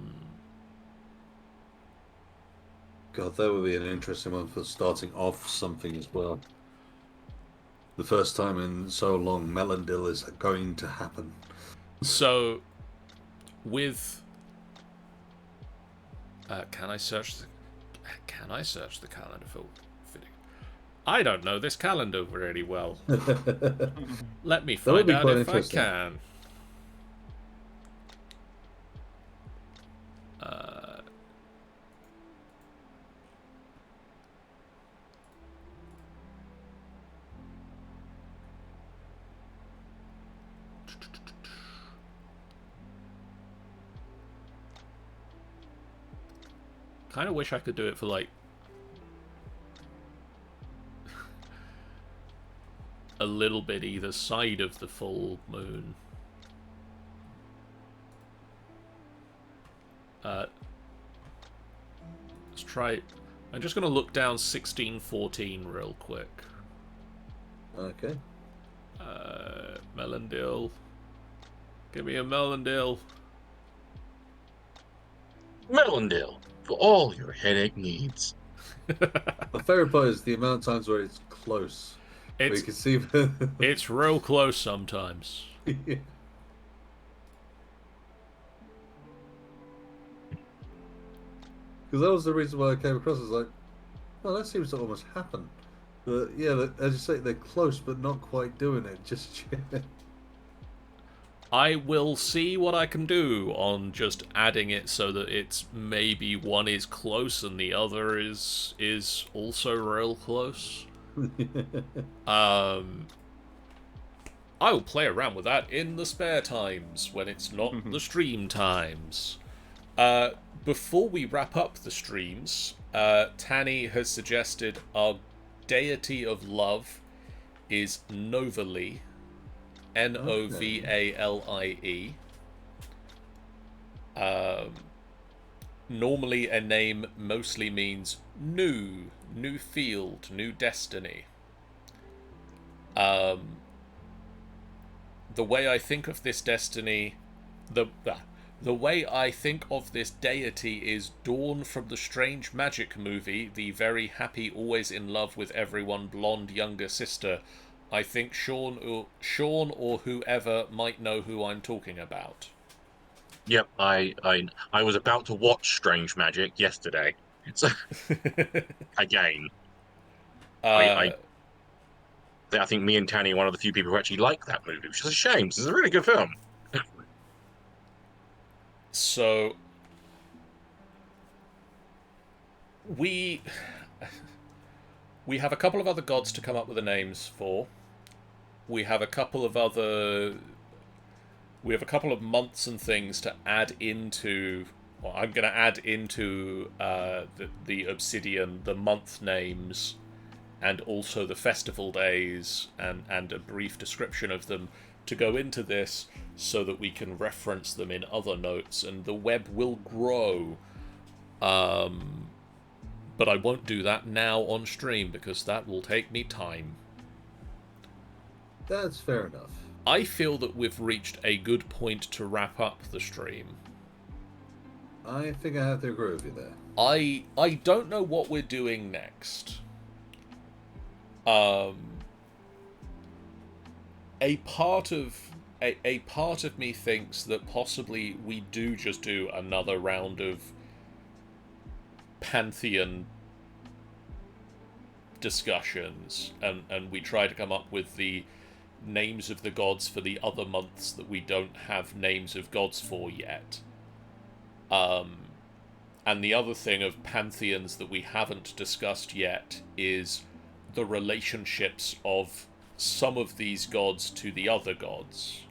that would be an interesting one for starting off something as well. The first time in so long, Melendil is going to happen. So, with can I search the calendar for fitting? I don't know this calendar really well. Let me That would find be out quite if I interesting. can. Kind of wish I could do it for like a little bit either side of the full moon. Let's try. I'm just going to look down 1614 real quick. Okay. Melendil. Give me a Melendil. Melendil, for all your headache needs. My favorite part is the amount of times where it's close. Where It's you can see. it's real close sometimes. Yeah. Because that was the reason why I came across it. It's like, well, that seems to almost happen. But yeah, as you say, they're close, but not quite doing it just yet. I will see what I can do on just adding it so that it's maybe one is close and the other is also real close. I will play around with that in the spare times when it's not the stream times. Before we wrap up the streams, Tanny has suggested our deity of love is Novalie. Novalie. Normally a name mostly means new field, new destiny. The way I think of this destiny, the way I think of this deity is Dawn from the Strange Magic movie, the very happy, always in love with everyone blonde younger sister. I think Sean or whoever might know who I'm talking about. Yep, I was about to watch Strange Magic yesterday. So again, I I think me and Tanny are one of the few people who actually like that movie, which is a shame. This is a really good film. So we have a couple of other gods to come up with the names for. We have a couple of months and things to add into. Well, I'm going to add into the Obsidian the month names and also the festival days and a brief description of them to go into this so that we can reference them in other notes, and the web will grow. But I won't do that now on stream because that will take me time. That's fair enough. I feel that we've reached a good point to wrap up the stream. I think I have to agree with you there. I don't know what we're doing next. a part of a part of me thinks that possibly we do just do another round of pantheon discussions, and we try to come up with the names of the gods for the other months that we don't have names of gods for yet. And the other thing of pantheons that we haven't discussed yet is the relationships of some of these gods to the other gods.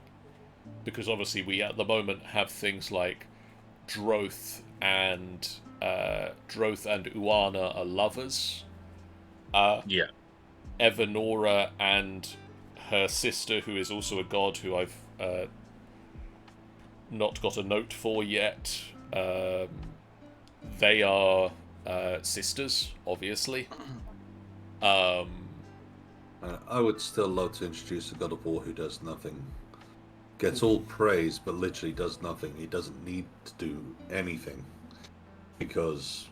Because obviously we at the moment have things like Droth and Uana are lovers. Yeah. Evanora and her sister, who is also a god, who I've not got a note for yet. They are sisters, obviously. I would still love to introduce a god of war who does nothing. Gets all praise, but literally does nothing. He doesn't need to do anything. Because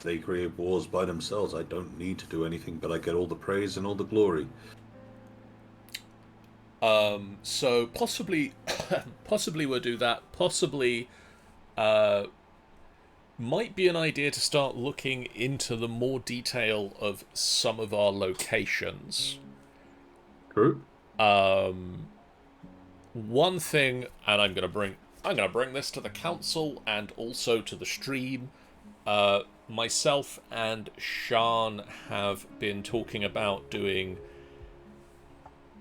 they create wars by themselves. I don't need to do anything, but I get all the praise and all the glory. So possibly we'll do that. Possibly might be an idea to start looking into the more detail of some of our locations. True. One thing, and I'm gonna bring this to the council and also to the stream. Myself and Sean have been talking about doing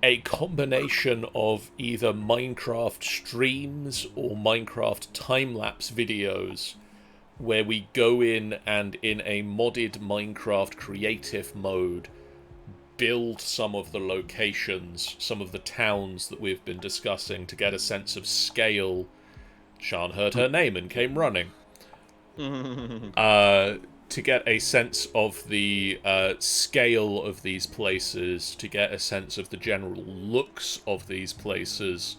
a combination of either Minecraft streams or Minecraft time-lapse videos where we go in and in a modded Minecraft creative mode build some of the locations, some of the towns that we've been discussing to get a sense of scale. Sean heard her name and came running. To get a sense of the scale of these places, to get a sense of the general looks of these places,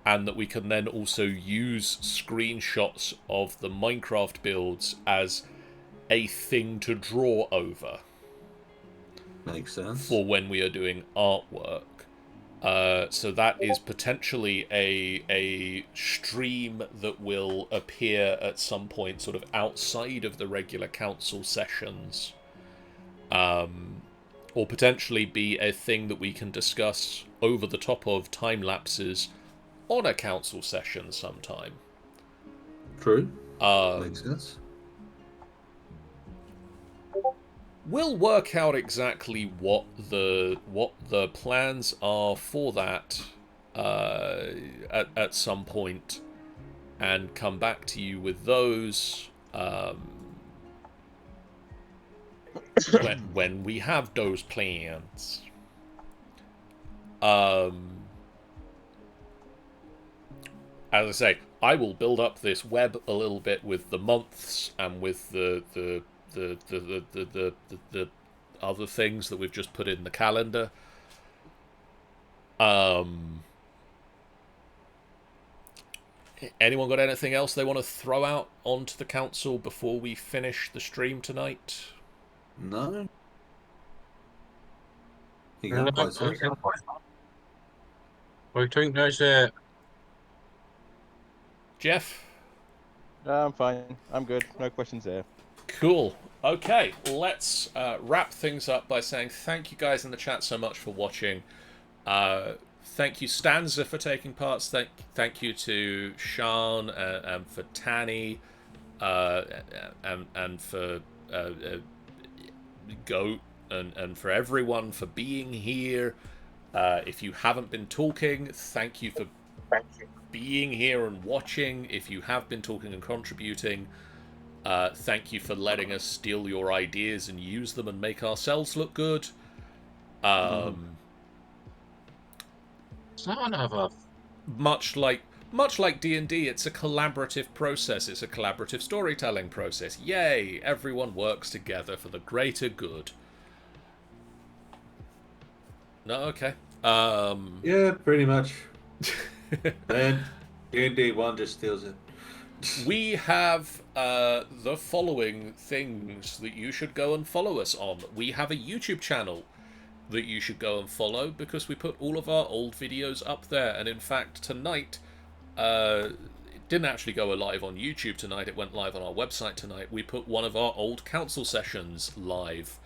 and that we can then also use screenshots of the Minecraft builds as a thing to draw over. Makes sense. For when we are doing artwork. So that is potentially a stream that will appear at some point sort of outside of the regular council sessions. Or potentially be a thing that we can discuss over the top of time lapses on a council session sometime. True. Makes sense. We'll work out exactly what the plans are for that at some point, and come back to you with those when we have those plans. As I say, I will build up this web a little bit with the months and with the other things that we've just put in the calendar. Anyone got anything else they want to throw out onto the council before we finish the stream tonight? No. I think that's it. Jeff? I'm fine. I'm good. No questions there. Cool. Okay, let's wrap things up by saying thank you guys in the chat so much for watching. Thank you, Stanza, for taking part. Thank you to Sean and for Tanny and for Goat and for everyone for being here. If you haven't been talking, thank you for being here and watching. If you have been talking and contributing, thank you for letting us steal your ideas and use them and make ourselves look good. Son of a... Much like D&D, it's a collaborative process. It's a collaborative storytelling process. Yay! Everyone works together for the greater good. No, okay. Yeah, pretty much. And D&D 1 just steals it. We have the following things that you should go and follow us on. We have a YouTube channel. that you should go and follow, because we put all of our old videos up there. And in fact, tonight, it didn't actually go live on YouTube tonight, it went live on our website tonight. We put one of our old council sessions live.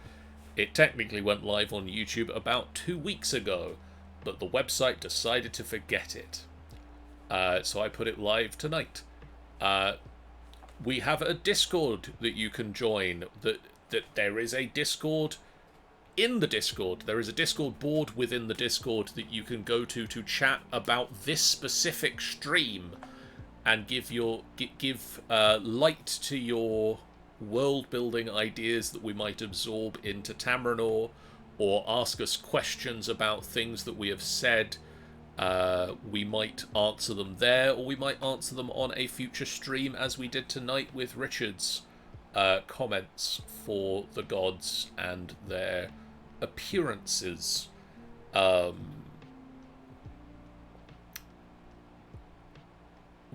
It technically went live on YouTube about 2 weeks ago, but the website decided to forget it. So I put it live tonight. We have a Discord that you can join. That there is a Discord in the Discord. There is a Discord board within the Discord that you can go to chat about this specific stream and give light to your world building ideas that we might absorb into Tamrinor, or ask us questions about things that we have said. We might answer them there, or we might answer them on a future stream, as we did tonight with Richard's comments for the gods and their appearances.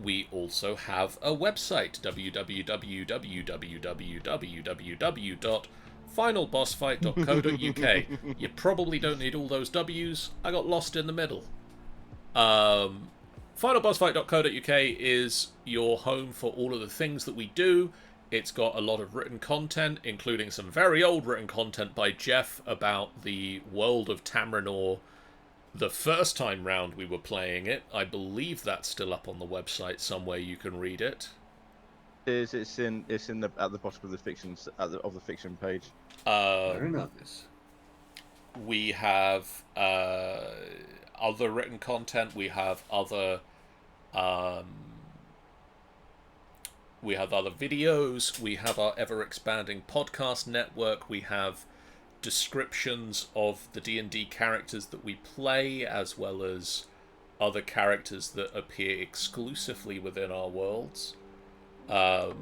We also have a website, www.finalbossfight.co.uk. You probably don't need all those W's. I got lost in the middle. Finalbossfight.co.uk is your home for all of the things that we do. It's got a lot of written content, including some very old written content by Jeff about the world of Tamrinor. The first time round we were playing it, I believe that's still up on the website somewhere. You can read it. It's in the at the bottom of the fiction page. Very nice. We have other written content. We have other videos. We have our ever expanding podcast network. We have descriptions of the D&D characters that we play, as well as other characters that appear exclusively within our worlds. And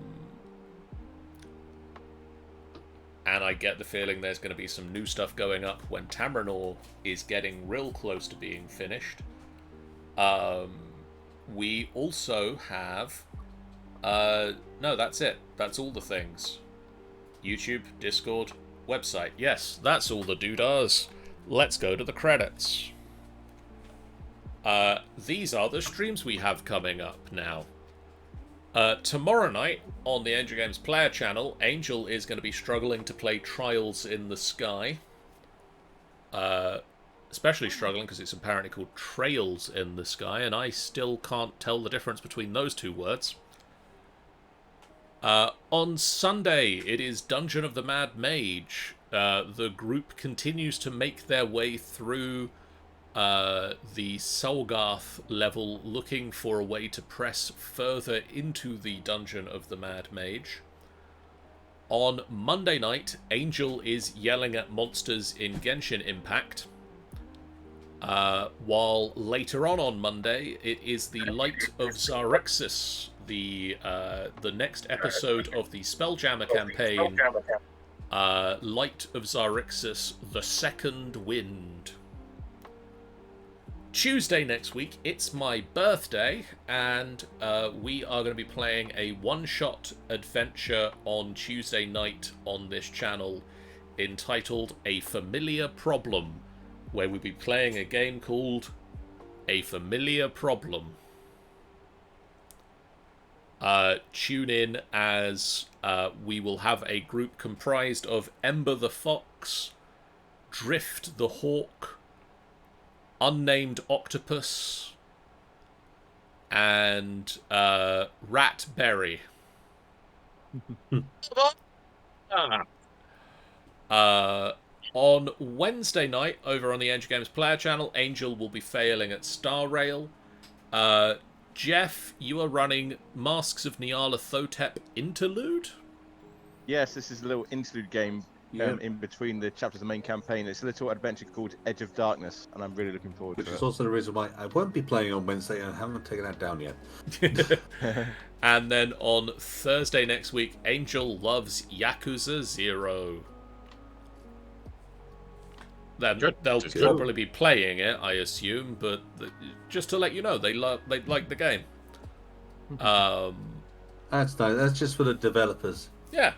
I get the feeling there's going to be some new stuff going up when Tamrinor is getting real close to being finished. We also have... no, that's it. That's all the things. YouTube, Discord, website. Yes, that's all the doodahs. Let's go to the credits. These are the streams we have coming up now. Tomorrow night on the Angel Games player channel, Angel is going to be struggling to play Trials in the Sky. Especially struggling because it's apparently called Trails in the Sky, and I still can't tell the difference between those two words. On Sunday, it is Dungeon of the Mad Mage. The group continues to make their way through the Solgarth level, looking for a way to press further into the Dungeon of the Mad Mage. On Monday night, Angel is yelling at monsters in Genshin Impact. While later on Monday, it is the Light of Zarexis, the next episode of the Spelljammer campaign, Light of Zarexis, the Second Wind. Tuesday next week, it's my birthday, and we are going to be playing a one-shot adventure on Tuesday night on this channel entitled A Familiar Problem, where we'll be playing a game called A Familiar Problem. Tune in, as we will have a group comprised of Ember the Fox, Drift the Hawk, Unnamed Octopus, and Ratberry. On Wednesday night, over on the Angel Games player channel, Angel will be failing at Star Rail. Jeff, you are running Masks of Nyarlathotep Interlude? Yes, this is a little interlude game in between the chapters of the main campaign. It's a little adventure called Edge of Darkness, and I'm really looking forward to it. Which is also the reason why I won't be playing on Wednesday, and I haven't taken that down yet. And then on Thursday next week, Angel loves Yakuza 0. Then they'll probably be playing it, I assume, but just to let you know, they like the game. That's nice. That's just for the developers. Yeah.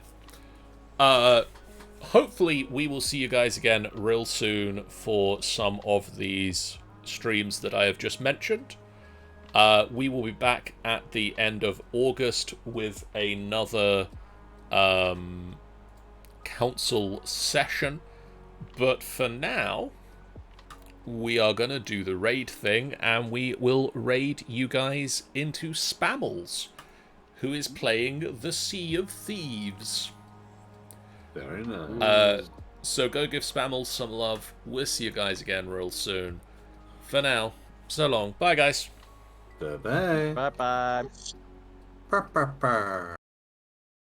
hopefully we will see you guys again real soon for some of these streams that I have just mentioned. We will be back at the end of August with another council session. But for now, we are going to do the raid thing, and we will raid you guys into Spammels, who is playing the Sea of Thieves. Very nice. So go give Spammels some love. We'll see you guys again real soon. For now, so long. Bye, guys. Bye-bye. Bye bye. Brr, brr, brr.